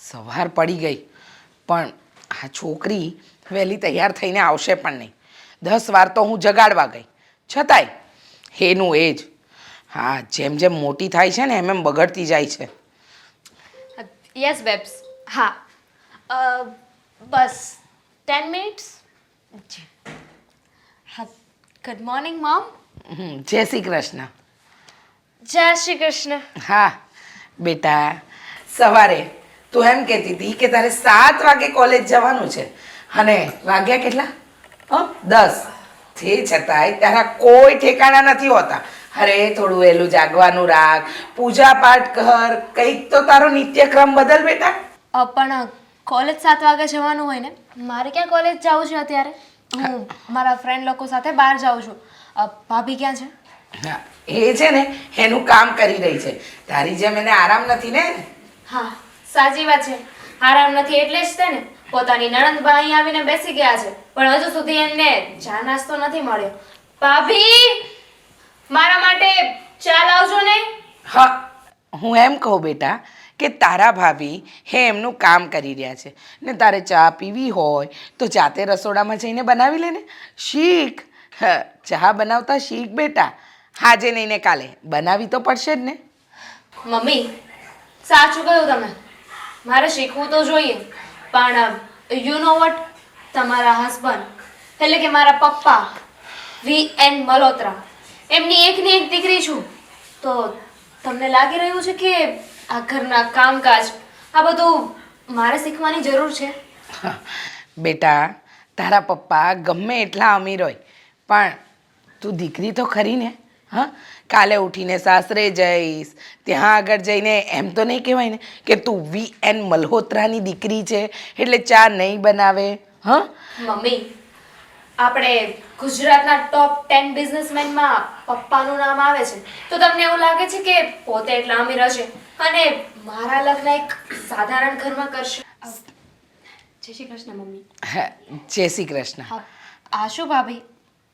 સવાર પડી ગઈ પણ આ છોકરી વહેલી તૈયાર થઈને આવશે પણ નહીં. 10 વાર તો હું જગાડવા ગઈ છતાંય એનું એ જ. હા, જેમ જેમ મોટી થાય છે ને એમ બગડતી જાય છે. યસ બેબ્સ. હા, બસ 10 મિનિટ્સ. હા, ગુડ મોર્નિંગ મોમ. જય શ્રી કૃષ્ણ. જય શ્રી કૃષ્ણ. હા બેટા, સવારે તું એમ કહેતી હતી કે તારે 7 વાગે કોલેજ જવાનું છે અને વાગ્યા કેટલા? 10. તે છતાંય તારા કોઈ ઠેકાણા નથી હોતા. અરે થોડું વહેલું જાગવાનું રાખ, પૂજા પાઠ કર, કંઈક તો તારો નિત્યક્રમ બદલ બેટા. પણ કોલેજ 7 વાગે જવાનું હોય ને, મારે ક્યાં કોલેજ જવું છે અત્યારે? હું મારા ફ્રેન્ડ લોકો સાથે બહાર જાઉં છું. ભાભી ક્યાં છે? હા, એ છે ને એનું કામ કરી રહી છે. તારી જેમ એને આરામ નથી ને. હા, સાચી વાત છે. આરામ નથી એટલે જ તે ને પોતાની નણંદબા અહીં આવીને બેસી ગયા છે, પણ હજુ સુધી એમને ચા નાસ્તો નથી મળ્યો. ભાભી, મારા માટે ચા લાવજો ને. હા, હું એમ કહું બેટા કે તારા ભાભી એમનું કામ કરી રહ્યા છે ને તારે ચા પીવી હોય તો જાતે રસોડામાં જઈને બનાવી લે ને. શીખ. ચા બનાવતા શીખ બેટા. આજે નહીં ને કાલે બનાવી તો પડશે જ ને. મમ્મી, સાચું કહ્યું તમે. મારે શીખવું તો જોઈએ, પણ યુ નો વોટ, તમારા હસબન્ડ એટલે કે મારા પપ્પા VN મલ્હોત્રા, એમની એકની એક દીકરી છું. તો તમને લાગી રહ્યું છે કે આ ઘરના કામકાજ આ બધું મારે શીખવાની જરૂર છે? બેટા, તારા પપ્પા ગમે એટલા અમીર હોય પણ તું દીકરી તો ખરી ને. હા, કાલે ઉઠીને સાસરે જઈશ, ત્યાં આગળ જઈને એમ તો નહીં કહેવાય ને કે તું VN મલ્હોત્રાની દીકરી છે એટલે ચા નહીં બનાવે. હા મમ્મી, આપણે ગુજરાતના ટોપ 10 બિઝનેસમેનમાં પપ્પાનું નામ આવે છે, તો તમને એવું લાગે છે કે પોતે એટલા અમીર હશે અને મારા લગ્ન એક સાધારણ ઘરમાં કરશે? જય શ્રી કૃષ્ણ મમ્મી. હા, જય શ્રી કૃષ્ણ. આ શું ભાભી,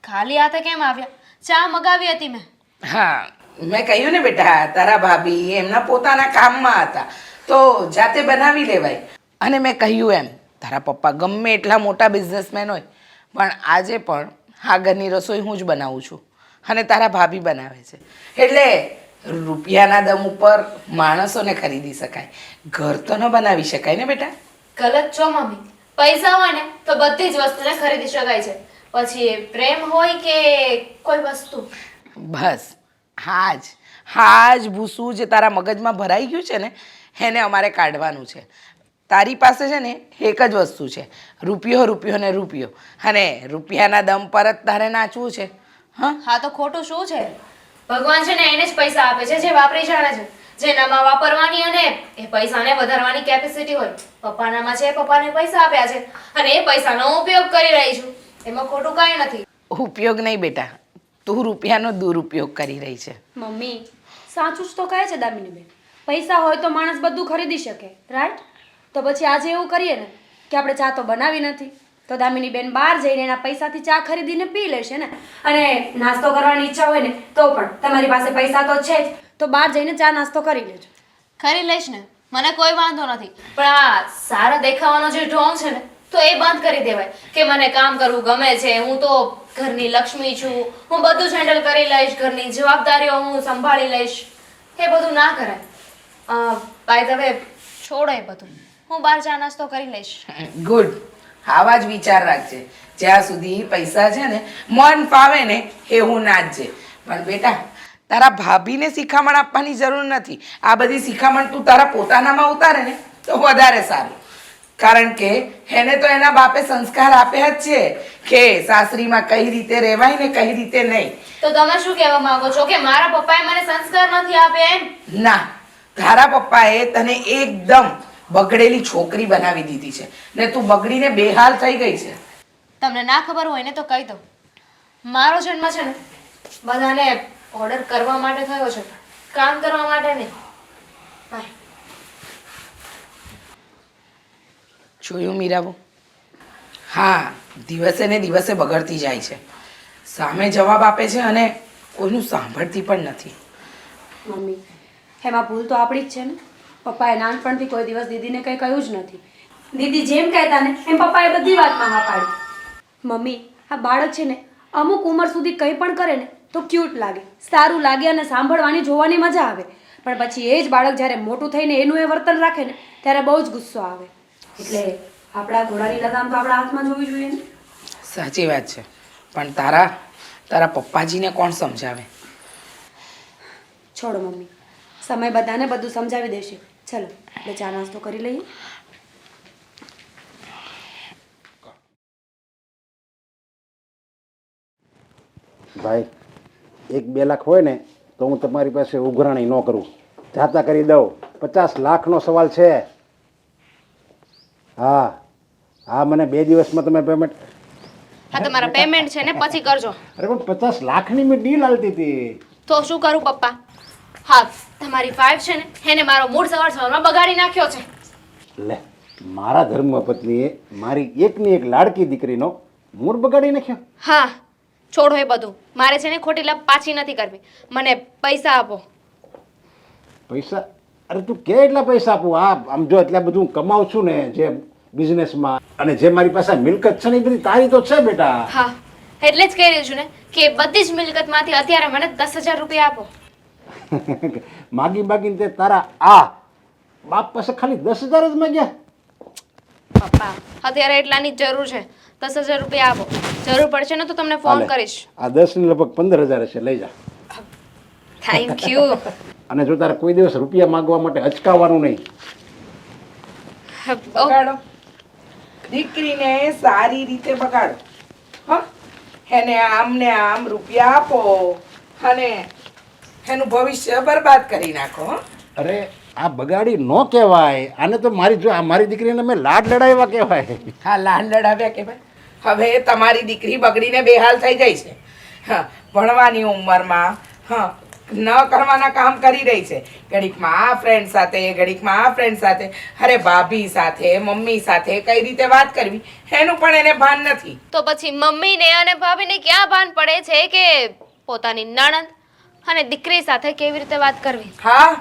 ખાલી હાથે કેમ આવ્યા? ચા મગાવી હતી મેં. હા, મેં કહ્યું ને બેટા, તારા ભાભી એમના પોતાના કામમાં હતા તો જાતે બનાવી લેવાય. અને મેં કહ્યું એમ તારા પપ્પા ગમે એટલા મોટા બિઝનેસમેન હોય પણ આજે પણ આ ઘરની રસોઈ હું જ બનાવું છું અને તારા ભાભી બનાવે છે. એટલે રૂપિયાના દમ ઉપર માણસોને ખરીદી શકાય, ઘર તો ન બનાવી શકાય ને બેટા. ગલત છો મમ્મી. પૈસા હોય ને તો બધી જ વસ્તુને ખરીદી શકાય છે, પછી એ પ્રેમ હોય કે કોઈ વસ્તુ. બસ હા જ ભૂસું જે તારા મગજમાં ભરાઈ ગયું છે ને એને અમારે કાઢવાનું છે. તારી પાસે છે ને એક જ વસ્તુ છે, રૂપિયો રૂપિયો ને રૂપિયો, અને રૂપિયાના દમ પર જ તારે નાચવું છે. હા તો ખોટું શું છે? ભગવાન છે ને એને જ પૈસા આપે છે જે વાપરી જાણે છે, જેનામાં વાપરવાની અને એ પૈસાને વધારવાની કેપેસિટી હોય. પપ્પાનામાં છે, પપ્પાને પૈસા આપ્યા છે અને એ પૈસાનો ઉપયોગ કરી રહી છું, એમાં ખોટું કાંઈ નથી. ઉપયોગ નહીં બેટા, તું રૂપિયાનો દુરુપયોગ કરી રહી છે. મમ્મી, સાચું જ તો કહે છે દામિનીબેન. પૈસા હોય તો માણસ બધું ખરીદી શકે, રાઈટ? તો પછી આજે એવું કરીએ ને કે આપણે ચા તો બનાવી નથી, તો દામિનીબેન બહાર જઈને એના પૈસાથી ચા ખરીદીને પી લેશે ને. અને નાસ્તો કરવાની ઈચ્છા હોય ને તો પણ તમારી પાસે પૈસા તો છે જ, તો બહાર જઈને ચા નાસ્તો કરી લેજો. કરી લઈશ ને, મને કોઈ વાંધો નથી, પણ આ સારા દેખાવાનો જે ઢોંગ છે ને તો એ બંધ કરી દેવાય કે મને કામ કરવું ગમે છે, હું તો ઘરની લક્ષ્મી છું, હું બધું જ હેન્ડલ કરી લઈશ, ઘરની જવાબદારીઓ હું સંભાળી લઈશ. એ બધું ના કરાય. બાય ધ વે, છોડો એ બધું, હું બહાર ચા નાસ્તો કરી લઈશ. ગુડ. આવા જ વિચાર રાખજે. જ્યાં સુધી પૈસા છે ને મન ફાવે ને એવું નાચજે. પણ બેટા, તારા ભાભીને શિખામણ આપવાની જરૂર નથી. આ બધી શિખામણ તું તારા પોતાનામાં ઉતારે ને તો વધારે સારું. કારણ કે એને તો એના બાપે સંસ્કાર આપ્યા જ છે કે સાસરીમાં કઈ રીતે રહેવાય ને કઈ રીતે નહીં. તો તમે શું કહેવા માંગો છો કે મારા પપ્પાએ મને સંસ્કાર નથી આપ્યા એમ? ના, તારા પપ્પાએ તને એકદમ બગડેલી છોકરી બનાવી દીધી છે ને તું બગડીને બેહાલ થઈ ગઈ છે. તમને ના ખબર હોય ને તો કહી દઉં, મારો જન્મ છે ને બધાને ઓર્ડર કરવા માટે થયો છે, કામ કરવા માટે નહીં. બાય. જોયું મીરાબુ? હા, દિવસે ને દિવસે બગડતી જાય છે. સામે જવાબ આપે છે અને કોઈનું સાંભળતી પણ નથી. મમ્મી, એમાં ભૂલ તો આપણી જ છે ને. પપ્પાએ નાનપણથી કોઈ દિવસ દીદીને કંઈ કહ્યું જ નથી. દીદી જેમ કહેતા ને એમ પપ્પાએ બધી વાતમાં હા પાડી. મમ્મી, આ બાળક છે ને અમુક ઉંમર સુધી કંઈ પણ કરે ને તો ક્યુટ લાગે, સારું લાગે અને સાંભળવાની જોવાની મજા આવે. પણ પછી એ જ બાળક જ્યારે મોટું થઈને એનું એ વર્તન રાખે ને ત્યારે બહુ જ ગુસ્સો આવે. એટલે આપણા ઘોડાની લગામ તો આપણા હાથમાં જોવી જોઈએ ને. સાચી વાત છે, પણ તારા પપ્પાજીને કોણ સમજાવે? છોડો મમ્મી, સમય બધાને બધું સમજાવી દેશે. ચલો આપણે ચા નાસ્તો કરી લઈએ. ભાઈ 1-2 લાખ હોય ને તો હું તમારી પાસે ઉઘરાણી ન કરું, જાતા કરી દઉં. 50 લાખનો સવાલ છે. હા મને 2 દિવસમાં તમે પેમેન્ટ. હા, તમારા પેમેન્ટ છે ને પછી કરજો. અરે પણ 50 લાખની મેં ડીલ આલતી હતી. તો શું કરું પપ્પા? હા, તમારી વાઈફ છે ને એને મારો મૂડ સવારમાં બગાડી નાખ્યો છે. લે, મારા ધર્મપત્નીએ મારી એકની એક લાડકી દીકરીનો મૂડ બગાડી નાખ્યો. હા, છોડો એ બધું. મારે છે ને ખોટી લપ પાછી નથી કરવી. મને પૈસા આપો. પૈસા? અરે તું કે એટલા પૈસા આપું? આમ જો એટલા બધું કમાઉં છું ને જે બિઝનેસમાં, અને જે મારી પાસે મિલકત છે ને એ બધી તારી તો છે બેટા. હા, એટલે જ કહી રહી છું ને કે બધી જ મિલકતમાંથી અત્યારે મને 10,000 રૂપિયા આપો. માગીને તે તારા આ બાપ પાસે ખાલી 10,000 જ માંગ્યા? પપ્પા, અત્યારે એટલાની જ જરૂર છે. 10,000 રૂપિયા આપો. જરૂર પડશે ને તો તમને ફોન કરીશ. આ 10 ને લગભગ 15,000 છે, લઈ જા. Thank you. અને જો તારે કોઈ દિવસ રૂપિયા માંગવા માટે અચકાવવાનું નહીં. બગાડો, દીકરીને સારી રીતે બગાડો. હા, એને આમ ને આમ રૂપિયા આપો અને એનું ભવિષ્ય બરબાદ કરી નાખો. હો, અરે આ બગાડી ન કહેવાય, આને તો મારી દીકરીને મેં લાડ લડાવ્યા કહેવાય. હા, લાડ લડાવ્યા કે ભાઈ. હવે તમારી દીકરી બગડીને બેહાલ થઈ ગઈ છે. હા, ભણવાની ઉંમરમાં ન કરવાના કામ કરી રહી છે. ઘડીકમાં આ ફ્રેન્ડ સાથે, ઘડીકમાં આ ફ્રેન્ડ સાથે, અરે ભાભી સાથે, મમ્મી સાથે કઈ રીતે વાત કરવી એનું પણ એને ભાન નથી. તો પછી મમ્મીને અને ભાભીને ક્યાં ભાન પડે છે કે પોતાની નણંદ અને દીકરી સાથે કેવી રીતે વાત કરવી? હા,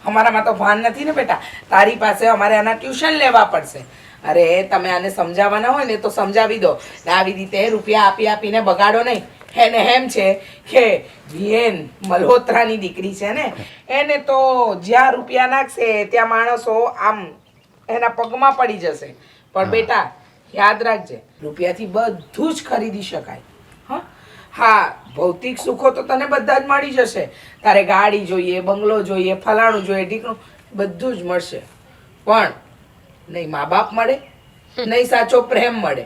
અમારામાં તો ભાન નથી ને બેટા. તારી પાસે અમારે આના ટ્યુશન લેવા પડશે. અરે તમે આને સમજાવવાના હોય ને તો સમજાવી દો. આવી રીતે રૂપિયા આપીને બગાડો નહીં. એને એમ છે કે VN મલ્હોત્રાની દીકરી છે ને, એને તો જ્યાં રૂપિયા નાખશે ત્યાં માણસો આમ એના પગમાં પડી જશે. પણ બેટા યાદ રાખજે, રૂપિયાથી બધું જ ખરીદી શકાય. હા, ભૌતિક સુખો તો તને બધા જ મળી જશે. તારે ગાડી જોઈએ, બંગલો જોઈએ, ફલાણું જોઈએ, ઢીકણું બધું જ મળશે. પણ નહીં મા બાપ મળે, નહીં સાચો પ્રેમ મળે,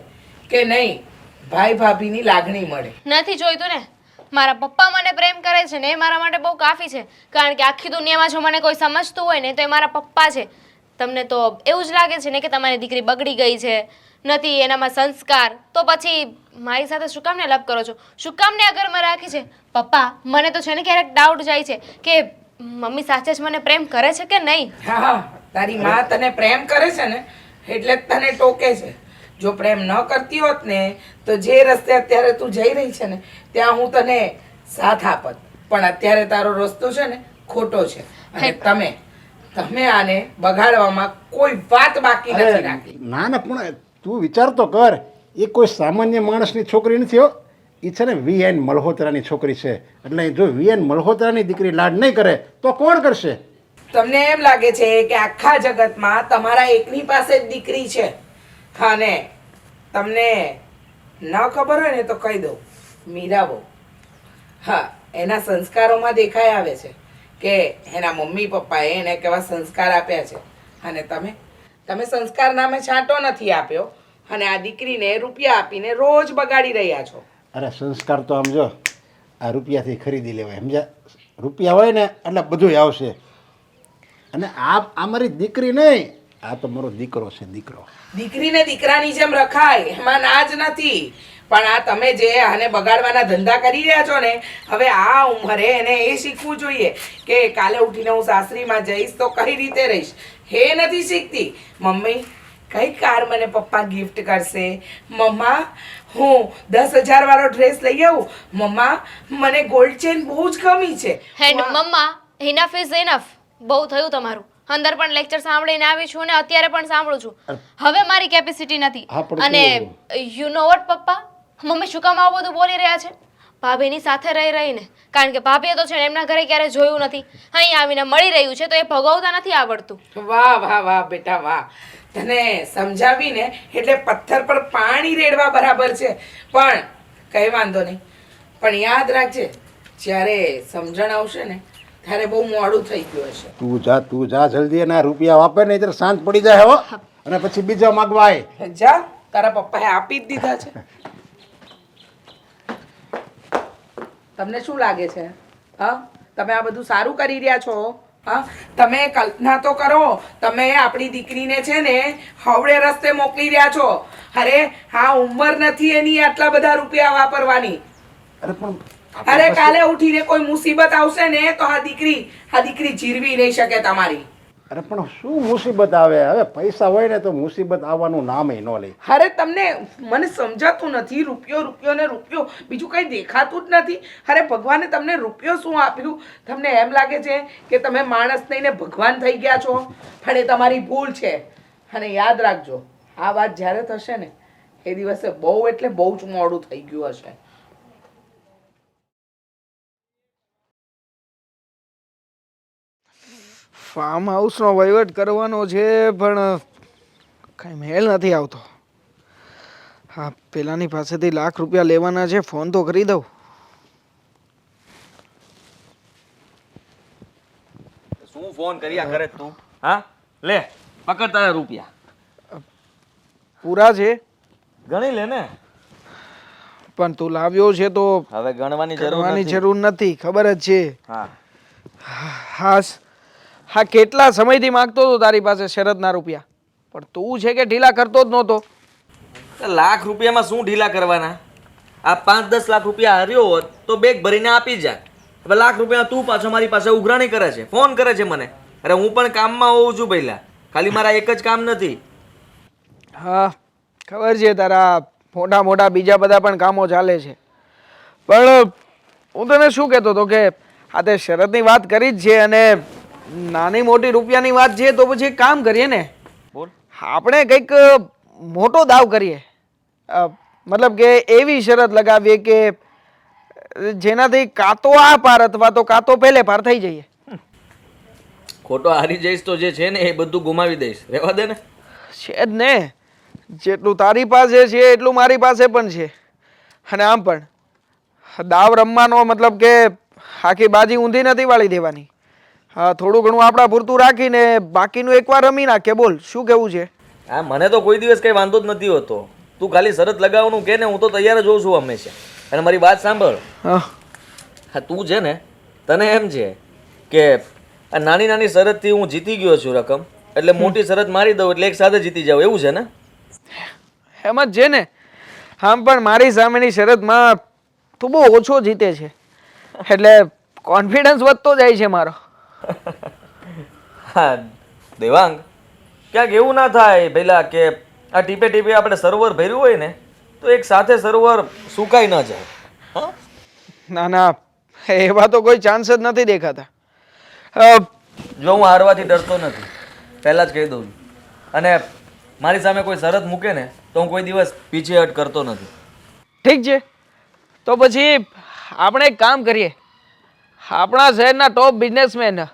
કે નહીં ભાઈ ભાભીની લાગણી મળે. નથી જોઈતું ને. મારા પપ્પા મને પ્રેમ કરે છે ને એ મારા માટે બહુ કાફી છે. કારણ કે આખી દુનિયામાં જો મને કોઈ સમજતું હોય ને તો એ મારા પપ્પા છે. તમને તો એવું જ લાગે છે ને કે તમારી દીકરી બગડી ગઈ છે, નથી એનામાં સંસ્કાર, તો પછી મારી સાથે શું કામને લપ કરો છો? શું કામને આ ઘરમાં રાખી છે? પપ્પા, મને તો છે ને ક્યારેક ડાઉટ જાય છે કે મમ્મી સાચે જ મને પ્રેમ કરે છે કે નહીં. હા, તારી માં તને પ્રેમ કરે છે ને એટલે જ તને ટોકે છે. જો પ્રેમ ન કરતી હોત ને તો જે રસ્તે અત્યારે તું જઈ રહી છે ને ત્યાં હું તને સાથ આપત. પણ અત્યારે તારો રસ્તો છે ને ખોટો છે, અને તમે આને બગાડવામાં કોઈ વાત બાકી નથી રાખી. ના પણ તું વિચાર તો કર, એ કોઈ સામાન્ય માણસની છોકરી નથી હો. એ છે ને VN મલ્હોત્રાની છોકરી છે. એટલે જો VN મલ્હોત્રાની દીકરી લાડ નહીં કરે તો કોણ કરશે? તમને એમ લાગે છે કે આખા જગતમાં તમારા એકની પાસે જ દીકરી છે. હા, ને તમને ન ખબર હોય ને તો કહી દઉં, મીરાબો. હા, એના સંસ્કારોમાં દેખાઈ આવે છે કે એના મમ્મી પપ્પાએ એને કેવા સંસ્કાર આપ્યા છે. અને તમે સંસ્કાર નામે છાંટો નથી આપ્યો અને આ દીકરીને રૂપિયા આપીને રોજ બગાડી રહ્યા છો. અરે સંસ્કાર તો આમ જો આ રૂપિયાથી ખરીદી લેવાય, સમજ્યા? રૂપિયા હોય ને એટલે બધું આવશે. અને આ મારી દીકરી નહીં, આ તો મારો દીકરો છે, દીકરો. દીકરીને દીકરાની જેમ રખાય એમાં ના જ નથી. પણ આ તમે જે આને બગાડવાના ધંધા કરી રહ્યા છો ને, હવે આ ઉંમરે એને એ શીખવું જોઈએ કે કાલે ઉઠીને હું સાસરીમાં જઈશ તો કઈ રીતે રહીશ. એ નથી શીખતી. મમ્મી કઈ કાર મને પપ્પા ગિફ્ટ કરશે? મમ્મા હું 10,000 વાળો ડ્રેસ લઈ આવું? મમ્મા મને ગોલ્ડ ચેન બહુ જ ગમી છે. And mamma, enough is enough. બહુ થયું તમારું. અંદર પણ લેક્ચર સાંભળીને આવી છું અને અત્યારે પણ સાંભળું છું. હવે મારી કેપેસિટી નથી. હા, પણ અને યુ નો વોટ પપ્પા, મમ્મી શું કામ આવું બધું બોલી રહ્યા છે? ભાભીની સાથે રહી રહીને, કારણ કે ભાભીએ તો છે ને એમના ઘરે ક્યારે જોયું નથી, અહીં આવીને મળી રહ્યું છે તો એ ભોગવતા નથી આવડતું. વાહ વાહ વાહ બેટા વાહ, તને સમજાવીને એટલે પથ્થર પર પાણી રેડવા બરાબર છે. પણ કઈ વાંધો નહીં, પણ યાદ રાખજે જ્યારે સમજણ આવશે ને ત્યારે બહુ મોડું થઈ ગયું હશે. તું જા જલ્દી, અને આ રૂપિયા વાપર નહીં ત્યારે શાંત પડી જાય હો, અને પછી બીજા માગવા આય. જા, તારા પપ્પાએ આપી જ દીધા છે. તમને શું લાગે છે? હા, તમે આ બધું સારું કરી રહ્યા છો? હા, તમે કલ્પના તો કરો, તમે આપણી દીકરીને છે ને હવળે રસ્તે મોકલી રહ્યા છો. અરે હા, ઉંમર નથી એની આટલા બધા રૂપિયા વાપરવાની. અરે પણ અરે કાલે ઉઠીને કોઈ મુસીબત આવશે ને તો આ દીકરી જીરવી નહીં શકે તમારી. અરે પણ શું મુસીબત આવે? હવે પૈસા હોય ને તો મુસીબત આવવાનું નામ ન લે. અરે મને સમજાતું નથી. રૂપિયો ને રૂપિયો, બીજું કંઈ દેખાતું જ નથી. અરે ભગવાને તમને રૂપિયો શું આપ્યું? તમને એમ લાગે છે કે તમે માણસ થઈને ભગવાન થઈ ગયા છો? પણ એ તમારી ભૂલ છે. અને યાદ રાખજો, આ વાત જ્યારે થશે ને એ દિવસે બહુ એટલે બહુ જ મોડું થઈ ગયું હશે. ફાર્મ હાઉસનો વહીવટ કરવાનો છે પણ કાંઈ મેળ નથી આવતો. હા, પેલાની પાસેથી ₹1,00,000 લેવાના છે, ફોન તો કરી દઉં. શું ફોન કર્યા કરે તું? હા, લે પકડ તારા રૂપિયા. પૂરા છે ગણી લે ને. પણ તું લાવ્યો છે તો હવે ગણવાની કરવાની જરૂર જરૂર નથી, ખબર જ છે. હા, હા, કેટલા સમયથી માંગતો હતો તારી પાસે શરતના રૂપિયા, પણ તું છે કે ઢીલા કરતો જ નહોતો. ₹1,00,000 શું ઢીલા કરવાના? આ 5-10 લાખ રૂપિયા હાર્યો હોત તો બેગ ભરીને આપી જાય. હવે ₹1,00,000 તું પાછો મારી પાસે ઉઘરાણી કરે છે, ફોન કરે છે મને. અરે હું પણ કામમાં હોઉં છું પહેલા, ખાલી મારા એક જ કામ નથી. હા, ખબર છે તારા મોટા મોટા બીજા બધા પણ કામો ચાલે છે. પણ હું તને શું કહેતો હતો કે આ તે શરતની વાત કરી જ છે, અને નાની મોટી રૂપિયાની વાત છે તો પછી એક કામ કરીએ ને, બોલ. આપણે કંઈક મોટો દાવ કરીએ. મતલબ કે એવી શરત લગાવીએ કે જેનાથી કાં તો આ પાર અથવા તો કાં તો પહેલે પાર થઈ જઈએ. ખોટો હારી જઈશ તો જે છે ને એ બધું ગુમાવી દઈશ, રહેવા દે ને. છે જ ને, જેટલું તારી પાસે છે એટલું મારી પાસે પણ છે. અને આમ પણ દાવ રમવાનો મતલબ કે આખી બાજી ઊંધી નથી વાળી દેવાની. હા, થોડું ઘણું આપણા પૂરતું રાખીને બાકીનું એકવાર રમી નાખીએ. બોલ, શું કેવું છે? હા, મને તો કોઈ દિવસ કંઈ વાંધો જ નથી હોતો. તું ખાલી શરત લગાવવાનું કે ને, હું તો તૈયાર જ હોઉં છું હંમેશા. અને મારી વાત સાંભળ. હા, તું છે ને, તને એમ છે કે આ નાની નાની શરતથી હું જીતી ગયો છું રકમ, એટલે મોટી શરત મારી દઉં એટલે એક સાથે જીતી જાવ, એવું છે ને? એમ જ છે ને. આમ પણ મારી સામેની શરતમાં તું બહુ ઓછો જીતે છે, એટલે કોન્ફિડન્સ વધતો જાય છે મારો. હા દેવાંગ, ક્યાંક એવું ના થાય પહેલા કે આ ટીપે ટીપે આપણે સરોવર ભર્યું હોય ને તો એક સાથે સરોવર સુકાઈ ન જાય. હા, ના ના, એવા તો કોઈ ચાન્સ જ નથી દેખાતા. જો હું હારવાથી ડરતો નથી, પહેલાં જ કહી દઉં છું. અને મારી સામે કોઈ શરત મૂકે ને તો હું કોઈ દિવસ પીછેહટ કરતો નથી. ઠીક છે, તો પછી આપણે એક કામ કરીએ. આપણા શહેરના ટોપ બિઝનેસમેન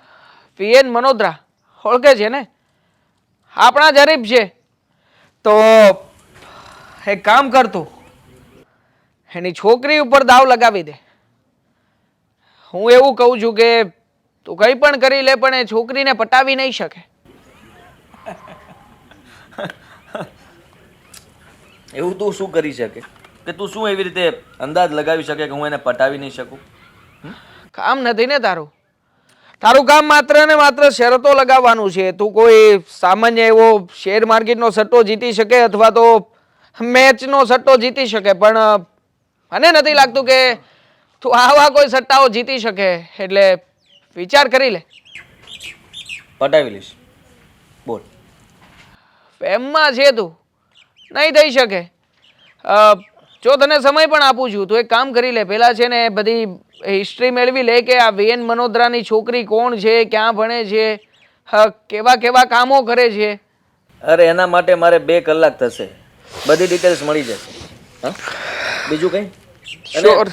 VN મનોત્રા ઓળખે છે ને, આપણા જ હરીફ છે. તો એક કામ કરતું, એની છોકરી ઉપર દાવ લગાવી દે. હું એવું કહું છું કે તું કંઈ પણ કરી લે પણ એ છોકરીને પટાવી નહીં શકે. એવું તું શું કરી શકે કે તું શું એવી રીતે અંદાજ લગાવી શકે કે હું એને પટાવી નહીં શકું? કામ નથી ને તારું. તારું કામ માત્ર ને માત્ર શરતો લગાવવાનું છે. તું કોઈ સામાન્ય એવો શેર માર્કેટનો સટ્ટો જીતી શકે અથવા તો મેચનો સટ્ટો જીતી શકે, પણ મને નથી લાગતું કે તું આવા કોઈ સટ્ટાઓ જીતી શકે. એટલે વિચાર કરી લે. પટાવી લઈશ, બોલ. એમમાં છે તું, નહીં થઈ શકે. જો તને સમય પણ આપું છું તો એક કામ કરી લે. પહેલાં છે ને બધી હિસ્ટ્રી મેળવી લે કે આ VN મનોત્રાની છોકરી કોણ છે, ક્યાં ભણે છે, કેવા કેવા કામો કરે છે. અરે એના માટે મારે 2 કલાક થશે, બધી ડિટેલ્સ મળી જશે. હા, બીજું કંઈ? Sure. અને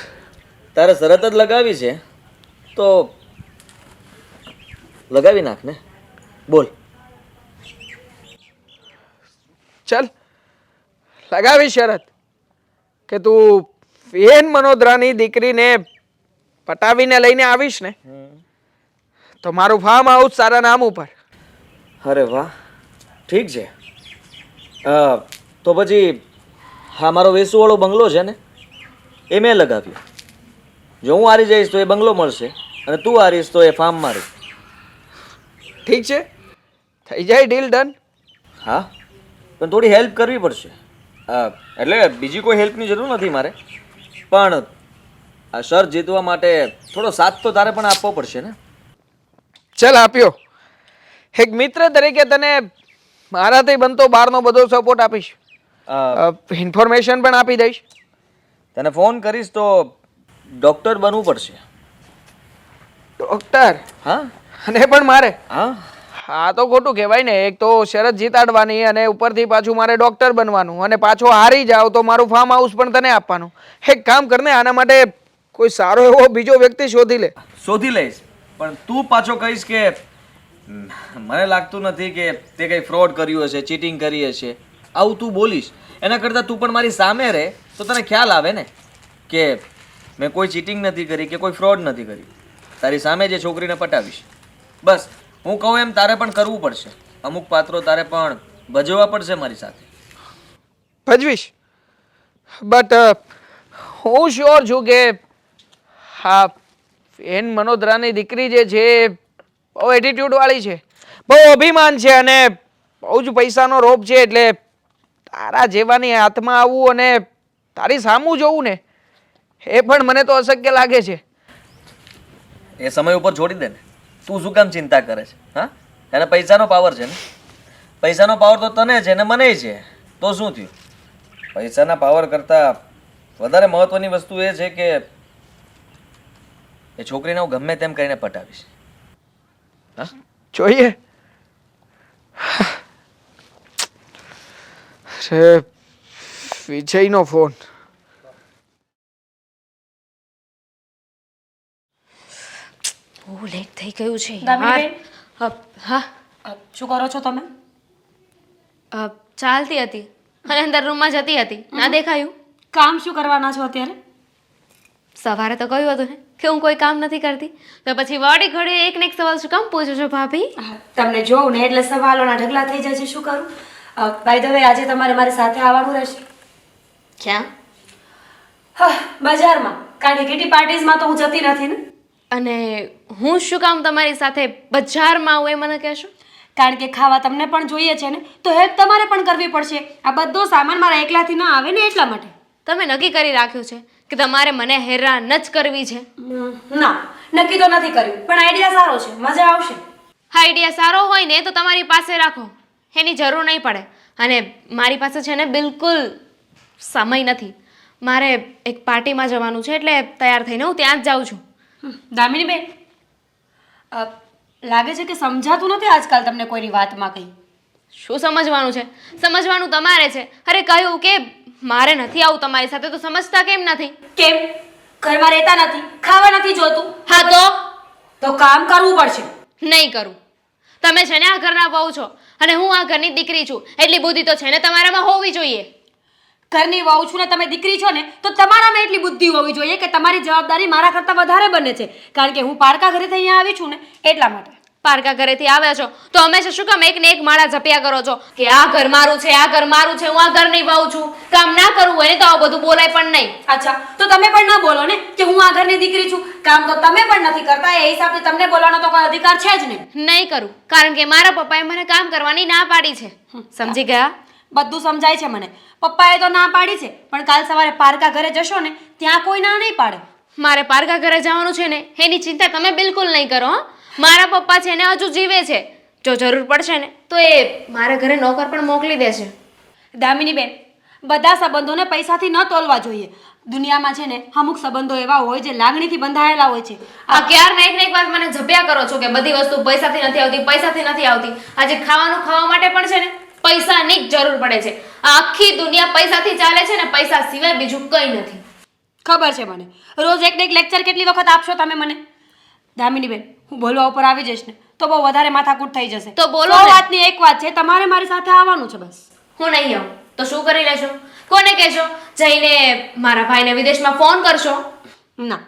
તારે શરત જ લગાવી છે તો લગાવી નાખ ને. બોલ. ચલ લગાવી શરત કે તું વીએન મનોદરાની દીકરીને પટાવીને લઈને આવીશ ને તો મારું ફાર્મ હાઉસ તારા નામ ઉપર. અરે વાહ, ઠીક છે. તો પછી હા, મારો વેસુવાળો બંગલો છે ને એ મેં લગાવ્યો. જો હું હારી જઈશ તો એ બંગલો મળશે અને તું હારીશ તો એ ફાર્મ મારું. ઠીક છે, થઈ જાય ડીલ ડન. હા, પણ થોડી હેલ્પ કરવી પડશે. એટલે બીજી કોઈ હેલ્પની જરૂર નથી મારે, પણ આ શર જીતવા માટે થોડો સાથ તો તારે પણ આપવો પડશે ને. ચલ આપ્યો. એક મિત્ર તરીકે તને મારાથી બનતો બહારનો બધો સપોર્ટ આપીશ, ઇન્ફોર્મેશન પણ આપી દઈશ. તને ફોન કરીશ તો ડૉક્ટર બનવું પડશે. ડૉક્ટર? હા અને પણ મારે? હા, હા તો ખોટું કહેવાય ને. એક તો શરત જીતાડવાની અને ઉપરથી પાછું મારે ડૉક્ટર બનવાનું, અને પાછો હારી જાવ તો મારું ફાર્મ હાઉસ પણ તને આપવાનું. એક કામ કરને, આના માટે કોઈ સારો એવો બીજો વ્યક્તિ શોધી લે. શોધી લઈશ, પણ તું પાછો કહીશ કે મને લાગતું નથી કે તે કંઈ ફ્રોડ કર્યું હશે, ચીટિંગ કરી હશે, આવું તું બોલીશ. એના કરતાં તું પણ મારી સામે રહે તો તને ખ્યાલ આવે ને કે મેં કોઈ ચીટિંગ નથી કરી કે કોઈ ફ્રોડ નથી કરી. તારી સામે જે છોકરીને પટાવીશ. બસ હું કહું એમ તારે પણ કરવું પડશે. અમુક પાત્રો તારે પણ ભજવવા પડશે મારી સાથે. ભજવીશ, બટ હું શ્યોર છું કે હા એન મનોદરાની દીકરી જે છે બહુ એટીટ્યુડ વાળી છે, બહુ અભિમાન છે અને બહુ જ પૈસાનો રોપ છે. એટલે તારા જેવાની હાથમાં આવવું અને તારી સામું જોવું ને એ પણ મને તો અશક્ય લાગે છે. એ સમય ઉપર છોડી દે ને. તું શું કામ ચિંતા કરે છે? હા, એને પૈસાનો પાવર છે ને. પૈસાનો પાવર તો તને છે ને મને છે. તો શું થયું? પૈસાના પાવર કરતાં વધારે મહત્વની વસ્તુ એ છે કે એ છોકરીને હું ગમે તેમ કરીને પટાવીશ. હા, જોઈએ. વિજયનો ફોન. બહુ લેટ થઈ ગયું છે દામિનીબેન? હા, શું કરો છો તમે? ચાલતી હતી અને અંદર રૂમમાં જતી હતી, ના દેખાયું? કામ શું કરવાના છો અત્યારે? સવારે તો કહ્યું હતું ને કે હું કોઈ કામ નથી કરતી, તો પછી વળી ઘડી એક ને એક સવાલ શું કામ પૂછો છો ભાભી? તમને જોઉં ને એટલે સવાલોના ઢગલા થઈ જાય છે. શું કરું? બાય ધ વે, આજે તમારે મારી સાથે આવવાનું રહેશે. ક્યાં? હા, બજારમાં. કારણ કે કિટી પાર્ટીઝમાં તો હું જતી નથી ને. અને હું શું કામ તમારી સાથે બજારમાં આવું એ મને કહેશો? કારણ કે ખાવા તમને પણ જોઈએ છે ને, તો હેલ્પ તમારે પણ કરવી પડશે. આ બધો સામાન મારા એકલાથી ના આવે ને એટલા માટે. તમે નક્કી કરી રાખ્યું છે કે તમારે મને હેરાન જ કરવી છે? ના, નક્કી તો નથી કર્યું, પણ આઈડિયા સારો છે, મજા આવશે. આઈડિયા સારો હોય ને તો તમારી પાસે રાખો, એની જરૂર નહીં પડે. અને મારી પાસે છે ને બિલકુલ સમય નથી. મારે એક પાર્ટીમાં જવાનું છે એટલે તૈયાર થઈને હું ત્યાં જ જાઉં છું. દામિનીબેન, લાગે છે કે સમજાતું નથી આજકાલ તમને કોઈની વાતમાં કંઈ. શું સમજવાનું છે? સમજવાનું તમારે છે. અરે કહ્યું કે મારે નથી આવું તમારી સાથે, તો સમજતા કેમ નથી? કેમ? ઘરમાં રહેતા નથી, ખાવા નથી જોતું? હા તો કામ કરવું પડશે. નહીં કરું. તમે છે ને આ ઘરના વહુ છો અને હું આ ઘરની દીકરી છું, એટલી બુદ્ધિ તો છે ને તમારામાં હોવી જોઈએ. ઘરની વહુ છું ને તમે દીકરી છો ને, તો તમારામાં એટલી બુદ્ધિ હોવી જોઈએ કે તમારી જવાબદારી મારા કરતાં વધારે બને છે. કારણ કે હું પારકા ઘરેથી અહીંયા આવી છું ને એટલા માટે. પારકા ઘરેથી આવ્યા છો તો હંમેશા શું કામ એક ને એક માળા જપ્યા કરો છો કે આ ઘર મારું છે, આ ઘર મારું છે, હું આ ઘરની વહુ છું? કામ ના કરવું હોય ને તો આવું બધું બોલાય પણ નહીં. અચ્છા, તો તમે પણ ના બોલો ને કે હું આ ઘરની દીકરી છું. કામ તો તમે પણ નથી કરતા, એ હિસાબથી તમને બોલવાનો તો કોઈ અધિકાર છે જ નહીં. નહીં કરું, કારણ કે મારા પપ્પાએ મને કામ કરવાની ના પાડી છે. સમજી ગયા? બધું સમજાય છે મને. પપ્પાએ તો ના પાડી છે, પણ કાલ સવારે પારકા ઘરે જશો ને ત્યાં કોઈ ના નહીં પાડે. મારે પારકા ઘરે જવાનું છે ને એની ચિંતા તમે બિલકુલ નહીં કરો. હા, મારા પપ્પા છે ને હજુ જીવે છે. જો જરૂર પડશે ને તો એ મારા ઘરે નોકર પણ મોકલી દેશે. દામિનીબેન, બધા સંબંધોને પૈસાથી ન તોલવા જોઈએ. દુનિયામાં છે ને અમુક સંબંધો એવા હોય જે લાગણીથી બંધાયેલા હોય છે. આ ક્યારના એક ને એક વાત મને જપ્યા કરો છો કે બધી વસ્તુ પૈસાથી નથી આવતી, પૈસાથી નથી આવતી. આજે ખાવાનું ખાવા માટે પણ છે ને પૈસાની જ જરૂર પડે છે. આ આખી દુનિયા પૈસાથી ચાલે છે ને પૈસા સિવાય બીજું કંઈ નથી. ખબર છે મને. રોજ એક ને એક લેક્ચર કેટલી વખત આપશો તમે મને? દામિની બેન, હું બોલવા ઉપર આવી જઈશ ને તો બહુ વધારે માથાકૂટ થઈ જશે. તો બોલો સો ને. વાતની એક વાત છે, તમારે મારી સાથે આવવાનું છે બસ. હું નહીં આવું તો શું કરી લેશો? કોને કહેશો? જઈને મારા ભાઈને વિદેશમાં ફોન કરશો? ના,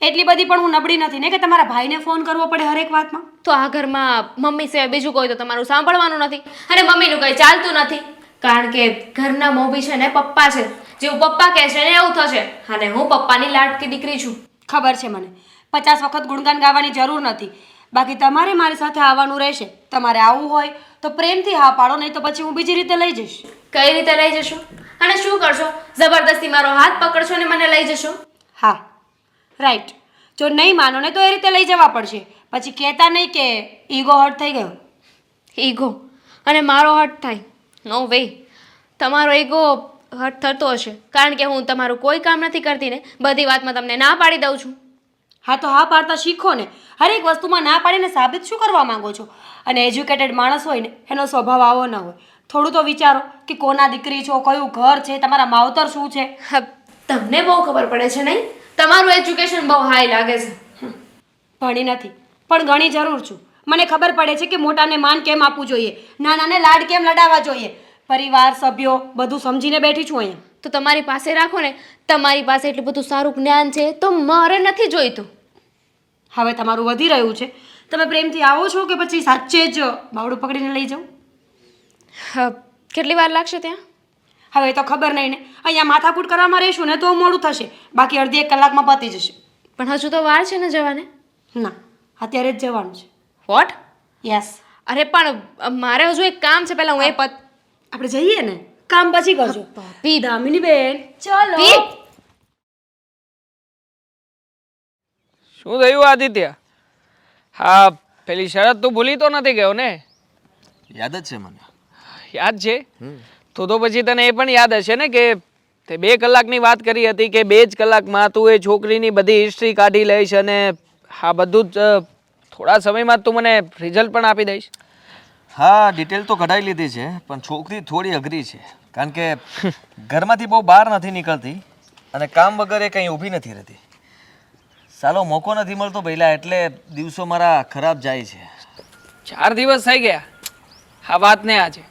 એટલી બધી પણ હું નબળી નથી ને કે તમારા ભાઈને ફોન કરવો પડે હરેક વાતમાં. તો આ ઘરમાં મમ્મી સિવાય બીજું કોઈ તો તમારું સાંભળવાનું નથી અને મમ્મીનું કંઈ ચાલતું નથી. કારણ કે ઘરના મોભી છે ને પપ્પા છે. જેવું પપ્પા કહે છે ને એવું થશે. અને હું પપ્પાની લાડકી દીકરી છું. ખબર છે મને. 50 વખત ગુણગાન ગાવાની જરૂર નથી. બાકી તમારે મારી સાથે આવવાનું રહેશે. તમારે આવવું હોય તો પ્રેમથી હા પાડો, નહીં તો પછી હું બીજી રીતે લઈ જઈશ. કઈ રીતે લઈ જશો અને શું કરશો? જબરદસ્તી મારો હાથ પકડશો ને મને લઈ જશો? હા, રાઈટ. જો નહીં માનો ને તો એ રીતે લઈ જવા પડશે. પછી કહેતા નહીં કે ઈગો હર્ટ થઈ ગયો. ઈગો અને મારો હર્ટ થાય? નો વે. તમારો ઈગો હર્ટ થતો હશે કારણ કે હું તમારું કોઈ કામ નથી કરતી ને બધી વાતમાં તમને ના પાડી દઉં છું. હા તો હા પાડતા શીખો ને. હરેક વસ્તુમાં ના પાડીને સાબિત શું કરવા માંગો છો? અને એજ્યુકેટેડ માણસ હોય ને એનો સ્વભાવ આવો ન હોય. થોડું તો વિચારો કે કોના દીકરી છો, કયું ઘર છે, તમારા માવતર શું છે. હા, તમને બહુ ખબર પડે છે નહીં? તમારું એજ્યુકેશન બહુ હાઈ લાગે છે. ભણી નથી પણ ઘણી જરૂર છું. મને ખબર પડે છે કે મોટાને માન કેમ આપવું જોઈએ, નાનાને લાડ કેમ લડાવવા જોઈએ. પરિવાર, સભ્યો બધું સમજીને બેઠી છું અહીંયા. તો તમારી પાસે રાખો ને. તમારી પાસે એટલું બધું સારું જ્ઞાન છે તો મારે નથી જોઈતું. હવે તમારું વધી રહ્યું છે. તમે પ્રેમથી આવો છો કે પછી સાચે જ બાવડું પકડીને લઈ જાઉં? હા, કેટલી વાર લાગશે ત્યાં? હવે તો ખબર નહીં ને. અહીંયા માથાકૂટ કરવામાં રહીશું ને તો મોડું થશે. બાકી અડધી 1 કલાકમાં પતી જશે. પણ હજુ તો વાર છે ને જવાને. ના, અત્યારે જ જવાનું છે. વોટ? યસ. અરે પણ મારે હજુ એક કામ છે પહેલા હું એ આપણે જઈએ ને, કામ પછી કરજો. ભાભી. દામિની બેન ચલો. પી. શું થયું આદિત્ય? હા, પેલી શરત તું ભૂલી તો નથી ગયો ને? યાદ જ છે મને. યાદ છે? તો પછી તને એ પણ યાદ હશે ને કે તે 2 કલાકની વાત કરી હતી કે 2 જ કલાકમાં તું એ છોકરીની બધી હિસ્ટ્રી કાઢી લઈશ અને આ બધું જ થોડા સમયમાં તું મને રિઝલ્ટ પણ આપી દઈશ. હા, ડિટેલ તો કઢાઈ લીધી છે પણ છોકરી થોડી અઘરી છે કારણ કે ઘરમાંથી બહુ બહાર નથી નીકળતી અને કામ વગર એ કંઈ ઊભી નથી રહેતી. સાલો મોકો નથી મળતો પહેલા એટલે દિવસો મારા ખરાબ જાય છે. 4 દિવસ થઈ ગયા આ વાતને આજે.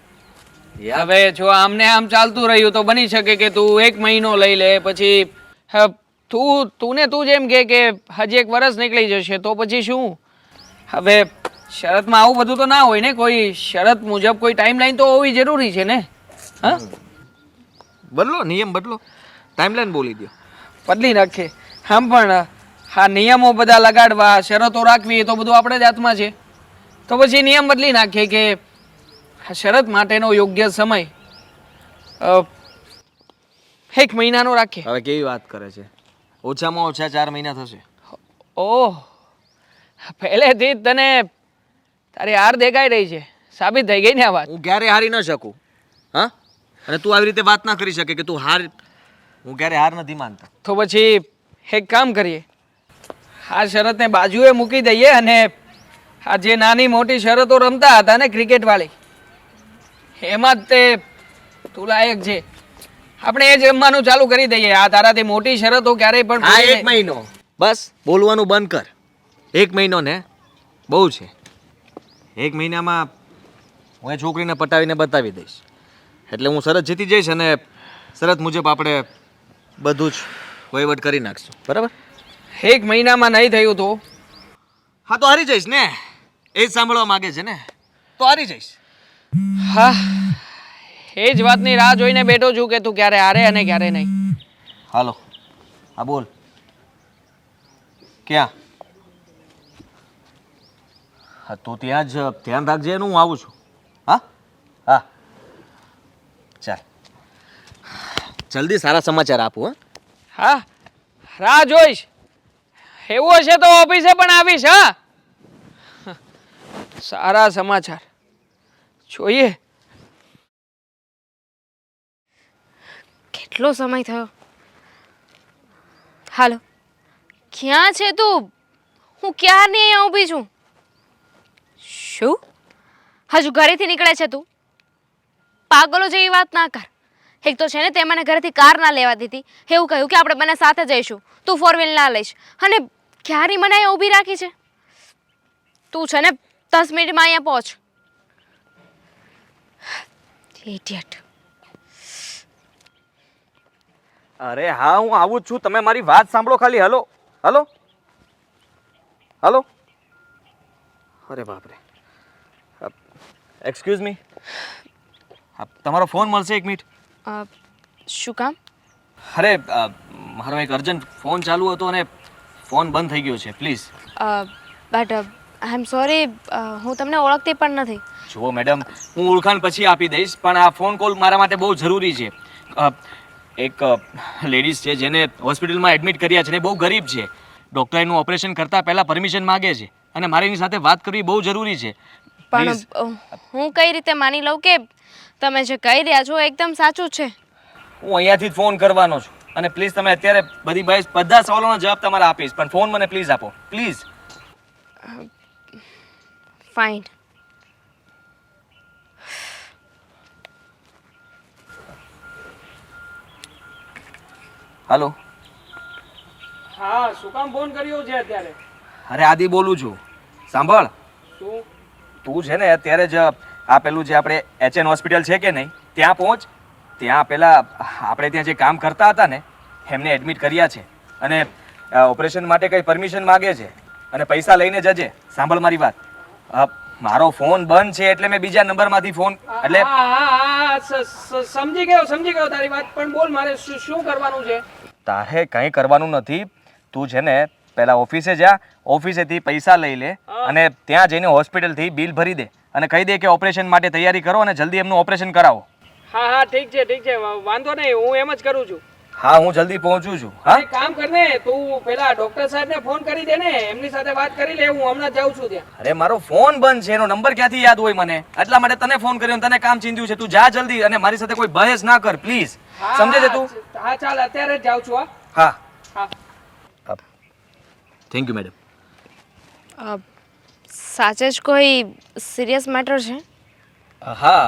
હવે જો આમને આમ ચાલતું રહ્યું તો બની શકે કે તું 1 મહિનો લઈ લે પછી તું જેમ કે હજી 1 વર્ષ નીકળી જશે તો પછી શું? હવે શરતમાં આવું બધું તો ના હોય ને. કોઈ શરત મુજબ કોઈ ટાઈમલાઈન તો હોવી જરૂરી છે ને. હા, બદલો નિયમ બદલો, ટાઈમલાઈન બોલી દો. બદલી નાખે. આમ પણ હા, નિયમો બધા લગાડવા, શરતો રાખવી એ તો બધું આપણે જ હાથમાં છે. તો પછી નિયમ બદલી નાખીએ કે આ શરત માટેનો યોગ્ય સમય 1 મહિનાનો રાખીએ. હવે કેવી વાત કરે છે? ઓછામાં ઓછા 4 મહિના થશે. ઓહ, પહેલેથી જ તને તારી હાર દેખાઈ રહી છે. સાબિત થઈ ગઈ ને આ વાત. હું ક્યારે હારી ન શકું. હા, અને તું આવી રીતે વાત ના કરી શકે કે તું હાર. હું ક્યારે હાર નથી માનતો. તો પછી એક કામ કરીએ, આ શરતને બાજુએ મૂકી દઈએ અને આ જે નાની મોટી શરતો રમતા હતા ને ક્રિકેટવાળી, એમાં જ તે તું લાયક છે. આપણે એ જ રમવાનું ચાલુ કરી દઈએ. આ તારાથી મોટી શરતો ક્યારેય પણ હા, પૂરી 1 મહિનો બસ બોલવાનું બંધ કર. 1 મહિનો ને બહુ છે. 1 મહિનામાં હું એ છોકરીને પટાવીને બતાવી દઈશ એટલે હું શરત જીતી જઈશ અને શરત મુજબ આપણે બધું જ વહીવટ કરી નાખશું. બરાબર? 1 મહિનામાં નહીં થયું તો? હા, તો હારી જઈશ ને. એ જ સાંભળવા માંગે છે ને, તો હારી જઈશ. હા, એ જ વાતની રાહ જોઈને બેઠો છું કે તું ક્યારે હારે અને ક્યારે નહીં. હાલો, હા બોલ. ક્યાં? હા, તો ત્યાં જ ધ્યાન રાખજે એનું. હું આવું છું. હા હા, ચાલ જલ્દી સારા સમાચાર આપું. હા, રાહ જોઈશ. એવું હશે તો ઓફિસે પણ આવીશ. હા, સારા સમાચાર જોઈએ. કેટલો સમય થયો હાલો, ક્યાં છે તું? હું ક્યારની અહીંયા ઊભી છું. શું હજુ ઘરેથી નીકળે છે તું? પાગલો જેવી વાત ના કર. એક તો છે ને તે મને ઘરેથી કાર ના લેવા દીધી, એવું કહ્યું કે આપણે બંને સાથે જઈશું, તું 4 વ્હીલ ના લઈશ, અને ક્યારની મને અહીંયા ઊભી રાખી છે. તું છે ને 10 મિનિટમાં અહીંયા પહોંચ. ઇડિયટ. અરે હા, હું આવું જ છું. તમે મારી વાત સાંભળો ખાલી. Hello hello hello. અરે બાપરે. એક્સક્યુઝ મી, તમારો ફોન મળશે? 1 મિનિટ. શું કામ? અરે મારો એક અર્જન્ટ ફોન ચાલુ હતો અને ફોન બંધ થઈ ગયો છે. Please. But I am sorry, હું તમને ઓળખતી પણ નથી. જુઓ મેડમ, હું ઓળખાણ પછી આપી દઈશ, પણ આ ફોન કોલ મારા માટે બહુ જરૂરી છે. એક લેડીઝ છે જેને હોસ્પિટલમાં એડમિટ કર્યા છે ને બહુ ગરીબ છે. ડૉક્ટર એનું ઓપરેશન કરતા પહેલાં પરમિશન માગે છે અને મારે એની સાથે વાત કરવી બહુ જરૂરી છે. પણ હું કઈ રીતે માની લઉં કે તમે જે કહી રહ્યા છો એકદમ સાચું છે? હું અહીંયાથી જ ફોન કરવાનો છું અને પ્લીઝ તમે અત્યારે બધા સવાલોના જવાબ તમારા આપીશ, પણ ફોન મને પ્લીઝ આપો, પ્લીઝ. ફાઇન. હાલો. હા, શું કામ ફોન કર્યો છે અત્યારે? અરે આદિ બોલું છું. સાંભળ, શું? તું છે ને અત્યારે જ આ પેલું જે આપણે HN હોસ્પિટલ છે કે નહીં, ત્યાં પહોંચ. ત્યાં પેલા આપણે ત્યાં જે કામ કરતા હતા ને એમને એડમિટ કર્યા છે અને ઓપરેશન માટે કંઈ પરમિશન માગે છે અને પૈસા લઈને જજે. સાંભળ મારી વાત, મારો ફોન બંધ છે એટલે મેં બીજા નંબરમાંથી ફોન એટલે સમજી ગયો તારી વાત, પણ બોલ મારે શું કરવાનું છે? તારે કંઈ કરવાનું નથી. તું છે ને પહેલા ઓફિસે જા, ઓફિસેથી પૈસા લઈ લે અને ત્યાં જઈને હોસ્પિટલથી બિલ ભરી દે અને કહી દે કે ઓપરેશન માટે તૈયારી કરો અને જલ્દી એમનું ઓપરેશન કરાવો. હા, ઠીક છે, વાંધો નહીં, હું એમ જ કરું છું. હા, હું જલ્દી પહોંચું છું. હા, એક કામ કર ને, તું પેલા ડોક્ટર સાહેબને ફોન કરી દે ને, એમની સાથે વાત કરી લે, હું હમણાં જ જાઉં છું ત્યાં. અરે મારો ફોન બંધ છે, એનો નંબર ક્યાંથી યાદ હોય મને? એટલા માટે તને ફોન કર્યો, તને કામ ચીંધ્યું છે. તું જા જલ્દી અને મારી સાથે કોઈ બહેસ ના કર પ્લીઝ. સમજે છે તું? હા, ચાલ, અત્યારે જ જાઉં છું. હા હા. Thank you madam. સાચે જ કોઈ સિરિયસ મેટર છે? હા,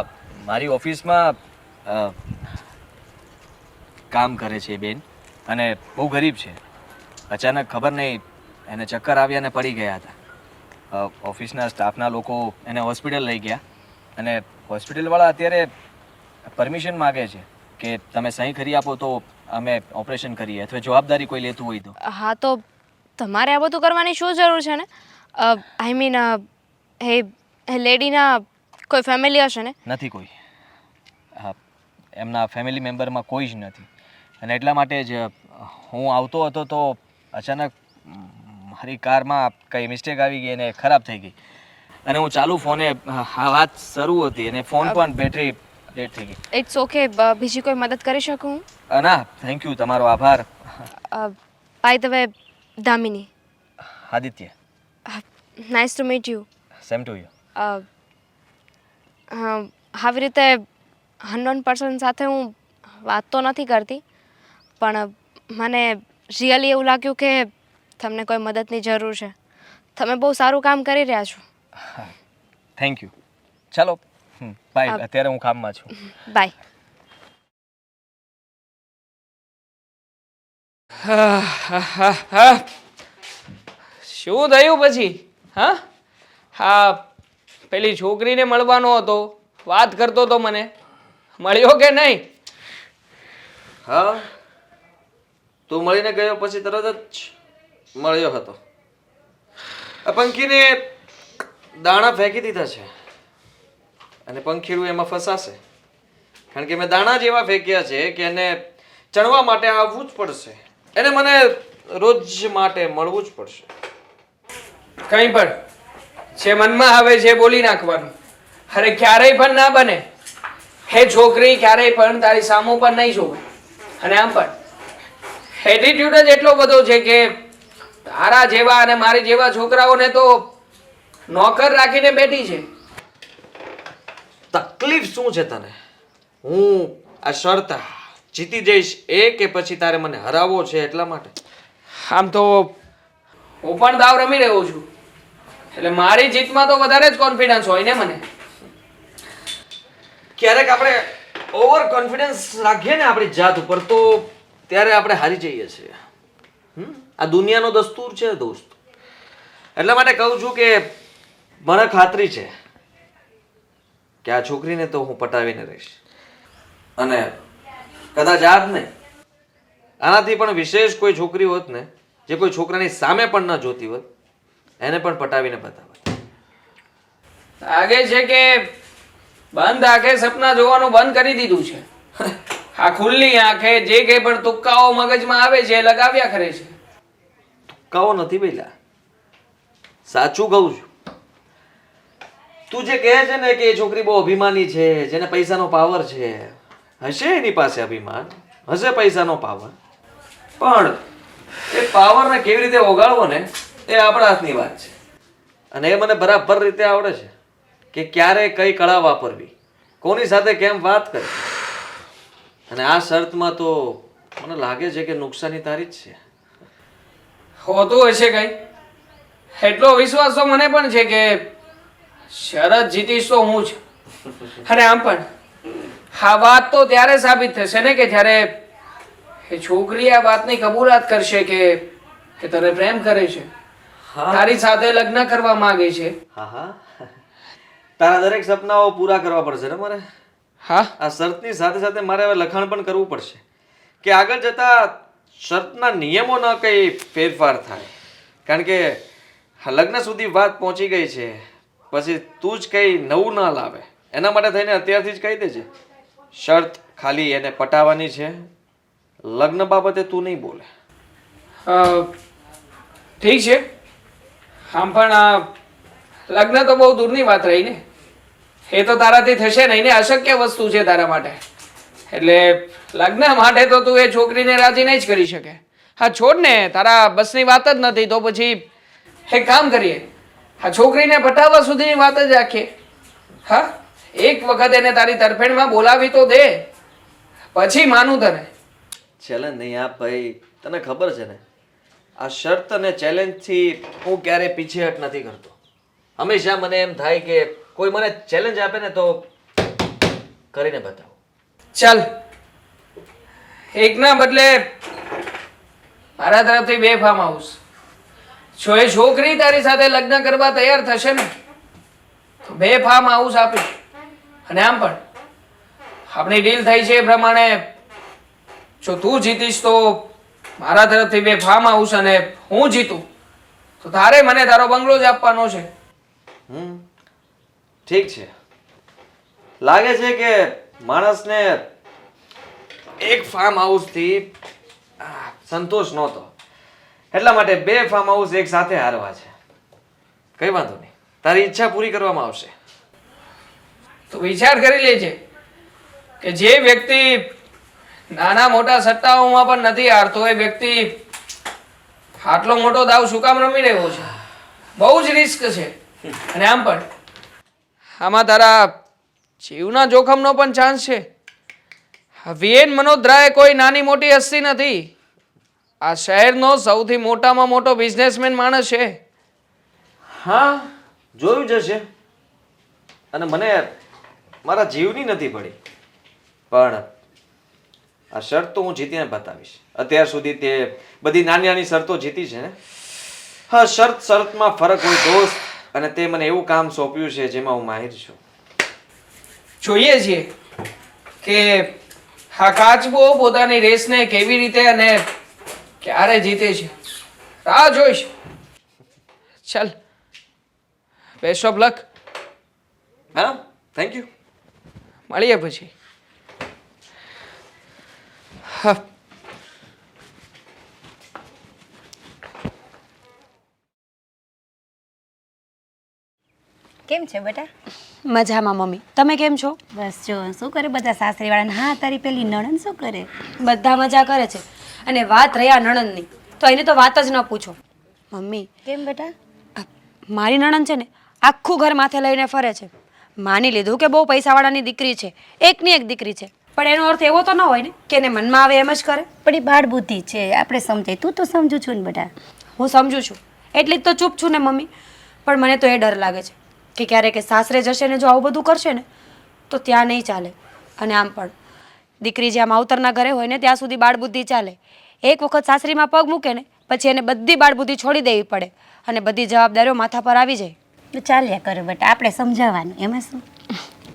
મારી ઓફિસમાં કામ કરે છે બેન અને બહુ ગરીબ છે. અચાનક ખબર નહીં એને ચક્કર આવ્યા અને પડી ગયા હતા. ઓફિસના સ્ટાફના લોકો એને હોસ્પિટલ લઈ ગયા અને હોસ્પિટલવાળા અત્યારે પરમિશન માગે છે કે તમે સહી કરી આપો તો અમે ઓપરેશન કરીએ, અથવા જવાબદારી કોઈ લેતું હોય તો. હા, તો તમારે આ બધું કરવાની શું જરૂર છે ને? આઈ મીન એ લેડીના કોઈ ફેમિલી હશે ને? નથી કોઈ. હા, એમના ફેમિલી મેમ્બરમાં કોઈ જ નથી અને એટલા માટે જ હું આવતો હતો તો અચાનક મારી કારમાં કંઈ મિસ્ટેક આવી ગઈ અને ખરાબ થઈ ગઈ અને હું ચાલુ ફોને આ વાત શરૂ હતી અને ફોન પણ બેટરી ડેડ થઈ ગઈ. It's okay. બીજી કોઈ મદદ કરી શકું હું? ના, થેન્ક યુ, તમારો આભાર. By the way, Damini. Aditya. Nice to meet you. Same to you. આવી રીતે અનનોન પર્સન સાથે હું વાત તો નથી કરતી, પણ મને રિયલી એવું લાગ્યું કે તમને કોઈ મદદની જરૂર છે. તમે બહુ સારું કામ કરી રહ્યા છો. Thank you. ચાલો બાય, અત્યારે હું કામમાં છું. બાય. શું થયું પછી? હા, પેલી છોકરીને મળવાનો હતો, વાત કરતો તો, મને મળ્યો કે નહીં? હા, તું મળીને ગયો પછી તરત જ મળ્યો હતો. આ પંખીને દાણા ફેંકી દીધા છે અને પંખીડું એમાં ફસાશે, કારણ કે મેં દાણા જ એવા ફેંક્યા છે કે એને ચણવા માટે આવવું જ પડશે, એને મને રોજ માટે મળવું જ પડશે. કંઈ પણ જે મનમાં આવે છે બોલી નાખવાનું. અરે ક્યારેય પણ ના બને, હે છોકરી ક્યારેય પણ તારી સામું પણ નહીં જોવે. અને આમ પણ એટીટ્યુડ જ એટલો બધો છે કે તારા જેવા અને મારી જેવા છોકરાઓને તો નોકર રાખીને બેઠી છે. તકલીફ શું છે તને? હું આ શરત જીતી જઈશ એ કે પછી તારે મને હરાવવો છે એટલા માટે? આમ તો હું પણ દાવ રમી રહ્યો છું, એટલે મારી જીતમાં તો વધારે જ કોન્ફિડન્સ હોય ને મને. ક્યારેક આપણે ઓવર કોન્ફિડન્સ રાખીએ ને આપણી જાત ઉપર તો ત્યારે આપણે હારી જઈએ છીએ. આ દુનિયાનો દસ્તુર છે દોસ્ત. એટલા માટે કહું છું કે મને ખાતરી છે કે આ છોકરીને તો હું પટાવીને રહીશ. અને કદાચ આ જ નહીં, આનાથી પણ વિશેષ કોઈ છોકરી હોત ને જે કોઈ છોકરાની સામે પણ ન જોતી હોત, એને પણ પટાવીને બતાવત. લાગે છે કે બંધ આંખે સપના જોવાનું બંધ કરી દીધું છે. આ ખુલ્લી આંખે જે કંઈ પણ તુક્કાઓ મગજમાં આવે છે એ લગાવ્યા કરે છે. કહો નથી પેલા, સાચું કહું છું. તું જે કહે છે ને કે એ છોકરી બહુ અભિમાની છે, જેને પૈસાનો પાવર છે, હશે એની પાસે અભિમાન, હશે પૈસાનો પાવર, પણ એ પાવરને કેવી રીતે ઓગાળવો ને એ આપણા હાથની વાત છે. અને એ મને બરાબર રીતે આવડે છે કે ક્યારે કઈ કળા વાપરવી, કોની સાથે કેમ વાત કરવી. અને આ શરતમાં તો મને લાગે છે કે નુકસાની તારી જ છે. હોતું હશે કઈ, એટલો વિશ્વાસ તો મને પણ છે કે શરત જીતીશ તો હું જ. અને આમ પણ આ વાત તો ત્યારે સાબિત થશે ને કે જ્યારે એ છોકરી આ વાતની કબૂલાત કરશે કે તને પ્રેમ કરે છે, તારી સાથે લગ્ન કરવા માંગે છે. હા હા, તારા દરેક સપનાઓ પૂરા કરવા પડશે ને મારે. હા, આ શરતની સાથે સાથે મારે હવે લખાણ પણ કરવું પડશે કે આગળ જતા શરતના નિયમોના કંઈ ફેરફાર થાય. કારણ કે લગ્ન સુધી વાત પહોંચી ગઈ છે, પછી તું જ કંઈ નવું ના લાવે. એના માટે થઈને અત્યારથી જ કહી દેજે, શરત ખાલી એને પટાવવાની છે, લગ્ન બાબતે તું નહીં બોલે. ઠીક છે. આમ પણ આ લગ્ન તો બહુ દૂરની વાત રહી ને, એ તો તારાથી થશે નહીં ને, અશક્ય વસ્તુ છે તારા માટે. એટલે લગ્ન માટે તો તું એ છોકરીને રાજી નહીં જ કરી શકે. હા છોડ ને, તારા બસની વાત જ નથી તો પછી એક કામ કરીએ, આ છોકરીને પટાવવા સુધીની વાત જ રાખીએ. હા, એક વખત એને તારી તરફેણમાં બોલાવી તો દે, પછી માનું તને. ચેલેન્જ નહીં આપ ભાઈ, તને ખબર છે ને આ શરત અને ચેલેન્જથી હું ક્યારેય પીછેહટ નથી કરતો. હંમેશા મને એમ થાય કે કોઈ મને ચેલેન્જ આપે ને તો કરીને બતાવો. ચાલ, એકના બદલે મારા તરફથી 2 ફાર્મ હાઉસ. જો એ છોકરી તારી સાથે લગ્ન કરવા તૈયાર થશે ને તો 2 ફાર્મ હાઉસ આપીશ. અને આમ પણ આપણી ડીલ થઈ છે એ પ્રમાણે જો તું જીતીશ તો મારા તરફથી 2 ફાર્મ હાઉસ, અને હું જીતું તો તારે મને તારો બંગલો જ આપવાનો છે. ઠીક છે. લાગે છે કે માણસને એક ફાર્મ હાઉસથી સંતોષ નહોતો, એટલા માટે 2 ફાર્મ હાઉસ એક સાથે હારવા છે. કઈ વાંધો નહીં, તારી ઈચ્છા પૂરી કરવામાં આવશે. તો વિચાર કરી લેજે કે જે વ્યક્તિ નાના મોટા સટ્ટાઓમાં પણ નથી હારતો, એ વ્યક્તિ આટલો મોટો દાવ શું કામ રમી રહ્યો છે? બહુ જ રિસ્ક છે. અને આમ પણ આમાં તારા જીવના જોખમનો પણ ચાન્સ છે. વીએન મનોત્રા એ કોઈ નાની મોટી હસ્તી નથી. આ શહેરનો સૌથી મોટામાં મોટો બિઝનેસમેન માણસ છે. હા, જોયું જશે. અને મને મારા જીવની નથી પડી, પણ આ શરત તો હું જીતીને બતાવીશ. અત્યાર સુધી તે બધી નાની નાની શરતો જીતી છે ને. હા, શરતમાં ફરક હોય દોસ્ત, અને તે મને એવું કામ સોંપ્યું છે જેમાં હું માહિર છું. જોઈએ છીએ કે આ કાચબો પોતાની રેસને કેવી રીતે અને ક્યારે જીતે છે. રાહ જોઈશ. ચાલ, બેસ્ટ ઓફ લક. હા, થેન્ક યુ. મળીએ પછી. હા, કેમ છે બેટા? મજામાં મમ્મી, તમે કેમ છો? બસ જો શું કરે બધા સાસરીવાળાને? હા, તારી પેલી નણંદ શું કરે? બધા મજા કરે છે. અને વાત રહ્યા નણંદની, તો એની તો વાત જ ન પૂછો. મમ્મી, કેમ બેટા? મારી નણંદ છે ને આખું ઘર માથે લઈને ફરે છે. માની લીધું કે બહુ પૈસાવાળાની દીકરી છે, એકની એક દીકરી છે, પણ એનો અર્થ એવો તો ન હોય ને કે એને મનમાં આવે એમ જ કરે. પણ એ બાળ બુદ્ધિ છે, આપણે સમજાય. તું તો સમજુ છું ને બધા. હું સમજુ છું એટલે જ તો ચૂપ છું ને મમ્મી. પણ મને તો એ ડર લાગે છે કે ક્યારેક એ સાસરે જશે ને જો આવું બધું કરશે ને તો ત્યાં નહીં ચાલે. અને આમ પણ દીકરી જ્યાં માવતરના ઘરે હોય ને ત્યાં સુધી બાળ બુદ્ધિ ચાલે. એક વખત સાસરીમાં પગ મૂકે ને પછી એને બધી બાળ બુદ્ધિ છોડી દેવી પડે અને બધી જવાબદારીઓ માથા પર આવી જાય. તો ચાલ્યા કરે બેટા, આપણે સમજાવવાનું, એમાં શું.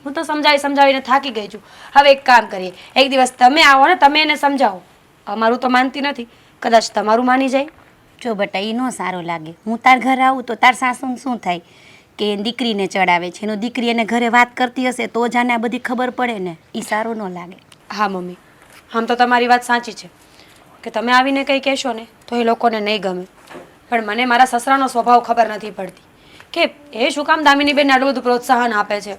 હું તો સમજાવીને થાકી ગઈ છું. હવે એક કામ કરીએ, એક દિવસ તમે આવો ને તમે એને સમજાવો. અમારું તો માનતી નથી, કદાચ તમારું માની જાય. જો બેટા, એ ન સારો લાગે. હું તાર ઘર આવું તો તાર સાસુને શું થાય કે દીકરીને ચડાવે છે, એનો દીકરી એને ઘરે વાત કરતી હશે તો જ આને આ બધી ખબર પડે ને. એ સારું ન લાગે. હા મમ્મી, આમ તો તમારી વાત સાચી છે કે તમે આવીને કંઈ કહેશો ને તો એ લોકોને નહીં ગમે. પણ મને મારા સસરાનો સ્વભાવ ખબર નથી પડતી કે એ શું કામ દામિનીબેનને આટલું બધું પ્રોત્સાહન આપે છે.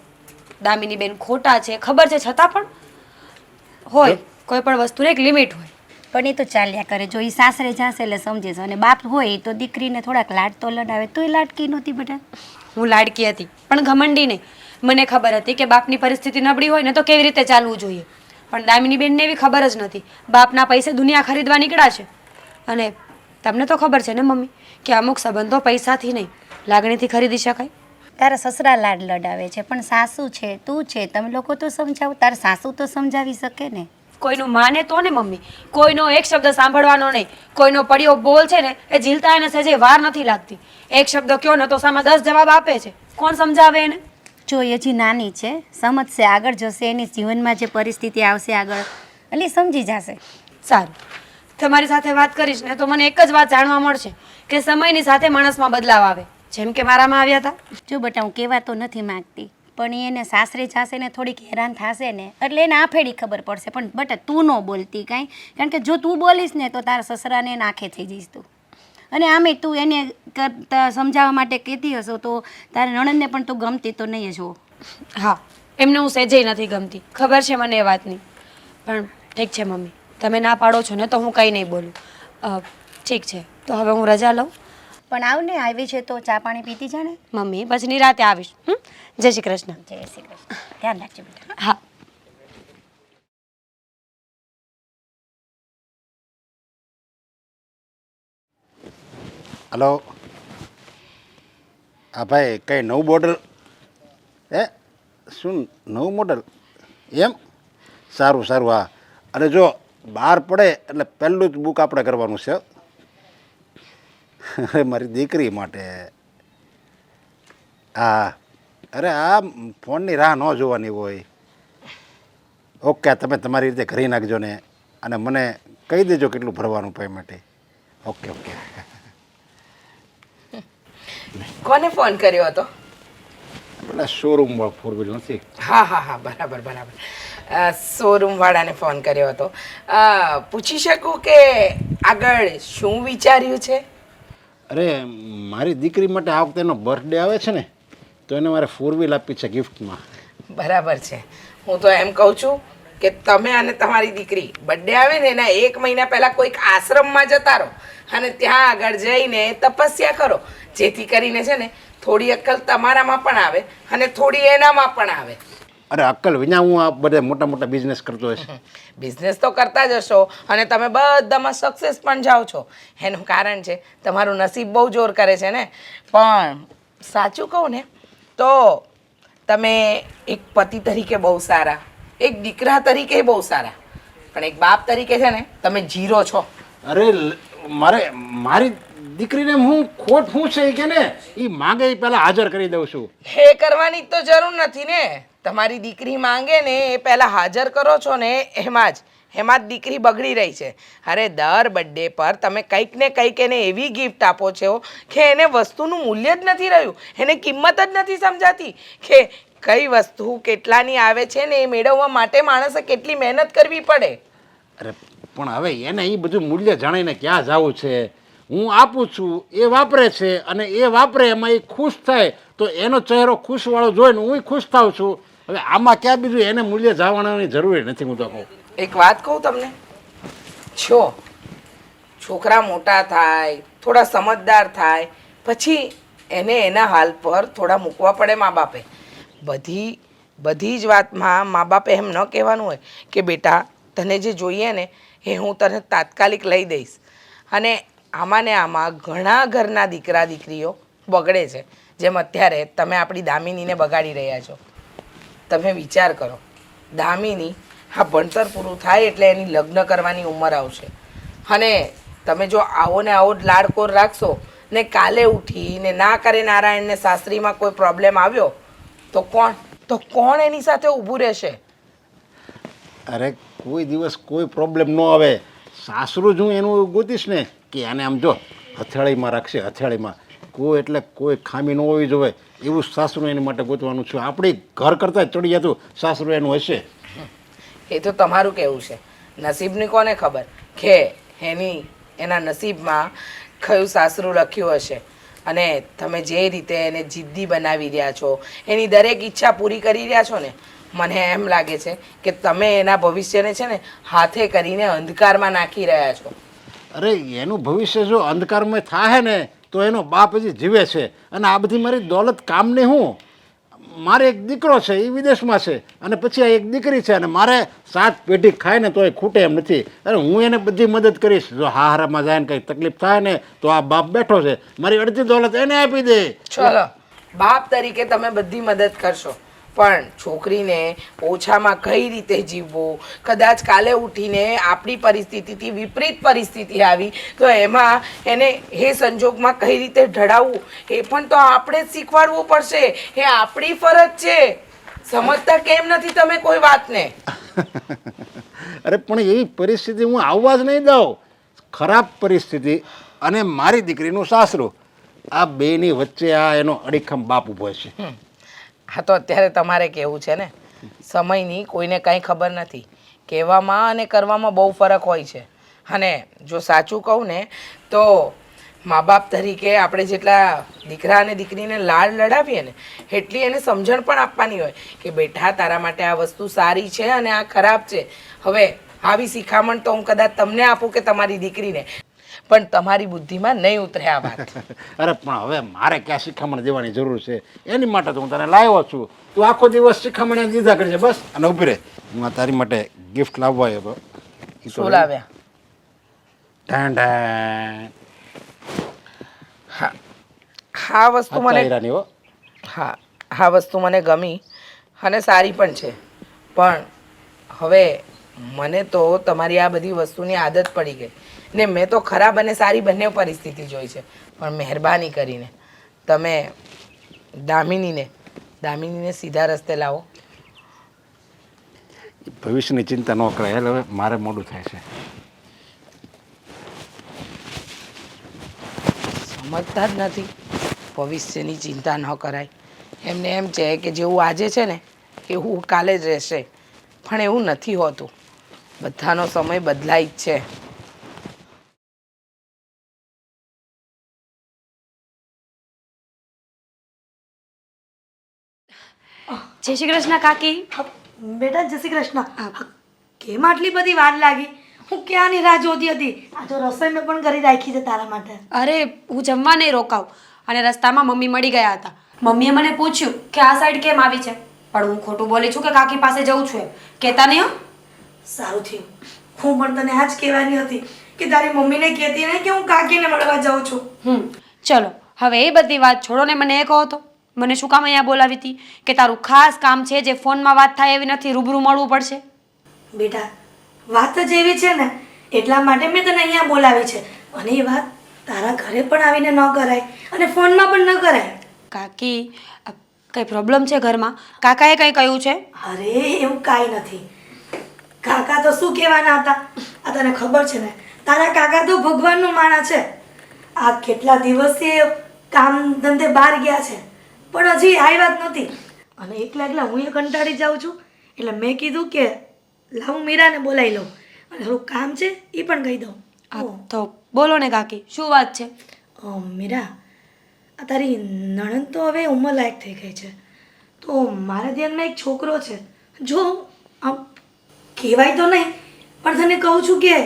દામિનીબેન ખોટા છે ખબર છે, છતાં પણ હોય કોઈ પણ વસ્તુને એક લિમિટ હોય. પણ એ તો ચાલ્યા કરે. જો એ સાસરે જશે એટલે સમજે છે, અને બાપ હોય તો દીકરીને થોડાક લાડ તો લડાવે. તો એ લાડકી નહોતી બેટા. હું લાડકી હતી પણ ઘમંડી નહીં. મને ખબર હતી કે બાપની પરિસ્થિતિ નબળી હોય ને તો કેવી રીતે ચાલવું જોઈએ. પણ દામિનીબેનને એવી ખબર જ નથી. બાપના પૈસે દુનિયા ખરીદવા નીકળ્યા છે. અને તમને તો ખબર છે ને મમ્મી કે અમુક સંબંધો પૈસાથી નહીં લાગણીથી ખરીદી શકાય. તારા સસરા લાડ લડાવે છે, પણ સાસુ છે, તું છે, તમે લોકો તો સમજાવો. તારા સાસુ તો સમજાવી શકે ને. કોઈનું માને તો ને મમ્મી, કોઈનો એક શબ્દ સાંભળવાનો નહીં. કોઈનો પડ્યો બોલ છે ને એ ઝીલતા એને સહેજે વાર નથી લાગતી. એક શબ્દ કયો ને તો સામે 10 જવાબ આપે છે. કોણ સમજાવે એને? જો એ હજી નાની છે, સમજશે, આગળ જશે, એની જીવનમાં જે પરિસ્થિતિ આવશે આગળ એટલે એ સમજી જશે. સારું, તમારી સાથે વાત કરીશ ને તો મને એક જ વાત જાણવા મળશે કે સમયની સાથે માણસમાં બદલાવ આવે, જેમ કે મારામાં આવ્યા હતા. જો બેટા, હું કહેવા તો નથી માગતી, પણ એને સાસરે જશે ને થોડીક હેરાન થશે ને એટલે એને આફેડી ખબર પડશે. પણ બેટા તું ન બોલતી કાંઈ, કારણ કે જો તું બોલીશ ને તો તારા સસરાને નાખે થઈ જઈશ તું. અને આમે તું એને સમજાવવા માટે કહેતી હશો તો તારા નણંદને પણ તું ગમતી તો નહીં જ હો. હા, એમને હું સહેજેય નથી ગમતી, ખબર છે મને એ વાતની. પણ ઠીક છે મમ્મી, તમે ના પાડો છો ને તો હું કંઈ નહીં બોલું. ઠીક છે, તો હવે હું રજા લઉં. પણ આવને, આવી છે તો ચા પાણી પીતી જાણે. મમ્મી પછી નિરાતે આવીશ. જય શ્રી કૃષ્ણ. જય શ્રી કૃષ્ણ. ધ્યાન રાખજો બેટા. હા. હલો. હા ભાઈ, કંઈ નવું મોડલ? શું નવું મોડલ? એમ સારું સારું. હા, અને જો બહાર પડે એટલે પહેલું જ બુક આપણે કરવાનું છે. અરે મારી દીકરી માટે. હા, અરે આ ફોનની રાહ ન જોવાની હોય. ઓકે, તમે તમારી રીતે કરી નાખજો ને અને મને કહી દેજો કેટલું ભરવાનું પેમેન્ટ. Okay okay. કોને ફોન કર્યો હતો? પેલા શોરૂમ ફોર વ્હીલ નથી? હા હા હા, બરાબર બરાબર. શોરૂમ વાળાને ફોન કર્યો હતો. પૂછી શકું કે આગળ શું વિચાર્યું છે? અરે મારી દીકરી માટે આ વખતે એનો બર્થડે આવે છે ને તો એને મારે ફોર વ્હીલ આપી છે ગિફ્ટમાં. બરાબર છે. હું તો એમ કહું છું કે તમે અને તમારી દીકરી બર્થડે આવે ને એના 1 મહિના પહેલાં કોઈક આશ્રમમાં જતા રહો અને ત્યાં આગળ જઈને તપસ્યા કરો, જેથી કરીને છે ને થોડી અક્કલ તમારામાં પણ આવે અને થોડી એનામાં પણ આવે. અરે અક્કલ વિના હું આ બધા મોટા મોટા બિઝનેસ કરતો હશે. બિઝનેસ તો કરતા જ હશો અને તમે બધામાં સક્સેસ પણ જાઓ છો. એનું કારણ છે તમારું નસીબ બહુ જોર કરે છે ને. પણ સાચું કહું ને તો તમે એક પતિ તરીકે બહુ સારા, એક દીકરા તરીકે બહુ સારા, પણ એક બાપ તરીકે છે ને તમે જીરો છો. અરે મારી દીકરીને હું ખોટ શું છે કે ને એ માંગે એ પહેલાં હાજર કરી દઉં છું. એ કરવાની તો જરૂર નથી ને. તમારી દીકરી માંગે ને એ પહેલાં હાજર કરો છો ને એમાં જ દીકરી બગડી રહી છે. અરે દર બર્થડે પર તમે કંઈક ને કંઈક એને એવી ગિફ્ટ આપો છો કે એને વસ્તુનું મૂલ્ય જ નથી રહ્યું, એને કિંમત જ નથી સમજાતી કે કઈ વસ્તુ કેટલાની આવે છે ને એ મેળવવા માટે માણસે કેટલી મહેનત કરવી પડે. અરે પણ હવે એને એ બધું મૂલ્ય જાણીને ક્યાં જવું છે? હું આપું છું, એ વાપરે છે અને એ વાપરે એમાં એ ખુશ થાય તો એનો ચહેરો ખુશવાળો જોઈને હું ખુશ થાઉં છું. હવે આમાં ક્યાં બીજું એને મૂલ્ય જાણવાની જરૂર નથી. હું તો કહું એક વાત કહું તમને, જો છોકરા મોટા થાય, થોડા સમજદાર થાય, પછી એને એના હાલ પર થોડા મૂકવા પડે મા બાપે. બધી બધી જ વાતમાં મા બાપે એમ ન કહેવાનું હોય કે બેટા તને જે જોઈએ ને એ હું તને તાત્કાલિક લઈ દઈશ. અને આમાં ને આમાં ઘણા ઘરના દીકરા દીકરીઓ બગડે છે, જેમ અત્યારે તમે આપણી દામિનીને બગાડી રહ્યા છો. તમે વિચાર કરો, દામિની હા ભણતર પૂરું થાય એટલે એની લગ્ન કરવાની ઉંમર આવશે, અને તમે જો આવો ને આવો જ લાડકોર રાખશો ને કાલે ઉઠીને ના કરે નારાયણને સાસરીમાં કોઈ પ્રોબ્લેમ આવ્યો તો કોણ એની સાથે ઊભું રહેશે? અરે કોઈ દિવસ કોઈ પ્રોબ્લેમ ન આવે. સાસરું જ હું એનું ગોતીશ ને કે આને આમ જો હથેળીમાં રાખશે, હથેળીમાં કોઈ એટલે કોઈ ખામી ન હોવી જોઈએ એવું સાસરું એની માટે ગોતવાનું છે. આપણી ઘર કરતાં ચડી જતું સાસરું એનું હશે. એ તો તમારું કહેવું છે. નસીબની કોને ખબર કે એના નસીબમાં કયું સાસરું લખ્યું હશે. અને તમે જે રીતે એને જિદ્દી બનાવી રહ્યા છો, એની દરેક ઈચ્છા પૂરી કરી રહ્યા છો ને, મને એમ લાગે છે કે તમે એના ભવિષ્યને છે ને હાથે કરીને અંધકારમાં નાખી રહ્યા છો. અરે એનું ભવિષ્ય જો અંધકારમય થાય ને તો એનો બાપ હજી જીવે છે, અને આ બધી મારી દોલત કામની હું. મારે એક દીકરો છે એ વિદેશમાં છે, અને પછી આ એક દીકરી છે, અને મારે 7 પેઢી ખાય ને તોય ખૂટે એમ નથી. અરે હું એને બધી મદદ કરીશ. જો હારામાં જાય ને કંઈ તકલીફ થાય ને તો આ બાપ બેઠો છે, મારી અડધી દોલત એને આપી દે. ચલો, બાપ તરીકે તમે બધી મદદ કરશો, પણ છોકરીને ઓછામાં કઈ રીતે જીવવું, કદાચ કાલે ઉઠીને આપણી પરિસ્થિતિથી વિપરીત પરિસ્થિતિ આવી તો એમાં એને એ સંજોગમાં કઈ રીતે ઢળાવવું એ પણ તો આપણે જ શીખવાડવું પડશે. એ આપણી ફરજ છે. સમજતા કેમ નથી તમે કોઈ વાતને? અરે પણ એવી પરિસ્થિતિ હું આવવા જ નહીં દઉં. ખરાબ પરિસ્થિતિ અને મારી દીકરીનું સાસરું, આ બેની વચ્ચે આ એનો અડીખમ બાપ ઊભો છે. હા તો અત્યારે તમારે કહેવું છે ને, સમયની કોઈને કાંઈ ખબર નથી. કહેવામાં અને કરવામાં બહુ ફરક હોય છે. અને જો સાચું કહું ને તો મા બાપ તરીકે આપણે જેટલા દીકરા અને દીકરીને લાડ લડાવીએ ને એટલી એને સમજણ પણ આપવાની હોય કે બેટા તારા માટે આ વસ્તુ સારી છે અને આ ખરાબ છે. હવે આવી શિખામણ તો હું કદાચ તમને આપું કે તમારી દીકરીને, પણ તમારી બુદ્ધિમાં નહીં ઉતરે આ વાત. અરે પણ હવે મારે ક્યાં શિખામણ દેવાની જરૂર છે? એની માટે તો હું તને લાવ્યો છું. તું આખો દિવસ શિખામણ દીધા કરજે બસ. અને ઉભી રહે, હું આ તારી માટે ગિફ્ટ લાવવા આવ્યો હતો. શું લાવ્યા? ઢાં ઢાં. હા વસ્તુ મને હીરાની હો. આ વસ્તુ મને ગમી અને સારી પણ છે, પણ હવે મને તો તમારી આ બધી વસ્તુની આદત પડી ગઈ ને મેં તો ખરાબ અને સારી બંને પરિસ્થિતિ જોઈ છે. પણ મહેરબાની કરીને તમે દામિનીને સીધા રસ્તે લાવો. ભવિષ્યની ચિંતા ન કરાય. એટલે હવે મારે મોડું થાય છે. સમજતા જ નથી. ભવિષ્યની ચિંતા ન કરાય. એમને એમ છે કે જેવું આજે છે ને એવું કાલે જ રહેશે, પણ એવું નથી હોતું. બધાનો સમય બદલાય જ છે. જય શ્રી કૃષ્ણ કાકી. બેટા જય શ્રી કૃષ્ણ. કેમ આટલી બધી વાર લાગી? હું ક્યાંની રાહ જોતી હતી. આ તો રસોઈ મેં પણ કરી રાખી છે તારા માટે. અરે હું જમવા નહીં રોકાવ, અને રસ્તામાં મમ્મી મળી ગયા હતા. મમ્મીએ મને પૂછ્યું કે આ સાઈડ કેમ આવી છે, પણ હું ખોટું બોલી છું કે કાકી પાસે જઉં છું એમ. કહેતા નહીં હો. સારું થયું. હું પણ તને આજ કહેવાની હતી કે તારી મમ્મીને કહેતી નહીં કે હું કાકીને મળવા જાઉં છું. ચલો હવે એ બધી વાત છોડો ને મને એ કહો તો, મને શું કામ અહીંયા બોલાવી હતી? કે તારું ખાસ કામ છે જે ફોનમાં વાત થાય એવી નથી, રૂબરૂ મળવું પડશે? બેટા વાત જ એવી છે ને એટલા માટે મેં તને અહીંયા બોલાવી છે. અને એ વાત તારા ઘરે પણ આવીને ન કરાય અને ફોનમાં પણ ન કરાય. કાકી કઈ પ્રોબ્લેમ છે ઘરમાં? કાકાએ કંઈ કહ્યું છે? અરે એવું કાંઈ નથી. કાકા તો શું કહેવાના હતા? આ તને ખબર છે ને, તારા કાકા તો ભગવાનનું માણા છે. આ કેટલા દિવસથી કામ ધંધે બહાર ગયા છે પણ હજી આવ્યા જ નથી. અને એકલા એકલા હું એ કંટાળી જાઉં છું, એટલે મેં કીધું કે લાવ હું મીરાને બોલાવી લઉં અને થોડું કામ છે એ પણ કહી દઉં. તો બોલો ને કાકી, શું વાત છે? મીરા, આ તારી નણંદ તો હવે ઉંમરલાયક થઈ ગઈ છે, તો મારા ધ્યાનમાં એક છોકરો છે. જો આમ કહેવાય તો નહીં પણ તને કહું છું કે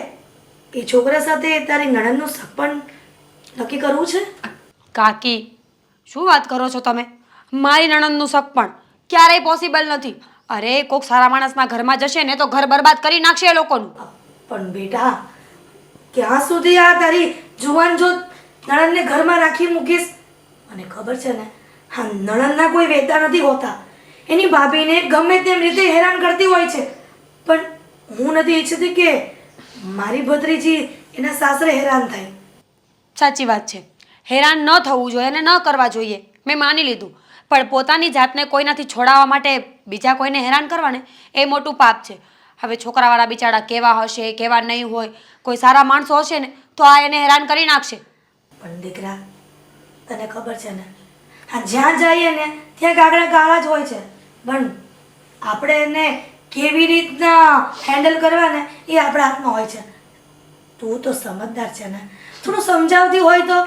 એ છોકરા સાથે તારી નણંદનું સગપણ નક્કી કરવું છે. કાકી શું વાત કરો છો તમે? મારી નણંદનું સગપણ? ક્યારેય પોસિબલ નથી. અરે કોક સારા માણસના ઘરમાં જશે ને તો ઘર બરબાદ કરી નાખશે એ લોકોનું. પણ બેટા ક્યાં સુધી આ તારી જુવાન જો નણંદને ઘરમાં રાખી મૂકીશ? મને ખબર છે ને, હા, નણંદના કોઈ વેતા નથી હોતા. એની ભાભીને ગમે તેમ રીતે હેરાન કરતી હોય છે, પણ હું નથી ઈચ્છતી કે મારી ભત્રીજી એના સાસરે હેરાન થાય. સાચી વાત છે, હેરાન ન થવું જોઈએ અને ન કરવા જોઈએ, મેં માની લીધું. પણ પોતાની જાતને કોઈનાથી છોડાવવા માટે બીજા કોઈને હેરાન કરવાને એ મોટું પાપ છે. હવે છોકરાવાળા બિચારા કેવા હશે કેવા નહીં હોય, કોઈ સારા માણસો હશે ને તો આ એને હેરાન કરી નાખશે. પણ દીકરા, તને ખબર છે ને, હા, જ્યાં જઈએ ને ત્યાં કાગડા કાળા જ હોય છે, પણ આપણે એને કેવી રીતના હેન્ડલ કરવા ને એ આપણા હાથમાં હોય છે. તું તો સમજદાર છે ને, થોડું સમજાવતી હોય તો.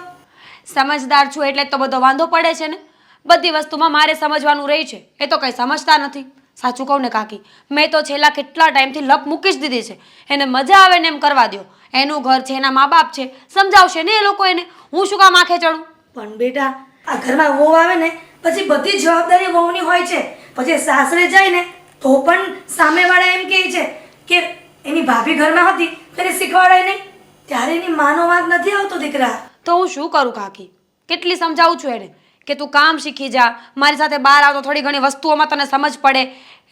સમજદાર છું એટલે જ તો બધો વાંધો પડે છે ને. બધી વસ્તુમાં મારે સમજવાનું રહે છે, એ તો કંઈ સમજતા નથી. સાચું કહું ને કાકી, મેં તો છેલ્લા કેટલા ટાઈમથી લપ મૂકી જ દીધી છે. એને મજા આવે ને એમ કરવા દો. એનું ઘર છે, એના મા બાપ છે, સમજાવશે ને એ લોકો એને. હું શું કામ આંખે ચડું? પણ બેટા, આ ઘરમાં વહુ આવે ને પછી બધી જવાબદારી વહુની હોય છે. પછી સાસરે જાય ને તો પણ સામેવાળા એમ કહે છે કે એની ભાભી ઘરમાં હતી તો એને શીખવાડાય નહીં. ત્યારે એની માનો વાંક નથી આવતો દીકરા. તો હું શું કરું કાકી? કેટલી સમજાવું છું એને કે તું કામ શીખી જા, મારી સાથે બહાર આવતો થોડી ઘણી વસ્તુઓમાં તને સમજ પડે.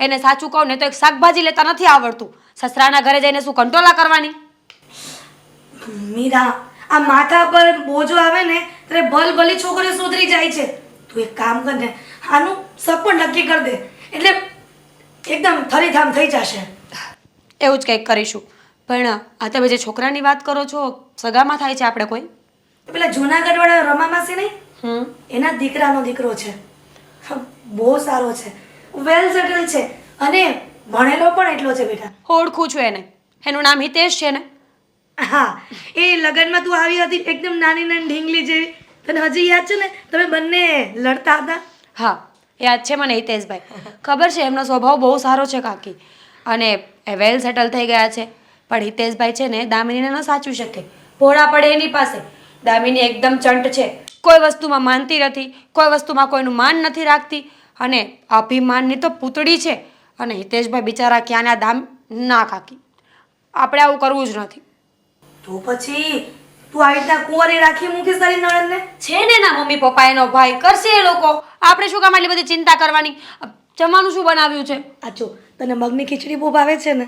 એને સાચું કહું ને તો એક શાકભાજી લેતા નથી આવડતું. સસરાના ઘરે જઈને શું કંટોલા કરવાની? મીરા, આ માથા પર બોજો આવે ને ત્યારે ભલી છોકરીઓ સુધરી જાય છે. તું એક કામ કર ને, આનું સપન નક્કી કરી દે એટલે એકદમ થરીથામ થઈ જશે. એવું જ કંઈક કરીશું. પણ આ તમે જે છોકરાની વાત કરો છો, સગામાં થાય છે આપણે કોઈ? પેલા જૂનાગઢવાળા રમા માસી નહીં, એના દીકરાનો દીકરો છે. બહુ સારો છે, વેલ સેટલ છે અને ભણેલો પણ એટલો છે બેટા. ઓળખું છું એને. એનું નામ હિતેશ છે ને? હા, એ લગ્નમાં તું આવી હતી એકદમ નાની નાની ઢીંગલી જેવી. તને હજી યાદ છે ને, તમે બંને લડતા હતા? હા, યાદ છે મને હિતેશભાઈ. ખબર છે, એમનો સ્વભાવ બહુ સારો છે કાકી. અને એ વેલ સેટલ થઈ ગયા છે. પણ હિતેશભાઈ છે ને દામિનીને ન સાચવી શકે. ભોળા પડે એની પાસે. દામિની એકદમ ચંટ છે, કોઈ વસ્તુમાં માનતી નથી, કોઈ વસ્તુમાં કોઈનું માન નથી રાખતી અને અભિમાનની તો પૂતળી છે. અને હિતેશભાઈ બિચારા ક્યાંના દામ ના કાકી, આપણે આવું કરવું જ નથી. તો પછી તું આવી રીતના કુંવારી રાખી મૂકીશ તારી નણંદને? છે ને ના મમ્મી પપ્પા એનો ભાઈ, કરશે એ લોકો. આપણે શું કામ આટલી બધી ચિંતા કરવાની? જમવાનું શું બનાવ્યું છે? આ જો, તને મગની ખીચડી બહુ ભાવે છે ને,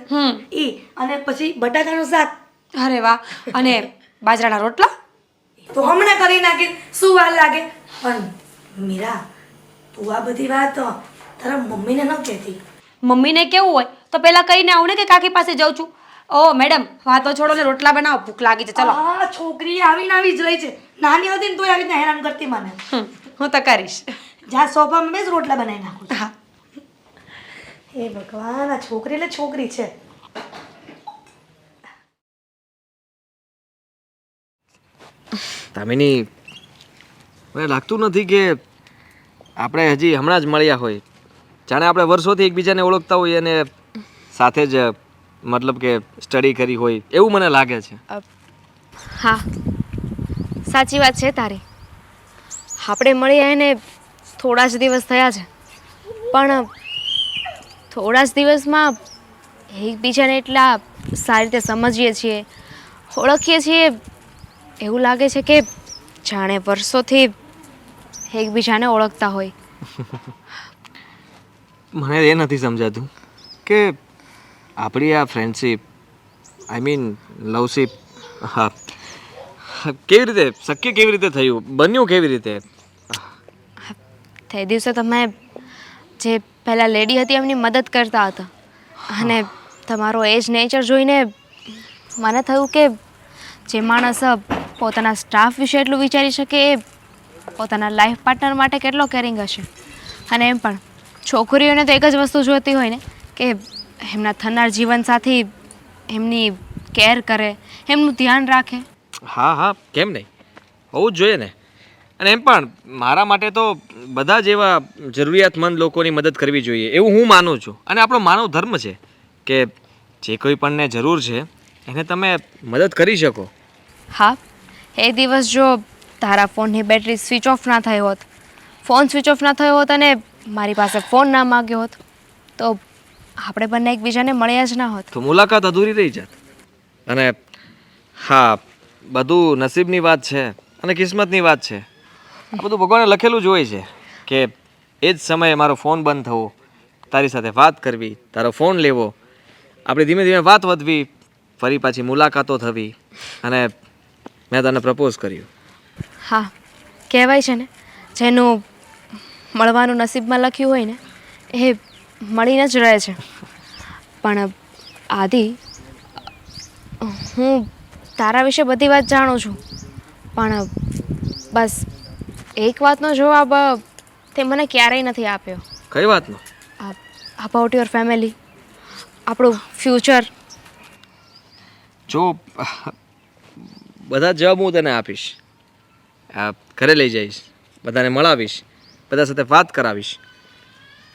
ઈ અને પછી બટાકાનું શાક. અરે વાહ! અને બાજરાના રોટલા તો હમણાં કરી નાખી, શું વાર લાગે? પણ મીરા, તું આ બધી વાત તારા મમ્મીને ન કહેતી. મમ્મીને કેવું હોય તો પહેલા કહીને આવું ને કે કાકી પાસે જાઉં છું. ઓ મેડમ, વાતો છોડો ને રોટલા બનાવો, ભૂખ લાગી છે, ચલો. આ છોકરી આવીને આવી જ રહી છે. નાની હતી ને તોય આવી રીતના હેરાન કરતી મને. હું તો કરીશ. જા સોફામાં બેસ, રોટલા બનાવી નાખું. હા. હે ભગવાન, આ છોકરી એટલે છોકરી છે. દામિની, મને લાગતું નથી કે આપણે હજી હમણાં જ મળ્યા હોય. જાણે આપણે વર્ષોથી એકબીજાને ઓળખતા હોઈએ અને સાથે જ મતલબ કે સ્ટડી કરી હોય એવું મને લાગે છે. હા, સાચી વાત છે તારી. આપણે મળ્યા એને થોડા જ દિવસ થયા છે, પણ થોડા જ દિવસમાં એકબીજાને એટલા સારી રીતે સમજીએ છીએ, ઓળખીએ છીએ, એવું લાગે છે કે જાણે વર્ષોથી એકબીજાને ઓળખતા હોય. મને એ નથી સમજાતું કે આપણી આ ફ્રેન્ડશિપ, આઈ મીન લવશિપ, હા, કેવી રીતે શક્ય, કેવી રીતે થયું, બન્યું કેવી રીતે? તે દિવસે તમે જે પહેલાં લેડી હતી એમની મદદ કરતા હતા અને તમારો એજ નેચર જોઈને મને થયું કે જે માણસ પોતાના સ્ટાફ વિશે એટલું વિચારી શકે એ પોતાના લાઈફ પાર્ટનર માટે કેટલો કેરિંગ હશે. અને એમ પણ છોકરીઓને તો એક જ વસ્તુ જોઈતી હોય ને કે એમના થનાર જીવનસાથી એમની કેર કરે, એમનું ધ્યાન રાખે. હા હા, કેમ નહીં, હોવું જ જોઈએ ને. અને એમ પણ મારા માટે તો બધા જ એવા જરૂરિયાતમંદ લોકોની મદદ કરવી જોઈએ એવું હું માનું છું. અને આપણો માનવ ધર્મ છે કે જે કોઈ પણને જરૂર છે એને તમે મદદ કરી શકો. હા, એ દિવસ જો તારા ફોનની બેટરી સ્વિચ ઓફ ના થઈ હોત, ફોન સ્વિચ ઓફ ના થયો હોત અને મારી પાસે ફોન ના માગ્યો હોત તો આપણે બંને એકબીજાને મળ્યા જ ના હોત. તો મુલાકાત અધૂરી રહી જાત. અને હા, બધું નસીબની વાત છે અને કિસ્મતની વાત છે. આ બધું ભગવાને લખેલું જ હોય છે કે એ જ સમયે મારો ફોન બંધ થવો, તારી સાથે વાત કરવી, તારો ફોન લેવો, આપણે ધીમે ધીમે વાત વધવી, ફરી પાછી મુલાકાતો થવી અને મેં તને પ્રપોઝ કર્યું. હા, કહેવાય છે ને જેનું મળવાનું નસીબમાં લખ્યું હોય ને એ મળીને જ રહે છે. પણ આદિ, હું તારા વિશે બધી વાત જાણું છું, પણ બસ એક વાતનો જવાબ તે મને ક્યારેય નથી આપ્યો. કઈ વાતનો? અબાઉટ યોર ફેમિલી, આપણું ફ્યુચર. જો બધા જવાબ હું તને આપીશ, ઘરે લઈ જઈશ, બધાને મળાવીશ, બધા સાથે વાત કરાવીશ,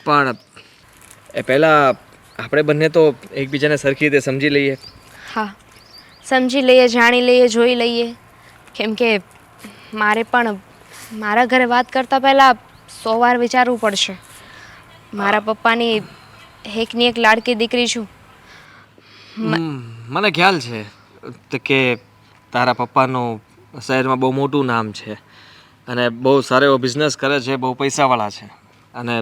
પણ એ પહેલાં આપણે બંને તો એકબીજાને સરખી રીતે સમજી લઈએ. હા, સમજી લઈએ, જાણી લઈએ, જોઈ લઈએ. કેમ કે મારે પણ મારા ઘરે વાત કરતાં પહેલાં 100 વાર વિચારવું પડશે. મારા પપ્પાની એકની એક લાડકી દીકરી છું. મને ખ્યાલ છે કે તારા પપ્પાનું શહેરમાં બહુ મોટું નામ છે અને બહુ સારો એવો બિઝનેસ કરે છે, બહુ પૈસાવાળા છે. અને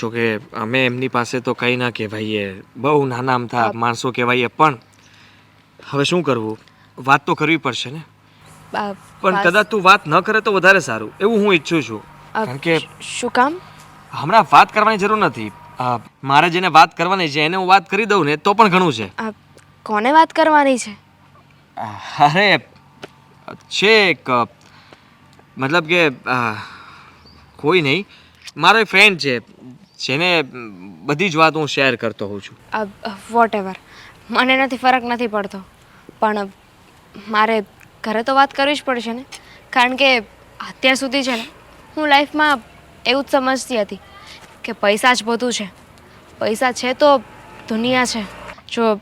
જોકે અમે એમની પાસે તો કંઈ ના કહેવાઈએ, બહુ નાના અમથા માણસો કહેવાઈએ, પણ હવે શું કરવું, વાત તો કરવી પડશે ને. પણ કદાચ તું વાત ન કરે તો વધારે સારું, એવું હું ઈચ્છું છું. કારણ કે શું કામ? હમણાં વાત કરવાની જરૂર નથી. મારે જેને વાત કરવાની છે એને હું વાત કરી દઉં ને તો પણ ઘણું છે. કોને વાત કરવાની છે? અરે છે એક, મતલબ કે કોઈ નહીં, મારો એક ફ્રેન્ડ છે જેને બધી જ વાત હું શેર કરતો હોઉં છું. વોટ એવર, મને નથી ફરક નથી પડતો, પણ મારે ઘરે તો વાત કરવી જ પડશે ને. કારણ કે અત્યાર સુધી છે ને હું લાઈફમાં એવું જ સમજતી હતી કે પૈસા જ બધું છે. પૈસા છે તો દુનિયા છે. જો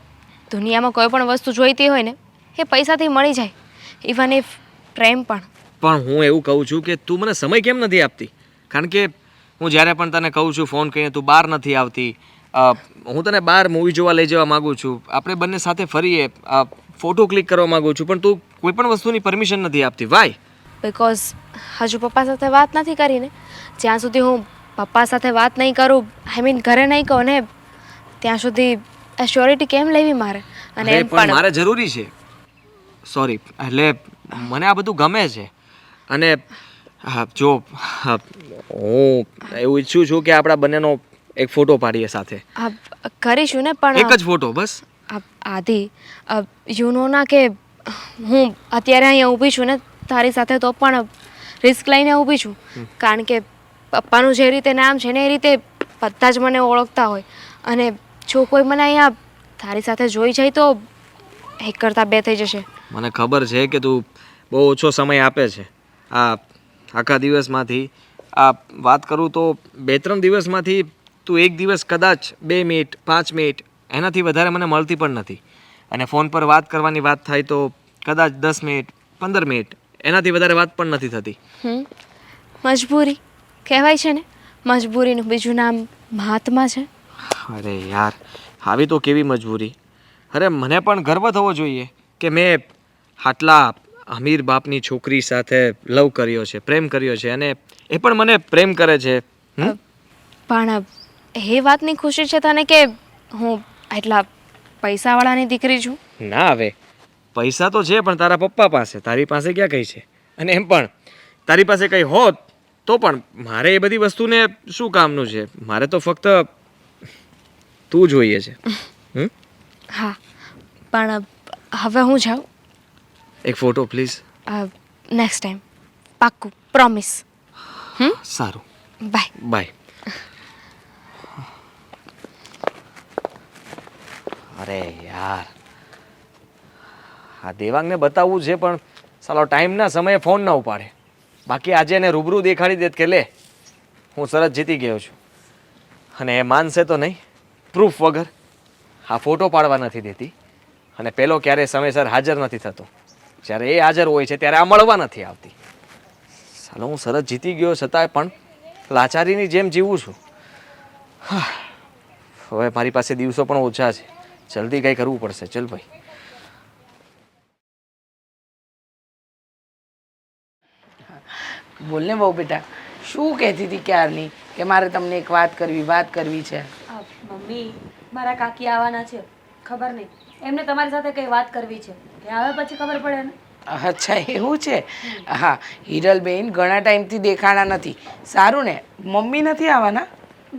દુનિયામાં કોઈ પણ વસ્તુ જોઈતી હોય ને એ પૈસાથી મળી જાય, ઇવન ઇફ પ્રેમ પણ. પણ હું એવું કહું છું કે તું મને સમય કેમ નથી આપતી? કારણ કે હું જ્યારે પણ તને કહું છું ફોન કરીને, તું બહાર નથી આવતી. હું તને બહાર મૂવી જોવા લઈ જવા માગું છું, આપણે બંને સાથે ફરીએ, ફોટો ક્લિક કરવા માગું છું, પણ તું કોઈ પણ વસ્તુની પરમિશન નથી આપતી. વાય? બિકોઝ હજુ પપ્પા સાથે વાત નથી કરી ને. જ્યાં સુધી હું પપ્પા સાથે વાત નહીં કરું, આઈ મીન ઘરે નહીં કહું ને, ત્યાં સુધી એશ્યોરિટી કેમ લેવી મારે? અને એમ પણ મારે જરૂરી છે. સોરી, એટલે મને આ બધું ગમે છે. અને જો હું એવું ઈચ્છું છું કે આપણા બંનેનો એક ફોટો પાડીએ સાથે. કરીશું ને, પણ એક જ ફોટો બસ. આદિ, યુ નો ના કે હું અત્યારે અહીંયા ઊભી છું ને તારી સાથે, તો પણ રિસ્ક લઈને ઊભી છું. કારણ કે પપ્પાનું જે રીતે નામ છે ને એ રીતે બધા જ મને ઓળખતા હોય, અને જો કોઈ મને અહીંયા તારી સાથે જોઈ જાય તો એક કરતાં બે થઈ જશે. મને ખબર છે કે તું બહુ ઓછો સમય આપે છે. આખા દિવસમાંથી વાત કરું તો 2-3 દિવસમાંથી તું એક દિવસ કદાચ 2 મિનિટ 5 મિનિટ એનાથી વધારે મને મળતી પણ નથી. અને ફોન પર વાત કરવાની વાત થાય તો કદાચ 10 મિનિટ 15 મિનિટ, એનાથી વધારે વાત પણ નથી થતી. મજબૂરી કહેવાય છે ને, મજબૂરીનું બીજું નામ મહાત્મા છે. અરે યાર, આવી તો કેવી મજબૂરી! અરે મને પણ ગર્વ થવો જોઈએ કે મેં આટલા અમીર બાપની છોકરી સાથે લવ કર્યો છે, પ્રેમ કર્યો છે, અને એ પણ મને પ્રેમ કરે છે. પણ એ વાતની ખુશી છે તને કે હું એટલા પૈસાવાળાની દીકરી છું? ના, હવે પૈસા તો છે પણ તારા પપ્પા પાસે, તારી પાસે ક્યાં કઈ છે? અને એમ પણ તારી પાસે કંઈ હોત તો પણ મારે એ બધી વસ્તુને શું કામનું છે? મારે તો ફક્ત તું જોઈએ છે. હા, પણ હવે હું જાઉં. એક ફોટો પ્લીઝ. નેક્સ્ટ ટાઈમ પાક્કું, પ્રોમિસ. સારું, બાય. બાય. અરે યાર, આ દેવાંગને બતાવવું છે પણ સાલો ટાઈમના સમયે ફોન ન ઉપાડે. બાકી આજે એને રૂબરૂ દેખાડી દેત કે લે હું સરસ જીતી ગયો છું, અને એ માનશે તો નહીં. પ્રૂફ વગર આ ફોટો પાડવા નથી દેતી, અને પેલો ક્યારે સમયસર હાજર નથી થતો. જ્યારે એ હાજર હોય છે ત્યારે આ મળવા નથી આવતી. સાલો હું સરસ જીતી ગયો છતાંય પણ લાચારીની જેમ જીવું છું. હવે મારી પાસે દિવસો પણ ઓછા છે. જલ્દી કંઈ કરવું પડશે. ચલ ભાઈ. બોલને બહુ બેટા, શું કહેતી હતી ક્યારની કે મારે તમને એક વાત કરવી છે. મમ્મી મારા કાકી આવવાના છે, ખબર નહીં એમને તમારી સાથે કઈ વાત કરવી છે, કે આવે પછી ખબર પડે ને. અચ્છા એવું છે. હા હિરલબેન ઘણા ટાઈમથી દેખાણા નથી. સારું ને, મમ્મી નથી આવવાના?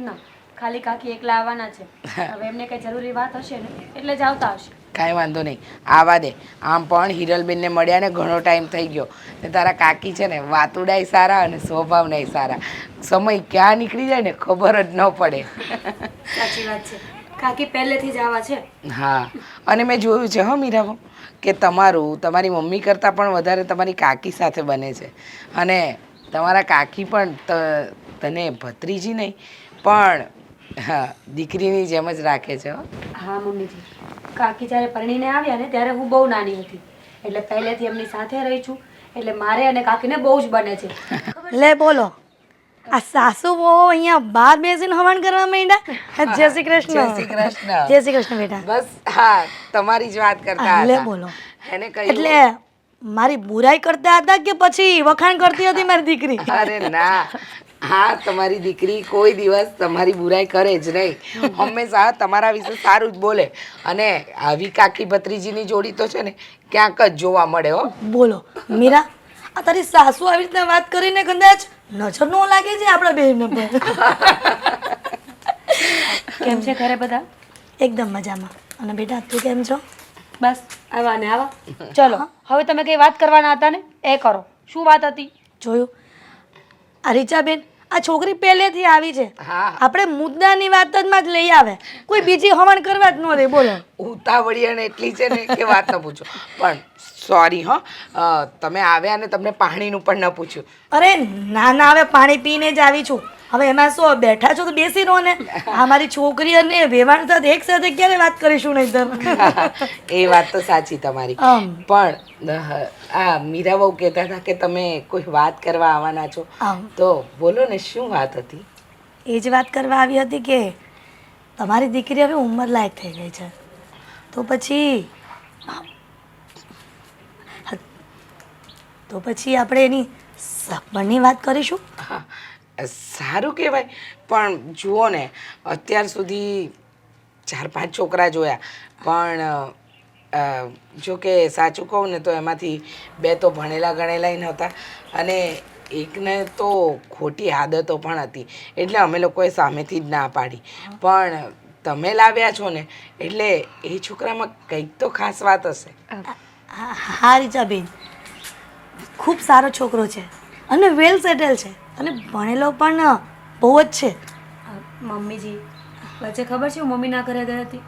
ના, ખાલી કાકી એકલા આવવાના છે. હવે એમને કઈ જરૂરી વાત હશે ને એટલે જ આવતા હશે. કાંઈ વાંધો નહીં, આવા દે. આમ પણ હિરલબેનને મળ્યા ને ઘણો ટાઈમ થઈ ગયો ને તારા કાકી છે ને વાતુડાય સારા અને સ્વભાવનાય સારા. સમય ક્યાં નીકળી જાય ને ખબર જ ન પડે. સાચી વાત છે, કાકી પહેલેથી જ આવા છે. હા, અને મેં જોયું છે હો મીરાબો કે તમારી મમ્મી કરતાં પણ વધારે તમારી કાકી સાથે બને છે. અને તમારા કાકી પણ તને ભત્રીજી નહીં પણ હા દીકરીની જેમ જ રાખે છે હો. હા મમ્મીજી, કાકી જ્યારે પરણીને આવ્યા ને ત્યારે હું બહુ નાની હતી, એટલે પહેલેથી એમની સાથે રહી છું, એટલે મારે અને કાકીને બહુ જ બને છે. લે બોલો, આ સાસુ બહુ અહીંયા બહાર બેસીને હવન કરવા માંડ્યા. જય શ્રી કૃષ્ણ. જય શ્રી કૃષ્ણ. જય શ્રી કૃષ્ણ બેટા. બસ હા તમારી જ વાત કરતા લે હતા. બોલો. એને કહ્યું એટલે મારી બુરાઈ કરતા હતા કે પછી વખાણ કરતી હતી મારી દીકરી? અરે ના, હા તમારી દીકરી કોઈ દિવસ તમારી બુરાઈ કરે જ નહીં. હંમેશા તમારા વિશે સારું જ બોલે. અને આવી કાકી ભત્રીજીની જોડી તો છે ને ક્યાંક જ જોવા મળે હો. બોલો મીરા, આ તારી સાસુ આવી રીતના વાત કરીને કદાચ નજર ન લાગે છે આપણા બેને પર. કેમ છે ઘરે બધા? એકદમ મજામાં. અને બેટા તું કેમ છો? બસ આવા ને આવા. ચલો હવે તમે કઈ વાત કરવાના હતા ને એ કરો. શું વાત હતી? જોયું આ રીચાબેન, આ છોકરી પહેલેથી આવી છે. હા આપણે મુદ્દાની વાત જ માં જ લઈ આવે, કોઈ બીજી હવણ કરવા જ ન દે. બોલો. ઉતાવળિયાને એટલી છે ને કે વાત ન પૂછો. પણ સોરી હો, તમે આવ્યા ને તમને પાણીનું પણ ન પૂછ્યું. અરે ના ના, હવે પાણી પીને જ આવી છું. હવે એમાં શું, બેઠા છો તો બેસી રહો ને. આ મારી છોકરી અને વેવાણ સાથે એક સાથે ક્યારે વાત કરીશું નહીં તો. એ વાત તો સાચી તમારી. પણ આ મીરા બહુ કહેતા હતા કે તમે કોઈ વાત કરવા આવવાના છો, તો બોલો ને શું વાત હતી? એ જ વાત કરવા આવી હતી કે તમારી દીકરી હવે ઉંમર લાયક થઈ ગઈ છે, તો પછી આપણે એની સગવડની વાત કરીશું. હા સારું કહેવાય. પણ જુઓ ને, અત્યાર સુધી 4-5 છોકરા જોયા, પણ જો કે સાચું કહું ને તો એમાંથી 2 તો ભણેલા ગણેલાય નહોતા અને એકને તો ખોટી આદતો પણ હતી. એટલે અમે લોકોએ સામેથી જ ના પાડી. પણ તમે લાવ્યા છો ને એટલે એ છોકરામાં કંઈક તો ખાસ વાત હશે. હા રીચાબેન, ખૂબ સારો છોકરો છે અને વેલ સેટલ છે અને ભણેલો પણ બહુ જ છે. મમ્મીજી વચ્ચે ખબર છે હું મમ્મીના ઘરે ગઈ હતી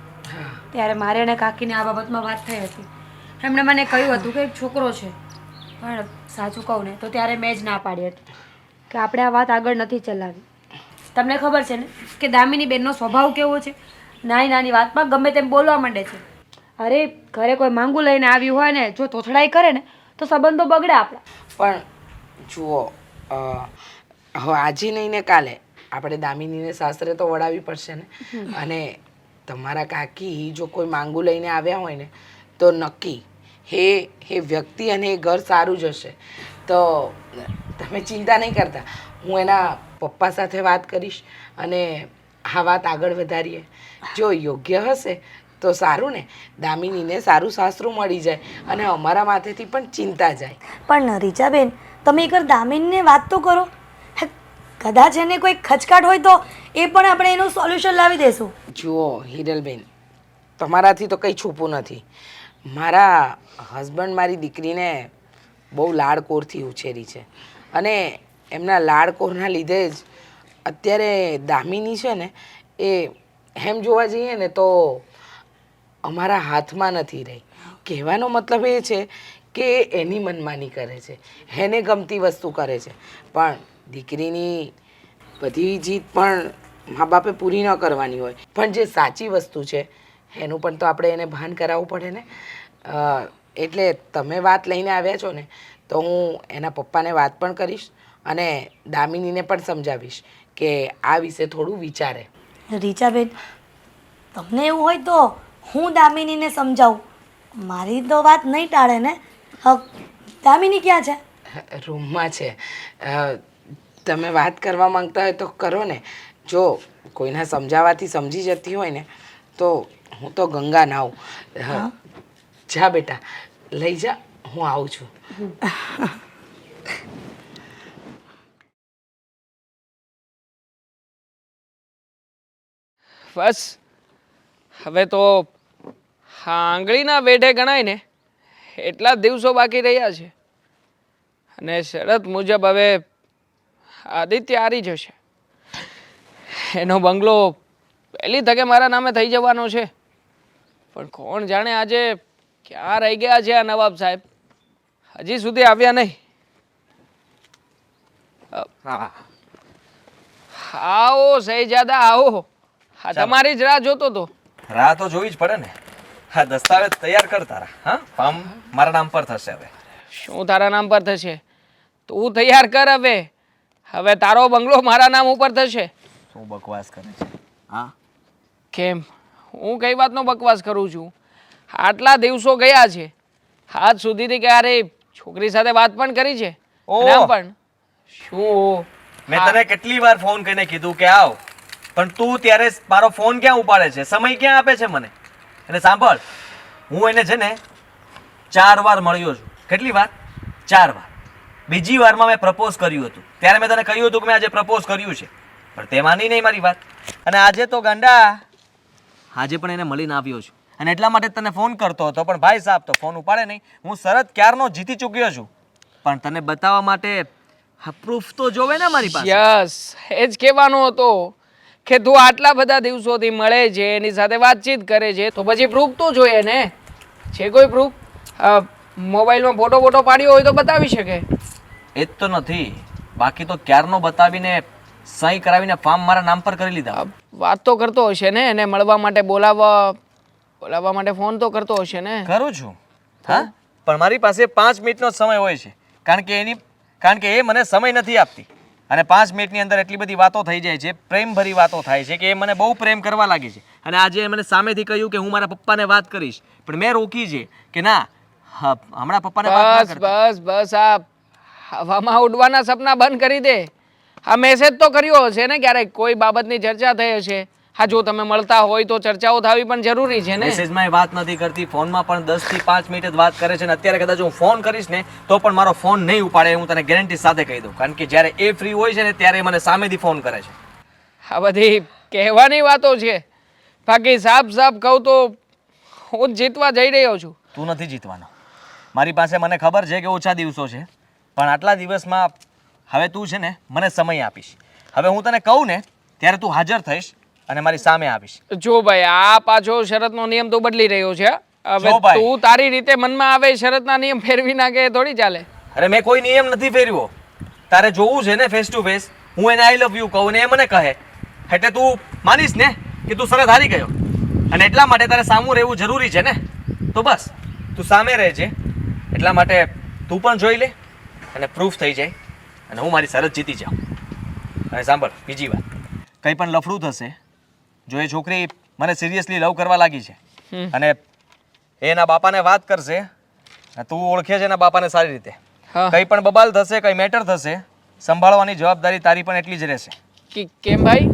ત્યારે મારે અને કાકીને આ બાબતમાં વાત થઈ હતી. એમણે મને કહ્યું હતું કે એક છોકરો છે, પણ સાચું કહું ને તો ત્યારે મેં જ ના પાડી હતી કે આપણે આ વાત આગળ નથી ચલાવી. તમને ખબર છે ને કે દામિની બેનનો સ્વભાવ કેવો છે, નાની નાની વાતમાં ગમે તેમ બોલવા માંડે છે. અરે ઘરે કોઈ માંગુ લઈને આવ્યું હોય ને જો તોછડાઈ કરે ને તો સંબંધો બગડે આપણા. પણ જુઓ, હવે આજે નહીં ને કાલે આપણે દામિનીને સાસરે તો વળાવવી પડશે ને. અને તમારા કાકી જો કોઈ માંગુ લઈને આવ્યા હોય ને તો નક્કી એ વ્યક્તિ અને એ ઘર સારું જ હશે. તો તમે ચિંતા નહીં કરતા, હું એના પપ્પા સાથે વાત કરીશ અને આ વાત આગળ વધારીએ. જો યોગ્ય હશે તો સારું ને, દામિનીને સારું સાસરું મળી જાય અને અમારા માથેથી પણ ચિંતા જાય. પણ રીચાબેન, તમે એકવાર દામિનીને વાત તો કરો. કદાચ એને કોઈ ખચકાટ હોય તો એ પણ આપણે એનું સોલ્યુશન લાવી દેશું. જુઓ હિરલબેન, તમારાથી તો કંઈ છૂપું નથી. મારા હસબન્ડ મારી દીકરીને બહુ લાડકોરથી ઉછેરી છે અને એમના લાડકોરના લીધે જ અત્યારે દામિની છે ને એ એમ જોવા જઈએ ને તો અમારા હાથમાં નથી રહી. કહેવાનો મતલબ એ છે કે એની મનમાની કરે છે, એને ગમતી વસ્તુ કરે છે. પણ દીકરીની બધી જીત પણ મા બાપે પૂરી ન કરવાની હોય, પણ જે સાચી વસ્તુ છે એનું પણ તો આપણે એને ભાન કરાવવું પડે ને. એટલે તમે વાત લઈને આવ્યા છો ને તો હું એના પપ્પાને વાત પણ કરીશ અને દામિનીને પણ સમજાવીશ કે આ વિશે થોડું વિચારે. રીચાબેન, તમને એવું હોય તો હું દામિનીને સમજાવું. મારી તો વાત નહીં ટાળે ને. દામિની ક્યાં છે? રૂમમાં છે. તમે વાત કરવા માંગતા હોય તો કરો ને. જો કોઈના સમજાવવાથી સમજી જતી હોય ને તો હું તો ગંગા નાઉં. જા બેટા, લઈ જા, હું આવું છું. બસ હવે તો આંગળીના વેઢે ગણાય ને એટલા જ દિવસો બાકી રહ્યા છે અને શરત મુજબ હવે આદિત્ય હારી જશે. એનો બંગલો પહેલી તકે મારા નામે થઈ જવાનો છે. પણ કોણ જાણે આજે ક્યાં રહી ગયા છે આ નવાબ સાહેબ, હજી સુધી આવ્યા નહીં. આવો શહેજાદા આવો. હા, તમારી જ રાહ જોતો તો. રાહ તો જોવી જ પડે ને. હા, દસ્તાવેજ તૈયાર કર તારા. હા, ફોર્મ મારા નામ પર થશે હવે. શું તારા નામ પર થશે? તું તૈયાર કર હવે. હવે તારો બંગલો મારા નામ ઉપર થશે. શું બકવાસ કરે છે? હા, કેમ? હું કઈ વાતનો બકવાસ કરું છું? આટલા દિવસો ગયા છે, આજ સુધીથી ક્યારે છોકરી સાથે વાત પણ કરી છે? ઓહ! અને આમ પણ શું મેં તને કેટલી વાર ફોન કરીને કીધું કે આવ, પણ તું ત્યારે મારો ફોન ક્યાં ઉપાડે છે, સમય ક્યાં આપે છે મને? અને સાંભળ, હું એને છે ને 4 વાર મળ્યો છું. કેટલી વાર? 4 વાર. બીજી વારમાં મેં પ્રપોઝ કર્યું હતું. ત્યારે મેં તને કહ્યું હતું કે મેં આજે પ્રપોઝ કર્યું છે, પણ તે માની નહીં મારી વાત. અને આજે તો ગાંડા, આજે પણ એને મળીને આવ્યો છું અને એટલા માટે તને ફોન કરતો હતો, પણ ભાઈ સાહેબ તો ફોન ઉપાડે નહીં. હું શરત ક્યારનો જીતી ચૂક્યો છું, પણ તને બતાવવા માટે પ્રૂફ તો જોવે ને મારી પાસે. યસ, એ જ કહેવાનો હતો કે તું આટલા બધા દિવસોથી મળે છે, એની સાથે વાતચીત કરે છે, તો પછી પ્રૂફ તો જોઈએ ને. છે કોઈ પ્રૂફ? મોબાઈલમાં ફોટો પાડ્યો હોય તો બતાવી શકે. એ જ તો નથી, બાકી તો ક્યારનો બતાવીને સહી કરાવીને ફાર્મ મારા નામ પર કરી લીધા. વાત તો કરતો હશે ને, એને મળવા માટે બોલાવવા માટે ફોન તો કરતો હશે ને. કરું છું. હા, પણ મારી પાસે 5 મિનિટનો જ સમય હોય છે, કારણ કે એ મને સમય નથી આપતી. અને 5 મિનિટની અંદર એટલી બધી વાતો થઈ જાય છે, પ્રેમભરી વાતો થાય છે કે એ મને બહુ પ્રેમ કરવા લાગી છે. અને આજે મને સામેથી કહ્યું કે હું મારા પપ્પાને વાત કરીશ, પણ મેં રોકી છે કે ના, હમણાં પપ્પાને વાત ના કરતા. બસ આ હવામાં ઉડવાના સપના બંધ કરી દે. આ મેસેજ તો કર્યો હશે ને ક્યારેક, કોઈ બાબતની ચર્ચા થઈ હશે. હા, જો તમે મળતા હોય તો ચર્ચાઓ થવી પણ જરૂરી છે ને. મેસેજમાં એ વાત નથી કરતી, ફોનમાં પણ 10 થી 5 મિનિટ જ વાત કરે છે. અને અત્યારે કદાચ હું ફોન કરીશ ને તો પણ મારો ફોન નહીં ઉપાડે, હું તને ગેરંટી સાથે કહી દઉં. કારણ કે જ્યારે એ ફ્રી હોય છે ને ત્યારે મને સામેથી ફોન કરે છે. આ બધી કહેવાની વાતો છે, બાકી સાફ કહું તો હું જ જીતવા જઈ રહ્યો છું. તું નથી જીતવાનો. મારી પાસે મને ખબર છે કે ઓછા દિવસો છે, પણ આટલા દિવસમાં હવે તું છે ને મને સમય આપીશ. હવે હું તને કહું ને ત્યારે તું હાજર થઈશ અને મારી સામે આવીશ. જો ભાઈ, આ પાછો શરતનો નિયમ તો બદલી રહ્યો છે. હવે જો ભાઈ, તું તારી રીતે મનમાં આવે શરતના નિયમ ફેરવી નાખે થોડી ચાલે. અરે મેં કોઈ નિયમ નથી ફેરવ્યો. તારે જોવું છે ને ફેસ ટુ ફેસ, હું એને આઈ લવ યુ કહું ને એ મને કહે, એટલે તું માનીશ ને કે તું શરત હારી ગયો. અને એટલા માટે તારે સામું રહેવું જરૂરી છે ને, તો બસ તું સામે રહેજે. એટલા માટે તું પણ જોઈ લે અને પ્રૂફ થઈ જાય અને હું મારી શરત જીતી જાઉં. અને સાંભળ, બીજી વાત, કંઈ પણ લફડું થશે, જો એ છોકરી મને સિરિયસલી લવ કરવા લાગી છે અને એના બાપાને વાત કરશે, તું ઓળખે છે એના બાપાને સારી રીતે, કંઈ પણ બબાલ થશે, કંઈ મેટર થશે, સંભાળવાની જવાબદારી તારી પણ એટલી જ રહેશે. કેમ ભાઈ?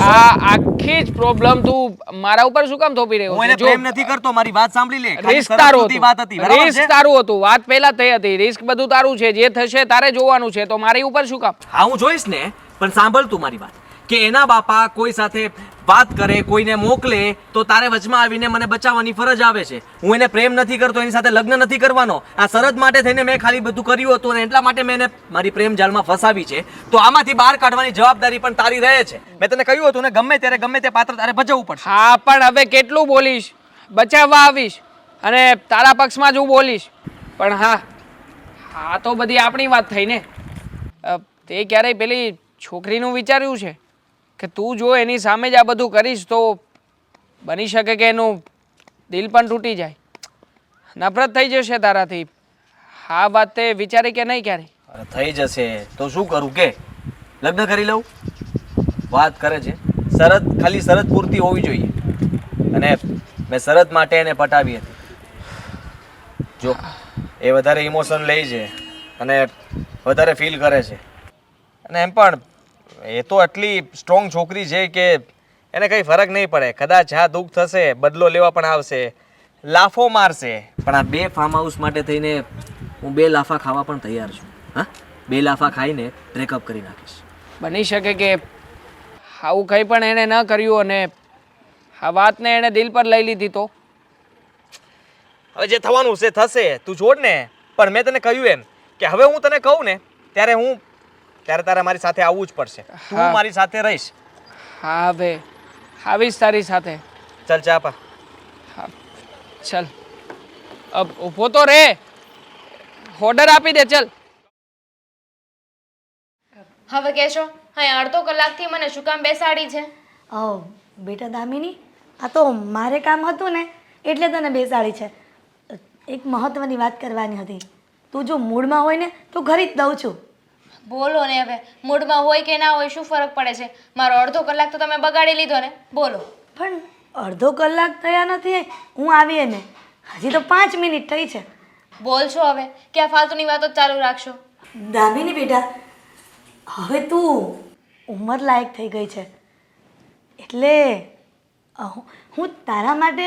આ આખી જ પ્રોબ્લેમ તું મારા ઉપર શું કામ થોપી રહ્યો હું એને પ્રેમ નથી કરતો, મારી વાત સાંભળી લે. રિસ્ક તારું હતું, રિસ્ક તારું હતું, વાત પહેલા થઈ હતી, રિસ્ક બધું તારું છે, જે થશે તારે જોવાનું છે, તો મારી ઉપર શું કામ? હા, હું જોઈશ ને, પણ સાંભળ તું મારી વાત, કે એના બાપા કોઈ સાથે વાત કરે, કોઈને મોકલે તો તારે વચમાં આવીને મને બચાવવાની ફરજ આવે છે. હું એને પ્રેમ નથી કરતો, એની સાથે લગ્ન નથી કરવાનો. આ શરત માટે થઈને મેં ખાલી બધું કર્યું હતું અને એટલા માટે મેં એને મારી પ્રેમ જાળમાં ફસાવી છે. તો આમાંથી બહાર કાઢવાની જવાબદારી પણ તારી રહે છે. મેં તને કહ્યું હતું ને, ગમે ત્યારે ગમે તે પાત્ર તારે ભજવવું પડશે. હા, પણ હવે કેટલું બોલીશ? બચાવવા આવીશ અને તારા પક્ષમાં જ હું બોલીશ. પણ હા તો બધી આપણી વાત થઈ ને. તે ક્યારેય પેલી છોકરીનું વિચાર્યું છે કે તું જો એની સામે જ આ બધું કરીશ તો બની શકે કે એનું દિલ પણ તૂટી જાય, નફરત થઈ જશે તારાથી. આ વાત તે વિચારી કે નહીં ક્યારે? અરે થઈ જશે તો શું કરું કે લગ્ન કરી લઉં? વાત કરે છે શરત, ખાલી શરત પૂરતી હોવી જોઈએ. અને મેં શરત માટે એને પટાવી હતી. જો એ વધારે ઇમોશન લે છે અને વધારે ફીલ કરે છે. અને એમ પણ એ તો આટલી સ્ટ્રોંગ છોકરી છે કે એને કંઈ ફરક નહીં પડે. કદાચ આ દુઃખ થશે, બદલો લેવા પણ આવશે, લાફો મારશે. પણ આ 2 ફાર્મ હાઉસ માટે થઈને હું 2 લાફા ખાવા પણ તૈયાર છું. હા, 2 લાફા ખાઈને બ્રેકઅપ કરી નાખીશ. બની શકે કે આવું કંઈ પણ એણે ન કર્યું અને આ વાતને એણે દિલ પર લઈ લીધી તો? હવે જે થવાનું છે થશે, તું છોડ ને. પણ મેં તને કહ્યું એમ કે હવે હું તને કહું ને ત્યારે તારે મારી સાથે આવવું જ પડશે. તું હા. મારી સાથે રહીશ. હા, હવે આવીશ તારી સાથે. ચાલ ચા પા. હા, ચલ ઊભો તો રે, ઓર્ડર આપી દે. ચલ હવે કહેશો હા અડધો કલાકથી મને શું કામ બેસાડી છે? બેટા દામિની, આ તો મારે કામ હતું ને એટલે તને બેસાડી છે. એક મહત્વની વાત કરવાની હતી. તું જો મૂડમાં હોય ને તો ઘરે જ દઉં છું. બોલો ને હવે, મૂડમાં હોય કે ના હોય શું ફરક પડે છે? મારો અડધો કલાક તો તમે બગાડી લીધો ને. બોલો. પણ અડધો કલાક થયા નથી હું આવી ને, હજી તો 5 મિનિટ થઈ છે. બોલ છો હવે કે આ ફાલતુની વાતો જ ચાલુ રાખશો? દામિની બેટા, હવે તું ઉંમર લાયક થઈ ગઈ છે એટલે હું તારા માટે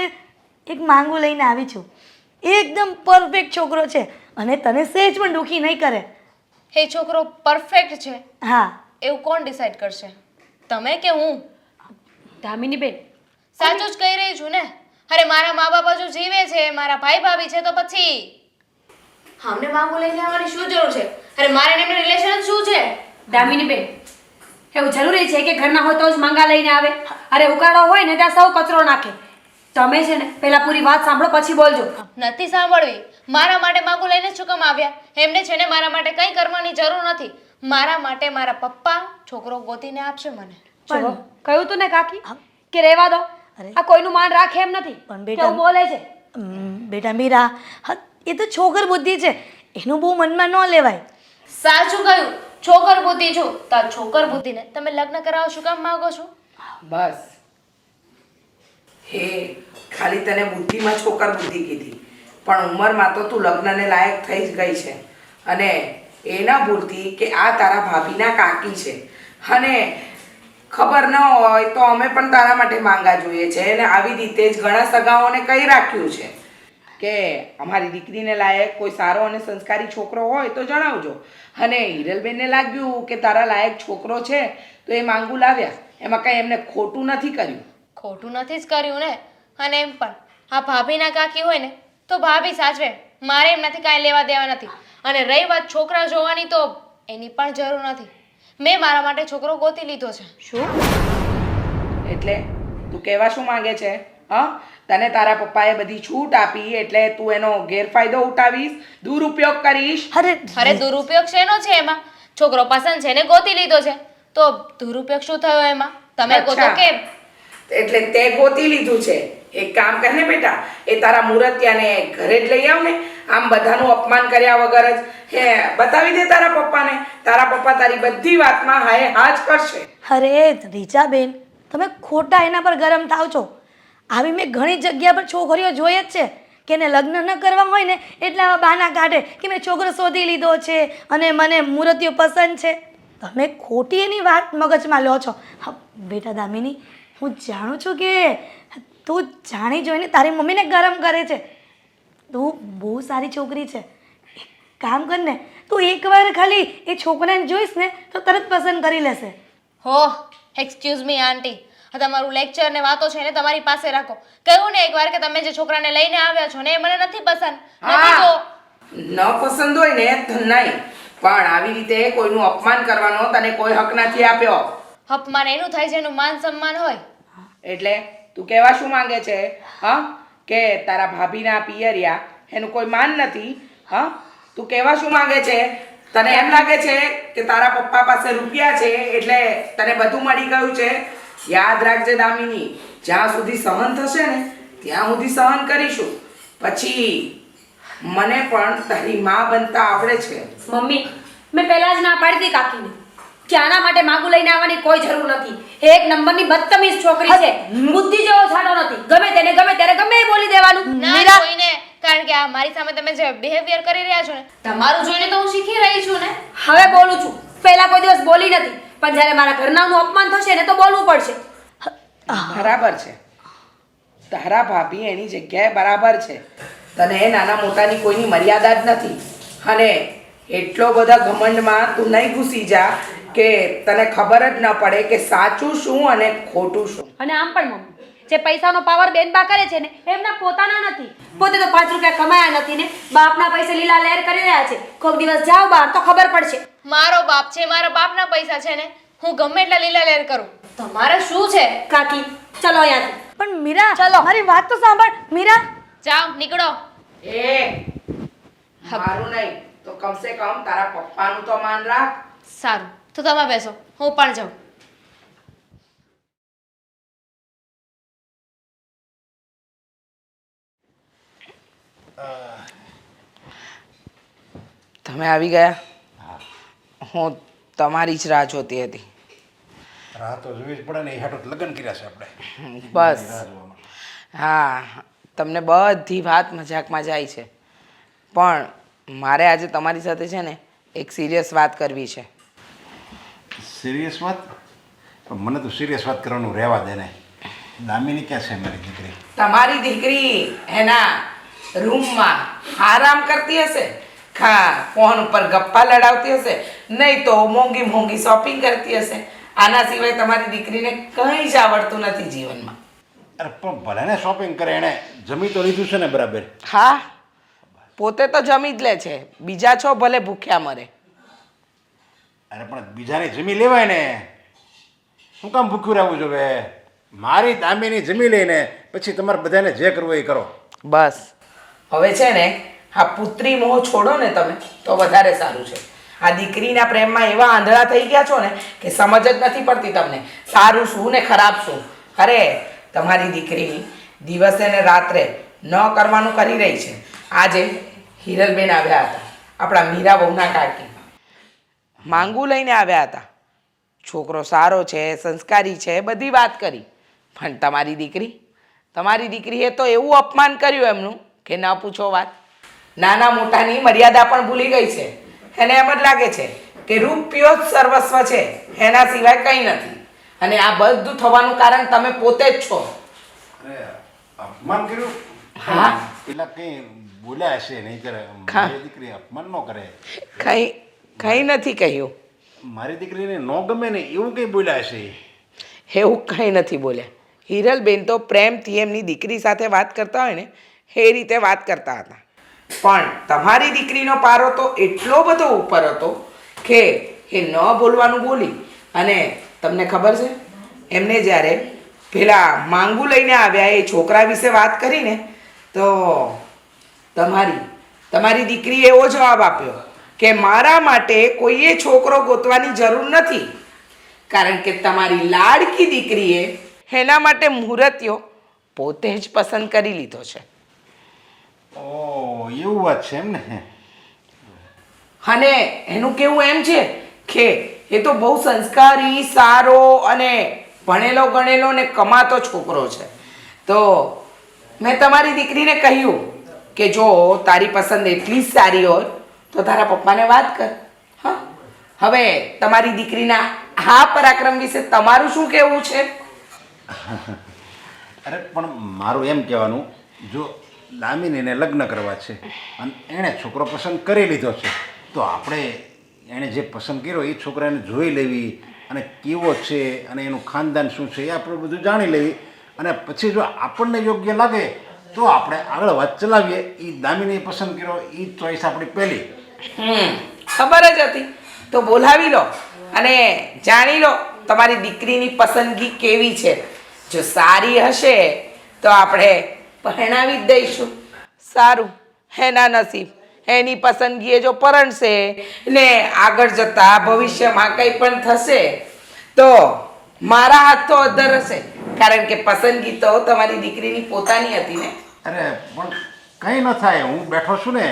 એક માંગુ લઈને આવી છું. એકદમ પરફેક્ટ છોકરો છે અને તને સહેજ પણ દુઃખી નહીં કરે. એ છોકરો પરફેક્ટ છે હા, એવું કોણ ડિસાઈડ કરશે? તમે કે હું? દામિની બેન, સાચું જ કહી રહી છું ને. અરે મારા મા બાપ હજુ જીવે છે, મારા ભાઈ ભાભી છે, તો પછી અમને માંગુ લઈને આવવાની શું જરૂર છે? અરે મારે ને એમનું રિલેશન શું છે? દામિની બેન, એવું જરૂરી છે કે ઘરના હોય તો જ માંગા લઈને આવે? અરે ઉકાળો હોય ને ત્યાં સૌ કચરો નાખે. તમે છે ને પહેલા પૂરી વાત સાંભળો પછી બોલજો. નથી સાંભળવી. મારા માટે માંગુ લઈને શું કામ આવ્યા? એમને છે ને મારા માટે કંઈ કરવાની જરૂર નથી. મારા માટે મારા પપ્પા છોકરો ગોતીને આપશે મને. ચલો, કહ્યું તું ને કાકી કે રહેવા દો. આ કોઈનું માન રાખે એમ નથી. પણ કેવું બોલે છે. બેટા મીરા, એ તો છોકર બુદ્ધિ છે, એનું બહુ મનમાં ન લેવાય. સાચું કહ્યું, છોકર બુદ્ધિ છું. તો આ છોકર બુદ્ધિને તમે લગ્ન કરાવો શું કામ માંગો છો? બસ હે, ખાલી તને બુદ્ધિમાં છોકર બુદ્ધિ કીધી, પણ ઉંમરમાં તો તું લગ્નને લાયક થઈ જ ગઈ છે. અને એ ન ભૂલતી કે આ તારા ભાભીના કાકી છે અને ખબર ન હોય તો અમે પણ તારા માટે માંગા જોઈએ છે. અને આવી રીતે જ ઘણા સગાઓને કહી રાખ્યું છે કે અમારી દીકરીને લાયક કોઈ સારો અને સંસ્કારી છોકરો હોય તો જણાવજો. અને હિરલબેનને લાગ્યું કે તારા લાયક છોકરો છે તો એ માંગુ લાવ્યા. એમાં કંઈ એમને ખોટું નથી કર્યું. ખોટું નથી જ કર્યું ને. અને એમ પણ આ ભાભીના કાકી હોય ને તો ભાભી સાચવે, મારે એમનાથી કાંઈ લેવા દેવા નથી. અને રહી વાત છોકરા જોવાની તો એની પણ જરૂર નથી. મેં મારા માટે છોકરો ગોતી લીધો છે. શું? એટલે તું કહેવા શું માંગે છે? હા, તને તારા પપ્પાએ બધી છૂટ આપી એટલે તું એનો ગેરફાયદો ઉઠાવીશ, દુરુપયોગ કરીશ? અરે દુરુપયોગ શેનો છે એમાં? છોકરો પસંદ છે ને ગોતી લીધો છે તો દુરુપયોગ શું થયો એમાં? તમે ગોતો અચ્છા. કે એટલે તે ગોતી લીધું છે. એક કામ કર ને બેટા, એ તારા મૂર્તિયાને ઘરે જ લઈ આવ ને. આમ બધાનું અપમાન કર્યા વગર જ હે બતાવી દે તારા પપ્પાને. તારા પપ્પા તારી બધી વાતમાં હાય હા જ કરશે. અરે રીચાબેન, તમે ખોટા એના પર ગરમ થાવ છો. આવી મેં ઘણી જગ્યા પર છોકરીઓ જોઈ જ છે કે એને લગ્ન ન કરવા હોય ને એટલે આવા બહાના કાઢે કે મેં છોકરો શોધી લીધો છે અને મને મૂર્તિઓ પસંદ છે. તમે ખોટી એની વાત મગજમાં લો છો. હા બેટા દામિની, હું જાણું છું કે તું જાણી જોઈને તારી મમ્મીને ગરમ કરે છે. તું બહુ સારી છોકરી છે. એક કામ કર ને, તું એકવાર ખાલી એ છોકરાને જોઈશ ને તો તરત પસંદ કરી લેશે. હો એક્સક્યુઝ મી આંટી, આ તમારું લેક્ચર ને વાતો છે ને તમારી પાસે રાખો. કહ્યું ને એકવાર કે તમે જે છોકરાને લઈને આવ્યા છો ને એ મને નથી પસંદ. નથી તો ન પસંદ હોય ને તો નહીં, પણ આવી રીતે કોઈનું અપમાન કરવાનો તને કોઈ હક નથી આપ્યો. અપમાન એનું થાય છે એનું માન સન્માન હોય. એટલે તું કહેવા શું માંગે છે? હા, કે તારા ભાભીના પિયરિયા એનું કોઈ માન નથી? હા, તું કહેવા શું માંગે છે? તને એમ લાગે છે કે તારા પપ્પા પાસે રૂપિયા છે એટલે તને બધું મળી ગયું છે? યાદ રાખજે દામિની, જ્યાં સુધી સહન થશે ને ત્યાં સુધી સહન કરીશું. પછી મને પણ તારી માં બનતા આવડે છે. મમ્મી, મેં પહેલા જ ના પાડી હતી કાકીને કે આના માટે માગું લઈને આવવાની કોઈ જરૂર નથી. એ એક નંબરની બદતમીઝ છોકરી છે. બુદ્ધિ જેવો છાંટો નથી. ગમે તેને ગમે ત્યારે ગમે એ બોલી દેવાનું. ના જોઈને, કારણ કે આ મારી સામે તમે જે બિહેવિયર કરી રહ્યા છો ને, તમારું જોઈને તો હું શીખી રહી છું ને. હવે બોલું છું. પહેલા કોઈ દિવસ બોલી નથી, પણ જ્યારે મારા ઘરનાનું અપમાન થશે ને તો બોલવું પડશે. બરાબર છે, તારા ભાભી એની જગ્યાએ બરાબર છે. તને નાના મોટાની કોઈની મર્યાદા જ નથી. અને એટલો બધા ઘમંડમાં તું નહીં ઘૂસી જા કે તને ખબર જ ન પડે કે સાચું શું અને ખોટું શું. અને આમ પણ મમ્મી, જે પૈસાનો પાવર બેનબા કરે છે ને એમના પોતાના નથી. પોતે તો 5 રૂપિયા કમાયા નથી ને બાપના પૈસે લીલા લહેર કરી રહ્યા છે. કોઈક દિવસ જાઓ બહાર તો ખબર પડશે. મારો બાપ છે, મારા બાપના પૈસા છે ને, હું ગમે એટલા લીલા લેર કરું. તમારે શું છે? કાકી ચલો અહીંયાથી. પણ મીરા, ચલો. મારી વાત તો સાંભળ. મીરા, જાઓ, નીકળો. એ મારું નહીં તો કમસે કમ તારા પપ્પાનું તો માન રાખ. સારું, તો તમે બેસો, હું પણ જાઉં. તમે આવી ગયા? હું તમારી જ રાહ જોતી હતી. રાહ તો જોવી જ પડે ને, એ હાટું લગ્ન કર્યા છે આપણે. બસ હા, તમને બધી વાત મજાકમાં જાય છે, પણ મારે આજે તમારી સાથે છે ને એક સિરિયસ વાત કરવી છે. સિરિયસ વાત? પણ મને તો સિરિયસ વાત કરવાનું રહેવા દે ને. દામિની ક્યાં છે મારી દીકરી? તમારી દીકરી એના રૂમમાં આરામ કરતી હશે, ફોન ઉપર ગપ્પા લડાવતી હશે, નહીં તો મોંઘી મોંઘી શોપિંગ કરતી હશે. આના સિવાય તમારી દીકરીને કંઈ જ આવડતું નથી જીવનમાં. અરે પણ ભલે ને શોપિંગ કરે, એણે જમી તો લીધું છે ને બરાબર? હા, પોતે તો જમી જ લે છે, બીજા છો ભલે ભૂખ્યા મરે. અરે પણ બીજાને જમી લેવાય ને, શું કામ ભૂખ્યું રહેવું જોઈએ? મારી દામિની જમી લઈને પછી તમારે બધાને જે કરવું એ કરો. બસ હવે છે ને આ પુત્રી મોહ છોડો ને તમે તો વધારે સારું છે. આ દીકરીના પ્રેમમાં એવા આંધળા થઈ ગયા છો ને કે સમજ જ નથી પડતી તમને સારું શું ને ખરાબ શું. અરે તમારી દીકરી દિવસે ને રાત્રે ન કરવાનું કરી રહી છે. આજે હિરલબેન આવ્યા હતા, આપણા મીરા બહુના કાકી, માંગુ લઈને આવ્યા હતા. છોકરો સારો છે, સંસ્કારી છે, બધી વાત કરી. પણ તમારી દીકરીએ તો એવું અપમાન કર્યું એમનું કે ન પૂછો વાત. નાના મોટાની મર્યાદા પણ ભૂલી ગઈ છે. એને એમ જ લાગે છે કે રૂપિયો જ સર્વસ્વ છે, એના સિવાય કંઈ નથી. અને આ બધું થવાનું કારણ તમે પોતે જ છો. અરે અપમાન કર્યું? હા, પેલા કંઈ બોલ્યા હશે, નહીં કરે. મારી દીકરી અપમાન ન કરે. કંઈ નથી કહ્યું. મારી દીકરીને ન ગમે ને એવું કંઈ બોલ્યા હશે? એવું કંઈ નથી બોલ્યા. હિરલબેન તો પ્રેમથી એમની દીકરી સાથે વાત કરતા હોય ને એ રીતે વાત કરતા હતા. પણ તમારી દીકરીનો પારો તો એટલો બધો ઉપર હતો કે એ ન બોલવાનું બોલી. અને તમને ખબર છે એમને જ્યારે પેલા માંગુ લઈને આવ્યા એ છોકરા વિશે વાત કરીને તો તમારી દીકરીએ એવો જવાબ આપ્યો કે મારા માટે કોઈએ છોકરો ગોતવાની જરૂર નથી, કારણ કે તમારી લાડકી દીકરીએ એના માટે મુહૂર્તિયો પોતે જ પસંદ કરી લીધો છે. ઓ એવું વાત છે એમ ને? અને એનું કેવું એમ છે કે એ તો બહુ સંસ્કારી, સારો અને ભણેલો ગણેલો ને કમાતો છોકરો છે. તો મેં તમારી દીકરીને કહ્યું કે જો તારી પસંદ એટલી જ સારી હોય તો તારા પપ્પાને વાત કર. હા, હવે તમારી દીકરીના આ પરાક્રમ વિશે તમારું શું કહેવું છે? અરે પણ મારું એમ કહેવાનું, જો દામિનીને લગ્ન કરવા છે અને એણે છોકરો પસંદ કરી લીધો છે તો આપણે એણે જે પસંદ કર્યો એ છોકરાને જોઈ લેવી અને કેવો છે અને એનું ખાનદાન શું છે એ આપણે બધું જાણી લેવી. અને પછી જો આપણને યોગ્ય લાગે તો આપણે આગળ વાત ચલાવીએ. એ દામિનીએ પસંદ કર્યો એ ચોઈસ આપણી પહેલી. ખબર જ હતી તો બોલાવી લો અને જાણી લો તમારી દીકરીની પસંદગી કેવી છે. જો સારી હશે તો આપણે પરણાવી જ દઈશું. સારું, એના નસીબ, એની પસંદગીએ જો પરણશે ને આગળ જતા ભવિષ્યમાં કંઈ પણ થશે તો મારા હાથ તો અધર હશે, કારણ કે પસંદગી તો તમારી દીકરીની પોતાની હતી ને. અરે પણ કંઈ ન થાય, હું બેઠો છું ને,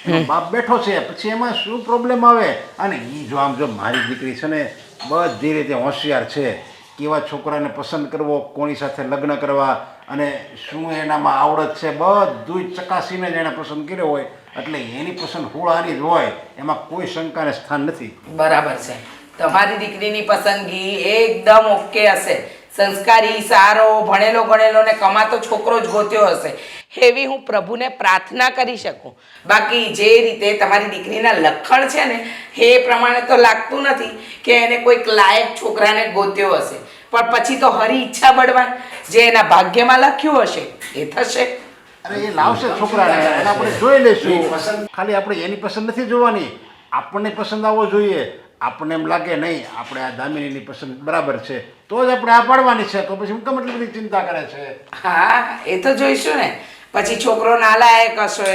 એનો બાપ બેઠો છે, પછી એમાં શું પ્રોબ્લેમ આવે? અને એ જો આમ જો મારી દીકરી છે ને બધી રીતે હોશિયાર છે, કેવા છોકરાને પસંદ કરવો, કોની સાથે લગ્ન કરવા અને શું એનામાં આવડત છે, બધું જ ચકાસીને જ એણે પસંદ કર્યો હોય, એટલે એની પસંદ હોળાની જ હોય, એમાં કોઈ શંકાને સ્થાન નથી. બરાબર છે, તમારી દીકરીની પસંદગી એકદમ ઓકે હશે. સંસ્કારી, સારો, ભણેલો ગણેલો ને કમાતો છોકરો જ ગોત્યો હશે એવી હું પ્રભુને પ્રાર્થના કરી શકું. બાકી જે રીતે તમારી દીકરીના લક્ષણ છે ને એ પ્રમાણે તો લાગતું નથી કે એને કોઈક લાયક છોકરાને ગોત્યો હશે. પણ પછી તો હરી ઈચ્છા બળવાન, જે એના ભાગ્યમાં લખ્યું હશે એ થશે. અરે એ લાવશે છોકરાને અને આપણે જોઈ લઈશું. ખાલી આપણે એની પસંદ નથી જોવાની, આપણને પસંદ આવવો જોઈએ. આપણને એમ લાગે નહીં આપણે આ દામિનીની પસંદ બરાબર છે તો જ આપણે આ પાડવાની છે, તો પછી હું કેમ એટલી બધી ચિંતા કરે છે? હા, એ તો જોઈશું ને. પછી છોકરો નાલાયક હશે,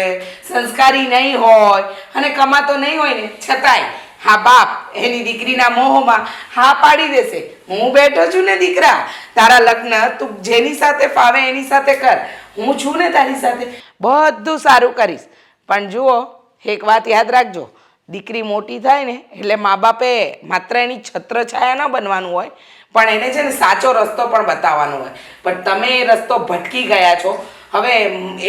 સંસ્કારી નહીં હોય અને કમાતો નહીં હોય ને છતાંય હા બાપ એની દીકરીના મોહમાં હા પાડી દેશે, હું બેઠો છું ને દીકરા, તારા લગ્ન તું જેની સાથે ફાવે એની સાથે કર, હું છું ને તારી સાથે, બધું સારું કરીશ. પણ જુઓ, એક વાત યાદ રાખજો, દીકરી મોટી થાય ને એટલે મા બાપે માત્ર એની છત્રછાયા ન બનવાનું હોય, પણ એને છે ને સાચો રસ્તો પણ બતાવવાનો હોય. પણ તમે એ રસ્તો ભટકી ગયા છો. હવે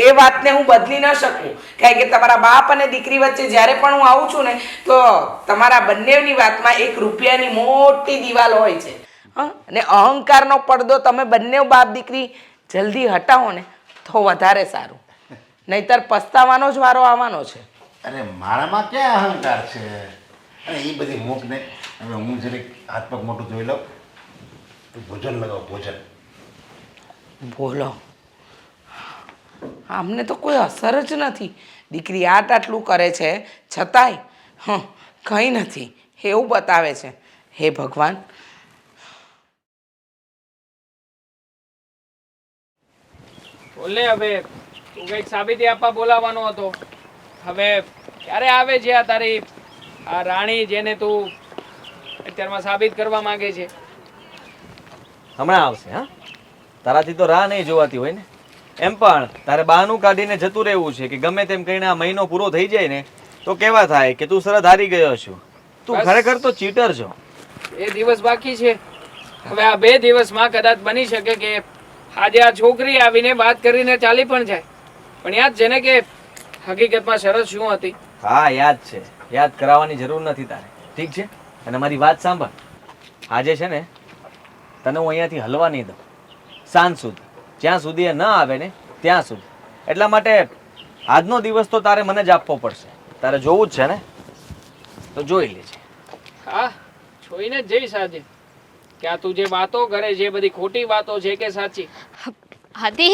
એ વાતને હું બદલી ન શકું, કારણ કે તમારા બાપ અને દીકરી વચ્ચે જ્યારે પણ હું આવું છું ને તો તમારા બંનેની વાતમાં એક રૂપિયાની મોટી દિવાલ હોય છે. અને અહંકારનો પડદો તમે બંને બાપ દીકરી જલ્દી હટાવો ને તો વધારે સારું, નહીતર પસ્તાવાનો જ વારો આવવાનો છે. અરે મારામાં ક્યાં અહંકાર છે? અને એ બધી મૂકને હવે હું જરીક હાથ પગ મોટું ધોઈ લઉં. તું ભોજન લગાવ, ભોજન. બોલો, આમને તો કોઈ અસર જ નથી. દીકરી આટલું કરે છે છતાંય કંઈ નથી એવું બતાવે છે. હે ભગવાન. બોલે હવે તું કંઈક સાબિતી આપવા બોલાવવાનો હતો. હવે ક્યારે આવે છે આ તારી આ રાણી જેને તું અત્યારમાં સાબિત કરવા માંગે છે? હમણાં આવશે. હા, તારાથી તો રાહ નહીં જોવાતી હોય ને. એમ પણ તારે બહાનું કાઢીને જતું રહેવું છે કે ગમે તેમ કહીને આ મહિનો પૂરો થઈ જાય ને તો કેવા થાય કે તું સરહદ હારી ગયો છું. તું બસ. ખરેખર તો ચીટર છો. એ દિવસ બાકી છે. હવે આ 2 દિવસમાં કદાચ બની શકે કે આજે આ છોકરી આવીને વાત કરીને ચાલી પણ જાય. પણ યાદ છે ને કે હકીકતમાં શરત શું હતી? હા યાદ છે, યાદ કરાવવાની જરૂર નથી તારે. ઠીક છે, અને મારી વાત સાંભળ. આજે છે ને તને હું અહીંયાથી હલવા નહીં દઉં સાંજ સુધી, જ્યાં સુધી એ ન આવે ને ત્યાં સુધી. એટલા માટે આજનો દિવસ તો તારે મને જ આપવો પડશે. તારે જોવું જ છે ને તો જોઈ લેજે. હા, જોઈને જ જઈશ આજે કે આ તું જે વાતો કરે છે એ બધી ખોટી વાતો છે કે સાચી. આદિ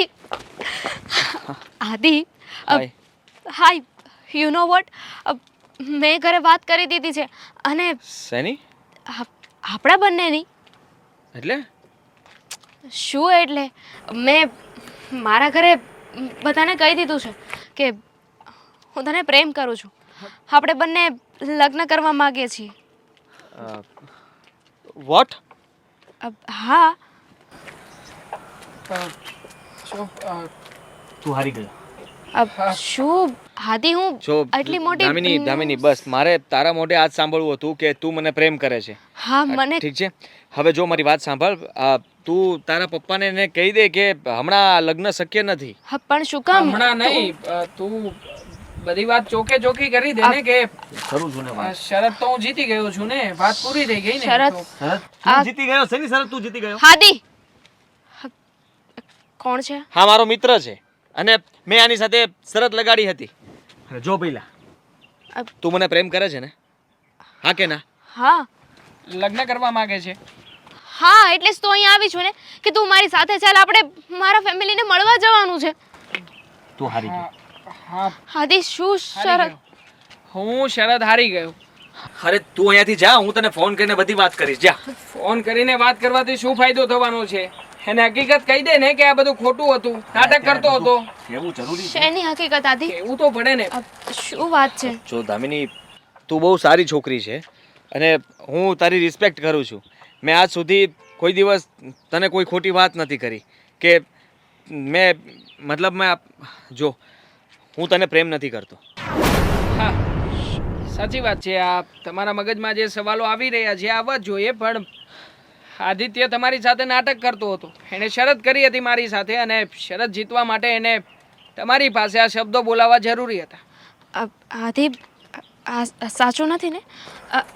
આદિ હાય. હાય, યુ નો વોટ, મેં ઘરે વાત કરી દીધી છે અને શેની? આપણા બંનેની. એટલે શું એટલે? મેં મારા ઘરે બધાને કહી દીધું છે કે હું તને પ્રેમ કરું છું. આપણે બંને લગ્ન કરવા માંગીએ છીએ. વોટ? હા. તું હારી ગયો. શું હાદી, હું જો આટલી મોટી દામિની બસ મારે તારા મોઢે આજ સાંભળવું હતું કે તું મને પ્રેમ કરે છે. હા, મને ઠીક છે. હવે જો મારી વાત સાંભળ. તું તારા પપ્પાને એને કહી દે કે હમણાં લગ્ન શક્ય નથી. હા, પણ શું કામ? હમણાં નહીં, તું બધી વાત ચોખી કરી દે ને કે કરું છું ને વાત. શરત તો હું જીતી ગયો છું ને, વાત પૂરી થઈ ગઈ ને. શરત? તો તું જીતી ગયો. શેની શરત તું જીતી ગયો? હાદી કોણ છે? હા, મારો મિત્ર છે અને મેં આની સાથે શરત લગાડી હતી. જો ભઈલા, તું મને પ્રેમ કરે છે ને? હા કે ના? હા. લગ્ન કરવા માંગે છે. હા, એટલે જ તો અહીં આવી છું ને કે તું મારી સાથે ચાલ, આપણે મારા ફેમિલીને મળવા જવાનું છે. તું હારી ગયો. હા, હાદી શું હારી શરત? ગયો. હું શરત હારી ગયો. અરે તું અહીંયાથી જા, હું તને ફોન કરીને બધી વાત કરીશ. જા. ફોન કરીને વાત કરવાથી શું ફાયદો થવાનો છે? એને હકીકત કહી દે ને કે આ બધું ખોટું હતું, નાટક કરતો હતો. કેવું જરૂરી છે? શેની હકીકત આદી? એવું તો પડે ને. શું વાત છે? જો દામિની, તું બહુ સારી છોકરી છે અને હું તારી રિસ્પેક્ટ કરું છું. મેં આજ સુધી કોઈ દિવસ તને કોઈ ખોટી વાત નથી કરી કે મેં જો હું તને પ્રેમ નથી કરતો. હા સાચી વાત છે. આ તમારા મગજમાં જે સવાલો આવી રહ્યા છે આવવા જ જોઈએ, પણ આદિત્ય તમારી સાથે નાટક કરતો હતો. એણે શરત કરી હતી મારી સાથે, અને શરત જીતવા માટે એને તમારી પાસે આ શબ્દો બોલાવવા જરૂરી હતા. આદિ આ સાચું નથી ને?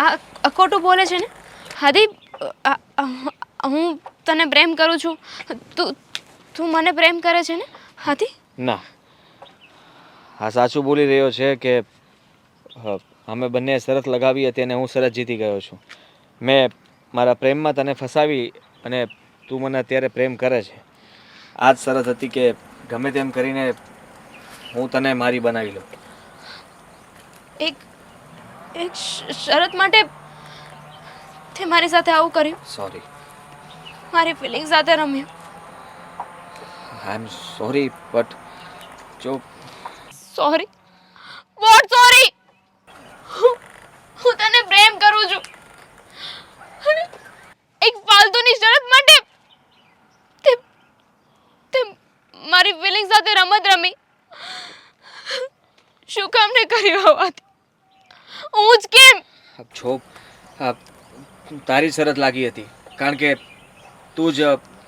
આ ખોટું બોલે છે ને? આદિ હું તને પ્રેમ કરું છું, તું મને પ્રેમ કરે છે ને આદિ? ના, આ સાચું બોલી રહ્યો છે કે અમે બંને શરત લગાવી હતી અને હું શરત જીતી ગયો છું. મેં મારા પ્રેમમાં તને ફસાવી અને તું મને અત્યારે પ્રેમ કરે છે. આ જ શરત હતી કે ગમે તેમ કરીને હું તને મારી બનાવી લઉં. એક શરત માટે તે મારી સાથે આવું કર્યું? સોરી, મારી ફિલિંગ સાથે રમ્યું. આઈ એમ સોરી, બટ જો સોરી? What sorry? હું તને પ્રેમ કરું છું અને એક ફાલતુની શરત માટે તે મારી ફિલિંગ સાથે રમત રમી. શું કામ ને કર્યું આ વાત? હું જ કેમ? છો તારી શરત લાગી હતી કારણ કે તું જ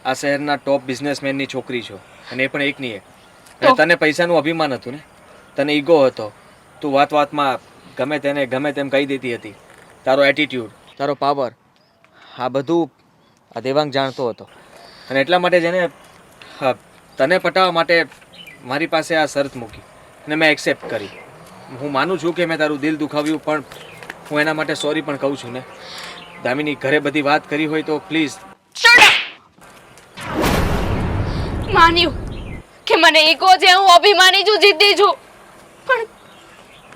આ શહેરના ટોપ બિઝનેસમેનની છોકરી છો, અને એ પણ એકની એક. અને તને પૈસાનું અભિમાન હતું ને, તને ઈગો હતો. તું વાત વાતમાં ગમે તેને ગમે તેમ કહી દેતી હતી. તારો એટીટ્યૂડ, તારો પાવર, આ બધું આ દેવાંગ જાણતો હતો, અને એટલા માટે જ એને તને પટાવવા માટે મારી પાસે આ શરત મૂકી અને મેં એક્સેપ્ટ કરી. હું માનું છું કે મેં તારું દિલ દુખાવ્યું, પણ હું એના માટે સોરી પણ કહું છું ને. દામિની, ઘરે બધી વાત કરી હોય તો પ્લીઝ. માન્યું કે મને ઈગો છે, હું અભિમાની છું, જીદ્દી છું, પણ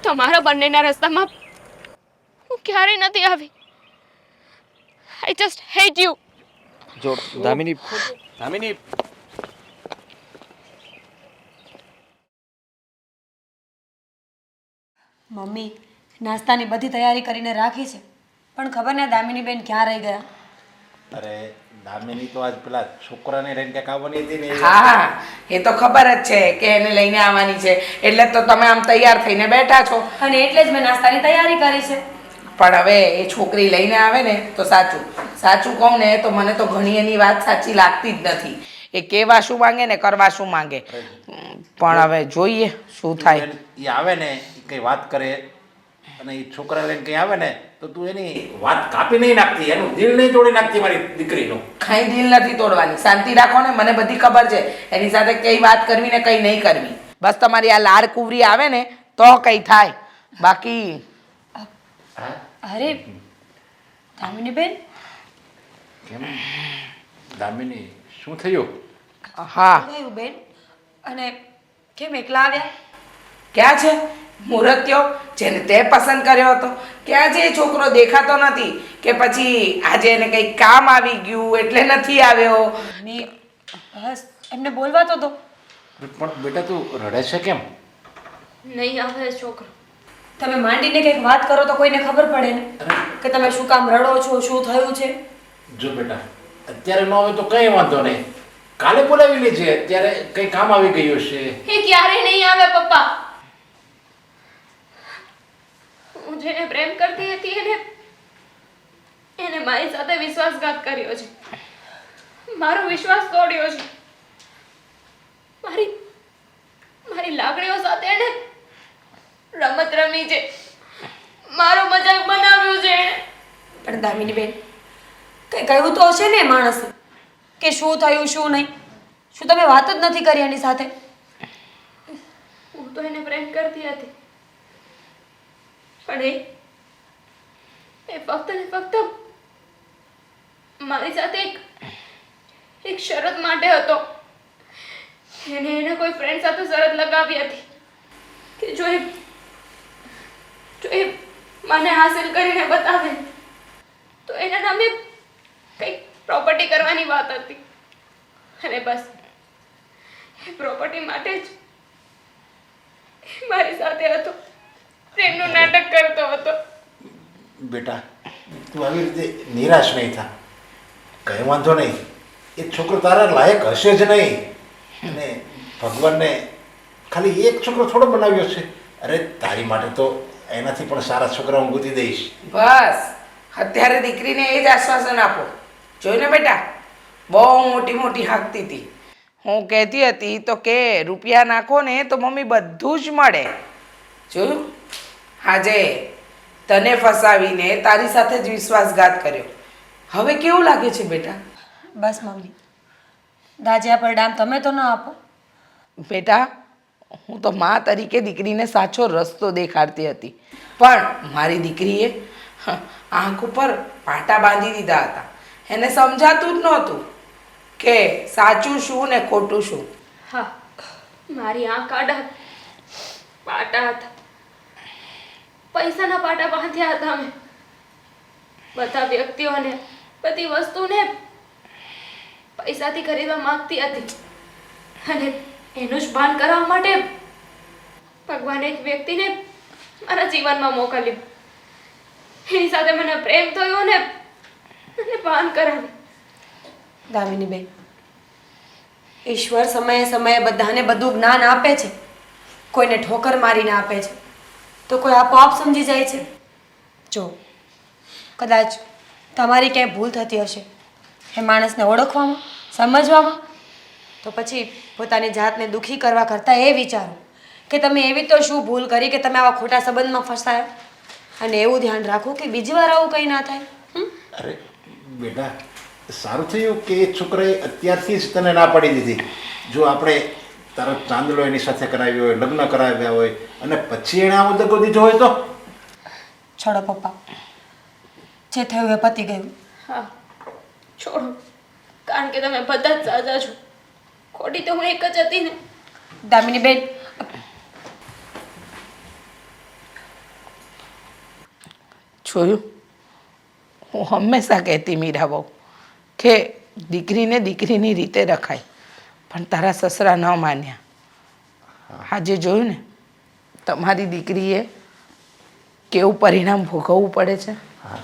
તમારા બંનેના રસ્તામાં હું ક્યારેય નથી આવી. I just hate you. જો દામિની, દામિની, મમ્મી નાસ્તાની બધી તૈયારી કરીને રાખી છે, પણ ખબર ને દામિની બેન ક્યાં રહી ગયા? અરે દામિની તો આજ પેલા છોકરાને લઈને ક્યાંક આવવાની હતી ને. હા, એ તો ખબર જ છે કે એને લઈને આવવાની છે, એટલે જ તો તમે આમ તૈયાર થઈને બેઠા છો. અને એટલે જ મેં નાસ્તાની તૈયારી કરી છે. પણ હવે એ છોકરી લઈને આવે ને તો સાચું સાચું કહું ને તો મને તો ઘણી એની વાત સાચી લાગતી જ નથી. એ કહેવા શું માંગે ને કરવા શું માંગે, પણ હવે જોઈએ શું થાય. એ આવે ને એ કઈ વાત કરે અને એ છોકરા લઈને કઈ આવે ને તો તું એની વાત કાપી નહીં નાખતી, એનું દિલ નહીં તોડી નાખતી મારી દીકરીનું. કઈ દિલ નથી તોડવાની, શાંતિ રાખો ને. મને બધી ખબર છે એની સાથે કઈ વાત કરવી ને કઈ નહીં કરવી. બસ તમારી આ લાડ કુવરી આવે ને તો કઈ થાય, બાકી અરે દામિની બેન, કેમ દામિની, શું થયું? હા થયું બેન? અને કેમ એકલા આવ્યા? ક્યાં છે મુરત્યો જેને તે પસંદ કર્યો હતો? ક્યાં છે એ છોકરો? દેખાતો નથી કે પછી આજે એને કંઈક કામ આવી ગયું એટલે નથી આવ્યો? ની બસ એમને બોલવા તો દો. પણ બેટા તું રડે છે કેમ? નહીં આવે છોકરો. તમે માંડીને કંઈક વાત કરો તો કોઈને ખબર પડે ને કે તમે શું કામ રડો છો, શું થયું છે. જો બેટા અત્યારે ન આવે તો કઈ વાંધો નહીં, કાલે બોલાવી લેજે. અત્યારે કઈ કામ આવી ગયું છે. એ ક્યારે નહીં આવે પપ્પા. હું જેને પ્રેમ કરતી હતી એને મારી સાથે વિશ્વાસઘાત કર્યો છે, મારો વિશ્વાસ તોડ્યો છે, મારી લાગણીઓ સાથે એને રમત રમી છે, મારો મજાક બનાવ્યો છે એને. પણ દામિની બેન કંઈ કહ્યું તો હશે ને માણસે કે શું થયું શું નહીં? શું તમે વાત જ નથી કરી એની સાથે? હું તો એને પ્રેમ કરતી હતી, પણ એ ફક્ત ને ફક્ત મારી સાથે એક શરત માટે હતો. એને કોઈ ફ્રેન્ડ સાથે શરત લગાવી હતી કે જો એ મને હાસિલ કરીને બતાવે તો એના નામે કંઈક પ્રોપર્ટી કરવાની વાત હતી, અને બસ એ પ્રોપર્ટી માટે જ મારી સાથે હતો, પ્રેમનું નાટક કરતો હતો. બેટા તું આવી રીતે નિરાશ નહીં થા, કઈ વાંધો નહીં. એ છોકરો તારા લાયક હશે જ નહીં, અને ભગવાનને ખાલી એક છોકરો થોડો બનાવ્યો છે. અરે તારી માટે તો એનાથી પણ સારા છોકરા હું ગોતી દઈશ. બસ અત્યારે દીકરીને એ જ આશ્વાસન આપો. જોઈને બેટા, બહુ મોટી મોટી હાંકતી હતી. હું કહેતી હતી તો કે રૂપિયા નાખો ને તો મમ્મી બધું જ મળે. જોયું, આજે તને ફસાવીને તારી સાથે જ વિશ્વાસઘાત કર્યો. હવે કેવું લાગે છે બેટા? બસ મમ્મી, દાજ્યા પરિણામ તમે તો ન આપો. બેટા, હું તો મા તરીકે દીકરીને સાચો રસ્તો દેખાડતી હતી, પણ મારી દીકરીએ આંખ ઉપર પાટા બાંધી દીધા હતા. એને સમજાતું જ નહોતું કે સાચું શું ને ખોટું શું. હા, મારી આંખ આડા પાટા હતા, પૈસાના પાટા બાંધ્યા હતા મેં. બધા વ્યક્તિઓને, બધી વસ્તુને પૈસાથી ખરીદવા માંગતી હતી, અને એનું જ ભાન કરવા માટે ભગવાને એક વ્યક્તિને મારા જીવનમાં મોકલ્યું. એની સાથે મને પ્રેમ થયો ને મને ભાન કરાવ્યું. દામિનીબેન, ઈશ્વર સમયે સમયે બધાને બધું જ્ઞાન આપે છે. કોઈને ઠોકર મારીને આપે છે તો કોઈ આપોઆપ સમજી જાય છે. જો કદાચ તમારી ક્યાંય ભૂલ થતી હશે એ માણસને ઓળખવામાં, સમજવામાં, તો પછી પોતાની જાતને દુઃખી કરવા કરતાં એ વિચારો કે તમે એવી તો શું ભૂલ કરી કે તમે આવા ખોટા સંબંધમાં ફસાયા. અને એવું ધ્યાન રાખો કે બીજી વાર આવું કંઈ ના થાય. અરે બેટા, સારું થયું કે એ છોકરાએ અત્યારથી જ તને ના પાડી દીધી. જો આપણે તારો ચાંદલો એની સાથે કરાવ્યો હોય, લગ્ન કરાવ્યા હોય અને પછી એણે આવો દગો દીધો હોય તો? છોડો પપ્પા, જે થયું એ પતી ગયું. હા, છોડો, કારણ કે તમે બધા જ સાચા છો. ખોટી તો હું એક જ હતી ને. દામિનીબેન, જોયું, હું હંમેશા કહેતી મીરા બહુ કે દીકરીને દીકરીની રીતે રખાય, પણ તારા સસરા ન માન્યા. આજે જોયું ને, તમારી દીકરીએ કેવું પરિણામ ભોગવવું પડે છે. હા,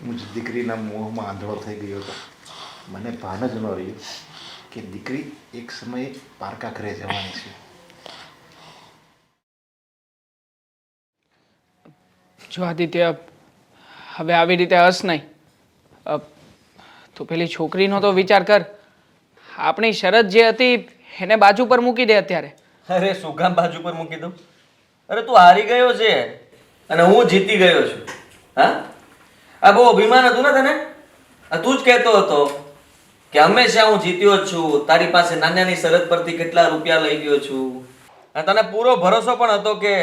હું જ દીકરીના મોહમાં આંધળો થઈ ગયો હતો. મને ભાન જ ન રહ્યું કે દીકરી એક સમયે પારકા ઘરે જવાની છે. જો આદિત્ય, હવે આવી રીતે હસ નહીં. તું પેલી છોકરીનો તો વિચાર કર. આપણી શરત જે હતી એને બાજુ પર મૂકી દે અત્યારે. અરે શું કામ બાજુ પર મૂકી દઉં? અરે તું હારી ગયો છે અને હું જીતી ગયો છું. હા, આ બહુ અભિમાન હતું ને તને? આ તું જ કહેતો હતો કે હંમેશા હું જીત્યો જ છું, તારી પાસે નાની શરત પરથી કેટલા રૂપિયા લઈ ગયો છું, અને તને પૂરો ભરોસો પણ હતો કે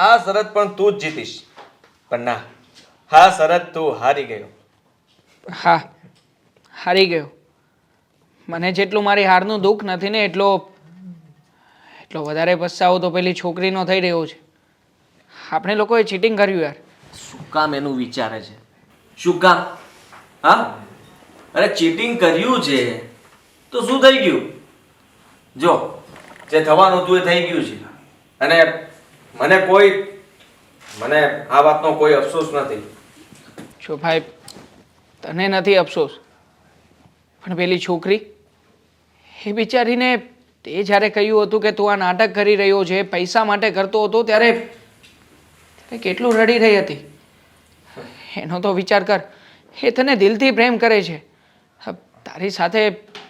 આ શરત પણ તું જ જીતીશ. પણ ના, હા શરત તું હારી ગયો. હા, હારી ગયો. મને જેટલું મારી હારનું દુઃખ નથી ને એટલો વધારે પસ્તાવો તો પેલી છોકરીનો થઈ રહ્યો છે. આપણે લોકોએ ચીટિંગ કર્યું યાર. શું કામ એનું વિચારે છે? શું કામ? હા, અરે ચીટિંગ કર્યું છે તો શું થઈ ગયું? જો, જે થવાનું હતું એ થઈ ગયું છે, અને મને આ વાતનો કોઈ અફસોસ નથી. જો ભાઈ, તને નથી અફસોસ, પણ પેલી છોકરી, એ બિચારીને તે જ્યારે કહ્યું હતું કે તું આ નાટક કરી રહ્યો છે, પૈસા માટે કરતો હતો, ત્યારે કેટલું રડી રહી હતી. એનો તો વિચાર કર. એ તને દિલથી પ્રેમ કરે છે. તારી સાથે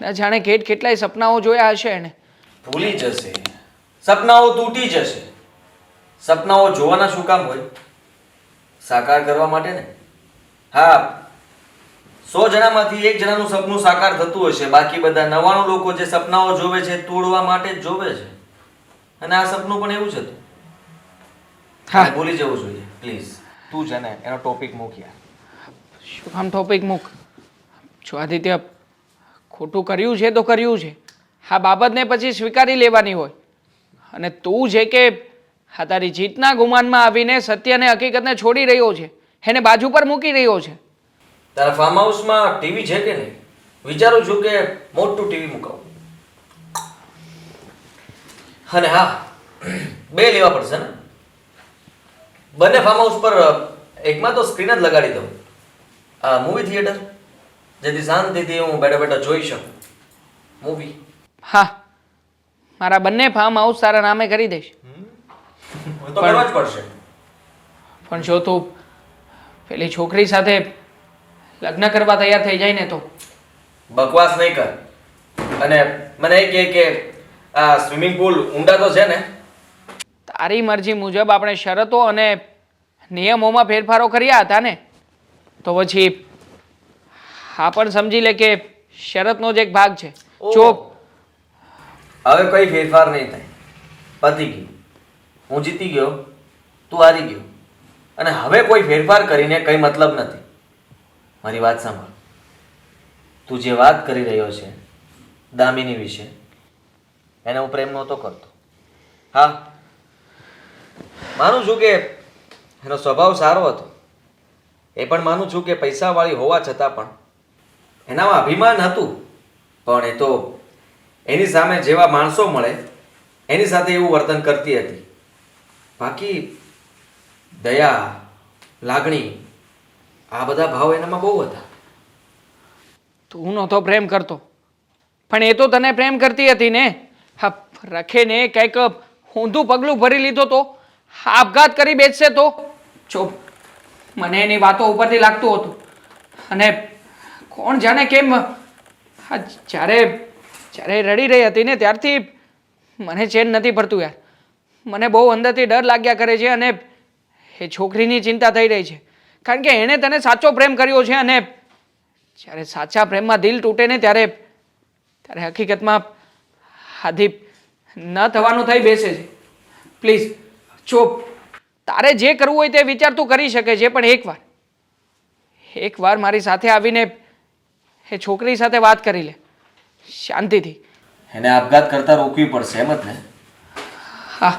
ન જાણે કેટલાય સપનાઓ જોયા હશે એને. ભૂલી જશે, સપનાઓ તૂટી જશે. સપનાઓ જોવાના શું કામ હોય? સાકાર કરવા માટે ને. હા, 100 જણામાંથી 1 જણાનું સપનું સાકાર થતું હશે, બાકી બધા 99 લોકો જે સપનાઓ જોવે છે તોડવા માટે જ જોવે છે. અને આ સપનું પણ એવું જ હતું. હા, ભૂલી જવું જોઈએ પ્લીઝ. તું છે ને એનો ટોપિક મૂક યાર. શું કામ ટોપિક મૂક? જો આદિત્ય, ખોટું કર્યું છે તો કર્યું છે. આ બાબતને પછી સ્વીકારી લેવાની હોય. અને તું છે કે આ તારી જીતના ગુમાનમાં આવીને સત્યને હકીકતને છોડી રહ્યો છે, એને બાજુ પર મૂકી રહ્યો છે. તારા ફાર્મ હાઉસમાં ટીવી છે કે નહીં? વિચારું છું કે મોટું ટીવી મુકાવું. અને હા, 2 લેવા પડશે ને. બંને ફાર્મ હાઉસ પર એકમાં તો સ્ક્રીન જ લગાડી દઉં, મૂવી થિયેટર, જેથી શાંતિથી હું બેઠા બેઠા જોઈ શકું મૂવી. હા, મારા બંને ફાર્મ હાઉસ તારા નામે કરી દઈશ. તો કરવા જ પડશે. પણ જો તું પેલી છોકરી સાથે લગ્ન કરવા તૈયાર થઈ જાય ને તો બકવાસ નહીં કર. અને મને એ કહે કે આ સ્વિમિંગ પુલ ઊંડા તો છે ને? તારી મરજી મુજબ આપણે શરતો અને નિયમોમાં ફેરફારો કર્યા હતા ને, તો પછી આ પણ સમજી લે કે શરતનો જ એક ભાગ છે. જો હવે કઈ ફેરફાર નહીં થાય. પતી ગયું. હું જીતી ગયો, તું હારી ગયો, અને હવે કોઈ ફેરફાર કરીને કઈ મતલબ નથી. મારી વાત સાંભળ. તું જે વાત કરી રહ્યો છે દામિની વિશે, એને હું પ્રેમ નહોતો કરતો. હા, માનું છું કે એનો સ્વભાવ સારો હતો. એ પણ માનું છું કે પૈસાવાળી હોવા છતાં પણ એનામાં અભિમાન હતું. પણ એ તો એની સામે જેવા માણસો મળે એની સાથે એવું વર્તન કરતી હતી. બાકી દયા, લાગણી, આ બધા ભાવ એનામાં બહુ હતા. તું નહોતો પ્રેમ કરતો, પણ એ તો તને પ્રેમ કરતી હતી ને. હા, રખેને કંઈક ઊંધું પગલું ભરી લીધો તો આપઘાત કરી બેસશે તો. જો મને એની વાતો ઉપરથી લાગતું હતું, અને કોણ જાણે કેમ જ્યારે રડી રહી હતી ને ત્યારથી મને ચેન નથી પડતું યાર. મને બહુ અંદરથી ડર લાગ્યા કરે છે, અને એ છોકરીની ચિંતા થઈ રહી છે. કારણ કે એણે તને સાચો પ્રેમ કર્યો છે, અને જ્યારે સાચા પ્રેમમાં દિલ તૂટે ને ત્યારે હકીકતમાં આદિ ન થવાનું થઈ બેસે છે. પ્લીઝ જો તારે જે કરવું હોય તે વિચાર તું કરી શકે છે, પણ એકવાર મારી સાથે આવીને એ છોકરી સાથે વાત કરી લે શાંતિથી. એને આપઘાત કરતા રોકવી પડશે, એમ જ ને? હા,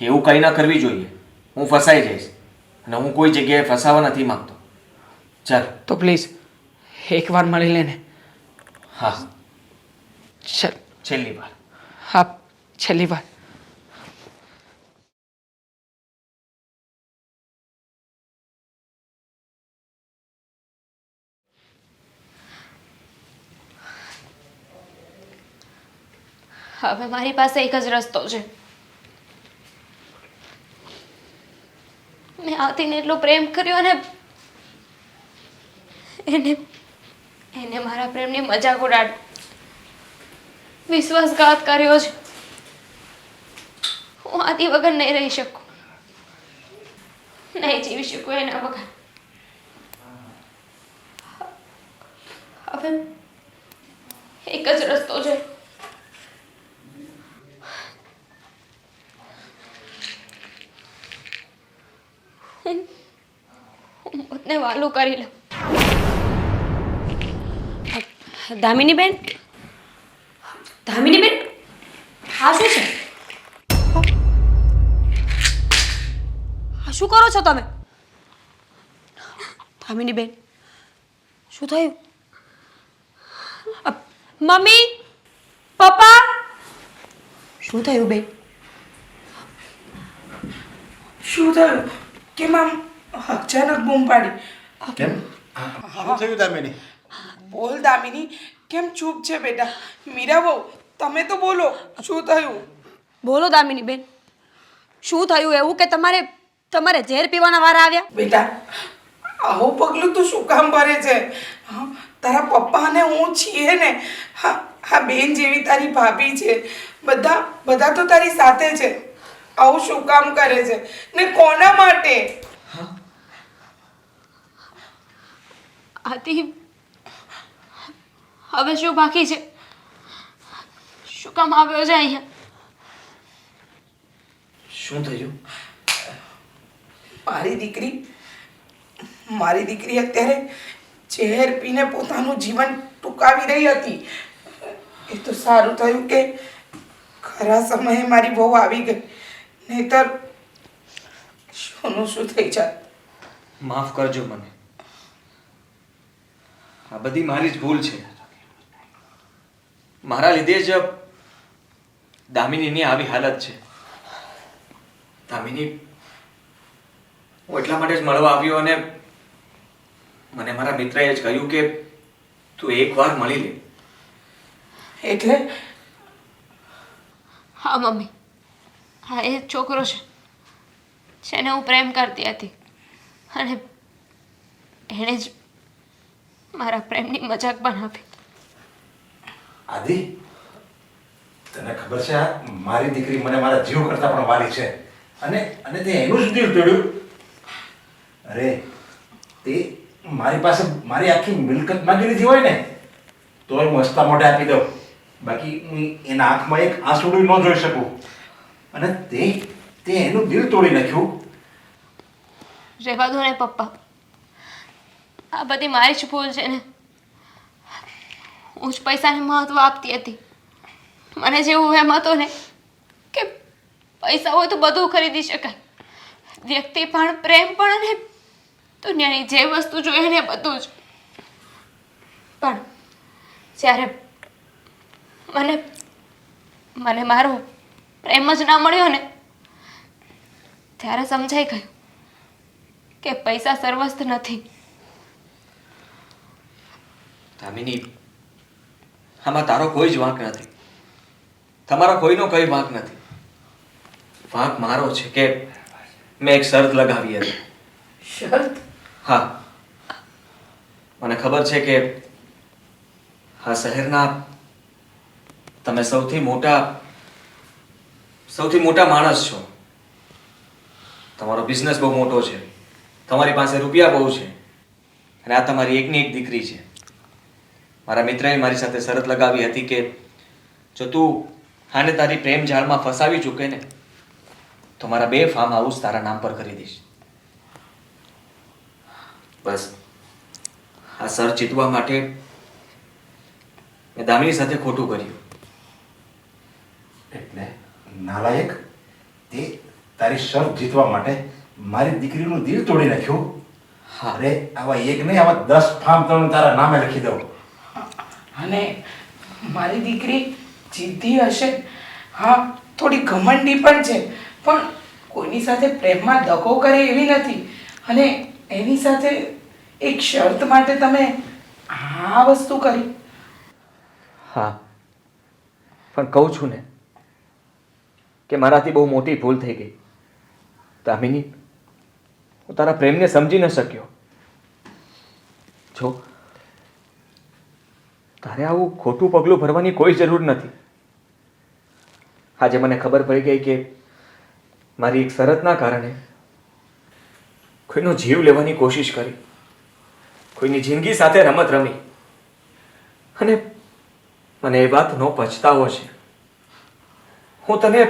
એવું કંઈ ના કરવી જોઈએ. હું ફસાઈ જઈશ, અને હું કોઈ જગ્યાએ ફસાવા નથી માંગતો. ચાલ તો પ્લીઝ એકવાર મળી લે ને. હા, ચાલ. છેલ્લી વાર. હા, છેલ્લી વાર. હવે મારી પાસે એક જ રસ્તો છે. મેં આતિને એટલો પ્રેમ કર્યો, અને એને મારા પ્રેમની મજાક ઉડાડી વિશ્વાસઘાત કર્યો છે. હું આતિ વગર નહીં રહી શકું, નહીં જીવી શકું એના વગર. હવે એક જ રસ્તો છે. હું પોતને વાલું કરી લઉં. દામિની બેન, આ શું છે? આ શું કરો છો તમે? દામિની બેન, શું થયું? મમ્મી, પપ્પા, શું થયું બેન? શું થયું? કેમ આમ અચાનક બૂમ પાડી? કેમ શું થયું દામિની? બોલ દામિની, કેમ ચૂપ છે બેટા? મીરા બહુ, તમે તો બોલો, શું થયું? બોલો દામિની બેન, શું થયું એવું કે તમારે ઝેર પીવાના વારા આવ્યા? બેટા, આવું પગલું તું શું કામ ભરે છે? હા, તારા પપ્પા અને હું છીએ ને. હા, આ બેન જેવી તારી ભાભી છે, બધા તો તારી સાથે છે. આવું શું કામ કરે છે ને કોના માટે? આતિ, હવે શું બાકી છે? શું કામ આવ્યો છે અહીંયા? શું થયું? મારી દીકરી અત્યારે ઝેર પીને પોતાનું જીવન ટૂંકાવી રહી હતી. એ તો સારું થયું કે ખરા સમયે મારી વહુ આવી ગઈ, નહીતર શું થઈ જાત. માફ કરજો મને. આ બધી મારી જ ભૂલ છે. મારા લીધે જ દામિનીની આવી હાલત છે. દામિની, હું એટલા માટે જ મળવા આવ્યો, અને મને મારા મિત્રએ જ કહ્યું કે તું એકવાર મળી લે. એટલે હા મમ્મી, હા એ જ છોકરો છે જેને હું પ્રેમ કરતી હતી અને એણે જ મારા પ્રેમની મજાક બનાવી. આદિ, તને ખબર છે આ મારી દીકરી મને મારા જીવ કરતા પણ વાલી છે, અને અને તે એનું જ દિલ તોડ્યું. અરે તે મારી પાસે મારી આખી મિલકત માંગી લીધી હોય ને તોય હું હસતા મોઢે આપી દઉં, બાકી હું એના આંખમાં એક આંસુડું ન જોઈ શકું. અને તે એનું દિલ તોડી નાખ્યું. રહેવા દો ને પપ્પા, આ બધી મારી જ ભૂલ છે ને. હું જ પૈસાને મહત્વ આપતી હતી. મને જેવું એમ હતું ને કે પૈસા હોય તો બધું ખરીદી શકાય, વ્યક્તિ પણ, પ્રેમ પણ અને દુનિયાની જે વસ્તુ જોઈએ ને બધું જ. પણ જ્યારે મને મારો પ્રેમ જ ના મળ્યો ને ત્યારે સમજાઈ ગયું કે પૈસા સર્વસ્વ નથી. દામિની, આમાં તારો કોઈ જ વાંક નથી, તમારો કોઈનો કઈ વાંક નથી. વાંક મારો છે કે મેં એક શરત લગાવી હતી. શરત? હા, મને ખબર છે કે આ શહેરના તમે સૌથી મોટા માણસ છો. તમારો બિઝનેસ બહુ મોટો છે, તમારી પાસે રૂપિયા બહુ છે, અને આ તમારી એકની એક દીકરી છે. મારા મિત્રએ મારી સાથે શરત લગાવી હતી કે જો તું આને તારી પ્રેમ જાળમાં ફસાવી ચૂકે ને તો મારા 2 ફાર્મ હાઉસ તારા નામ પર કરી દઈશ. બસ આ સર જીતવા માટે મેં દામિની સાથે ખોટું કર્યું. એટલે નાલાયક, તે તારી શરત જીતવા માટે મારી દીકરીનું દિલ તોડી નાખ્યું. હા. અરે આવા એક નહીં, આવા 10 ફાર્મ તો હું તારા નામે લખી દઉં. અને મારી દીકરી જીદ્દી હશે, હા થોડી ઘમંડી પણ છે, પણ કોઈની સાથે પ્રેમમાં દગો કરે એવી નથી. અને એની સાથે એક શરત માટે તમે આ વસ્તુ કરી. હા, પણ કહું છું ને કે મારાથી બહુ મોટી ભૂલ થઈ ગઈ. દામિની, હું તારા પ્રેમને સમજી ન શક્યો. જો તારે આવું ખોટું પગલું ભરવાની કોઈ જરૂર નથી. આજે મને ખબર પડી ગઈ કે મારી એક શરતના કારણે કોઈનો જીવ લેવાની કોશિશ કરી, કોઈની જિંદગી સાથે રમત રમી, અને મને એ વાતનો પછતાવો છે. હું તને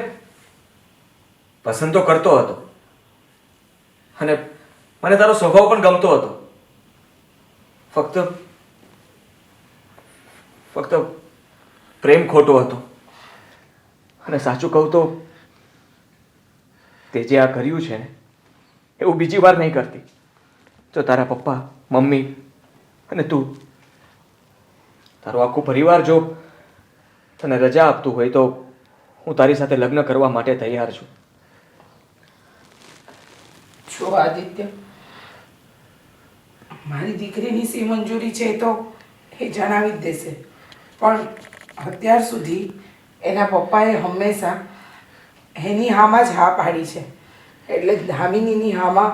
પસંદ તો કરતો હતો અને મને તારો સ્વભાવ પણ ગમતો હતો. ફક્ત પ્રેમ ખોટો હતો. અને સાચું કહું તો તે જે આ કર્યું છે ને એવું બીજી વાર નહીં કરતી. જો તારા પપ્પા, મમ્મી અને તું, તારો આખું પરિવાર જો તને રજા આપતું હોય તો હું તારી સાથે લગ્ન કરવા માટે તૈયાર છું. જો આદિત્ય, મારી દીકરીની સી મંજૂરી છે તો એ જણાવી જ દેશે, પણ અત્યાર સુધી એના પપ્પાએ હંમેશા એની હામાં જ હા પાડી છે, એટલે ધામિનીની હામાં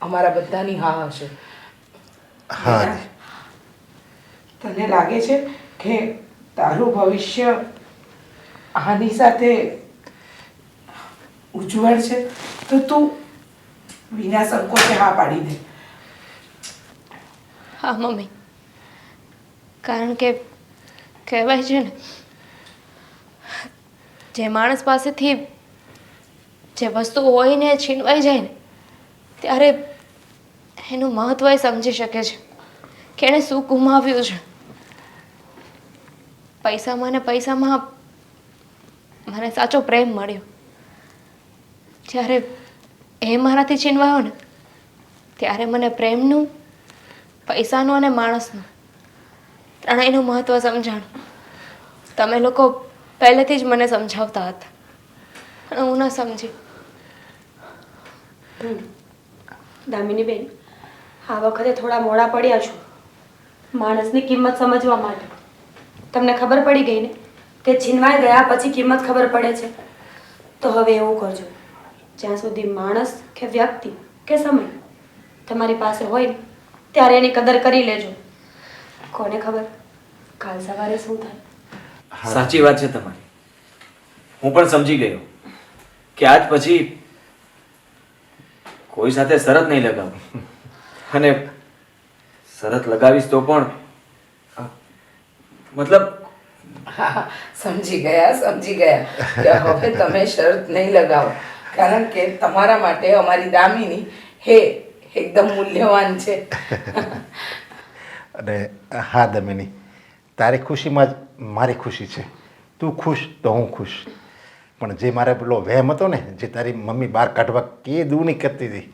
અમારા બધાની હા હશે. હા. તને લાગે છે કે તારું ભવિષ્ય આની સાથે ઉજ્જવળ છે તો તું વિના સંકોચે હા પાડી દે. હા મમ્મી, કારણ કે કહેવાય છે ને, જે માણસ પાસેથી જે વસ્તુ હોય ને છીનવાઈ જાય ને ત્યારે એનું મહત્વ એ સમજી શકે છે કે એણે શું ગુમાવ્યું છે. પૈસામાં ને પૈસામાં મને સાચો પ્રેમ મળ્યો. જ્યારે એ મારાથી છીનવાયો ને ત્યારે મને પ્રેમનું, પૈસાનું અને માણસનું ત્રણેયનું મહત્વ સમજાણું. તમે લોકો પહેલેથી જ મને સમજાવતા હતા અને હું ન સમજી. દામિની બેન, આ વખતે થોડા મોડા પડ્યા છો માણસની કિંમત સમજવા માટે. તમને ખબર પડી ગઈ ને કે છીનવાઈ ગયા પછી કિંમત ખબર પડે છે. તો હવે એવું કરજો, જ્યાં સુધી માણસ કે વ્યક્તિ કે સમય તમારી પાસે હોય ને ત્યારે એની કદર કરી લેજો. કોને ખબર કાલ સવારે શું થાય. સાચી વાત છે તમારી. હું પણ સમજી ગયો કે આજ પછી કોઈ સાથે શરત નહીં લગાવું, અને શરત લગાવીશ તો પણ મતલબ હા, સમજી ગયા કે હવે તમે શરત નહીં લગાવો, કારણ કે તમારા માટે અમારી દામિની હે એકદમ મૂલ્યવાન છે. અને હા દમિની, તારી ખુશીમાં જ મારી ખુશી છે. તું ખુશ તો હું ખુશ. પણ જે મારે પેલો વહેમ હતો ને, જે તારી મમ્મી બહાર કાઢવા કે દૂર નહીં કરતી હતી,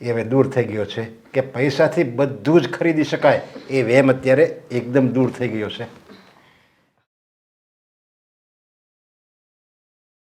એ હવે દૂર થઈ ગયો છે. કે પૈસાથી બધું જ ખરીદી શકાય, એ વહેમ અત્યારે એકદમ દૂર થઈ ગયો છે.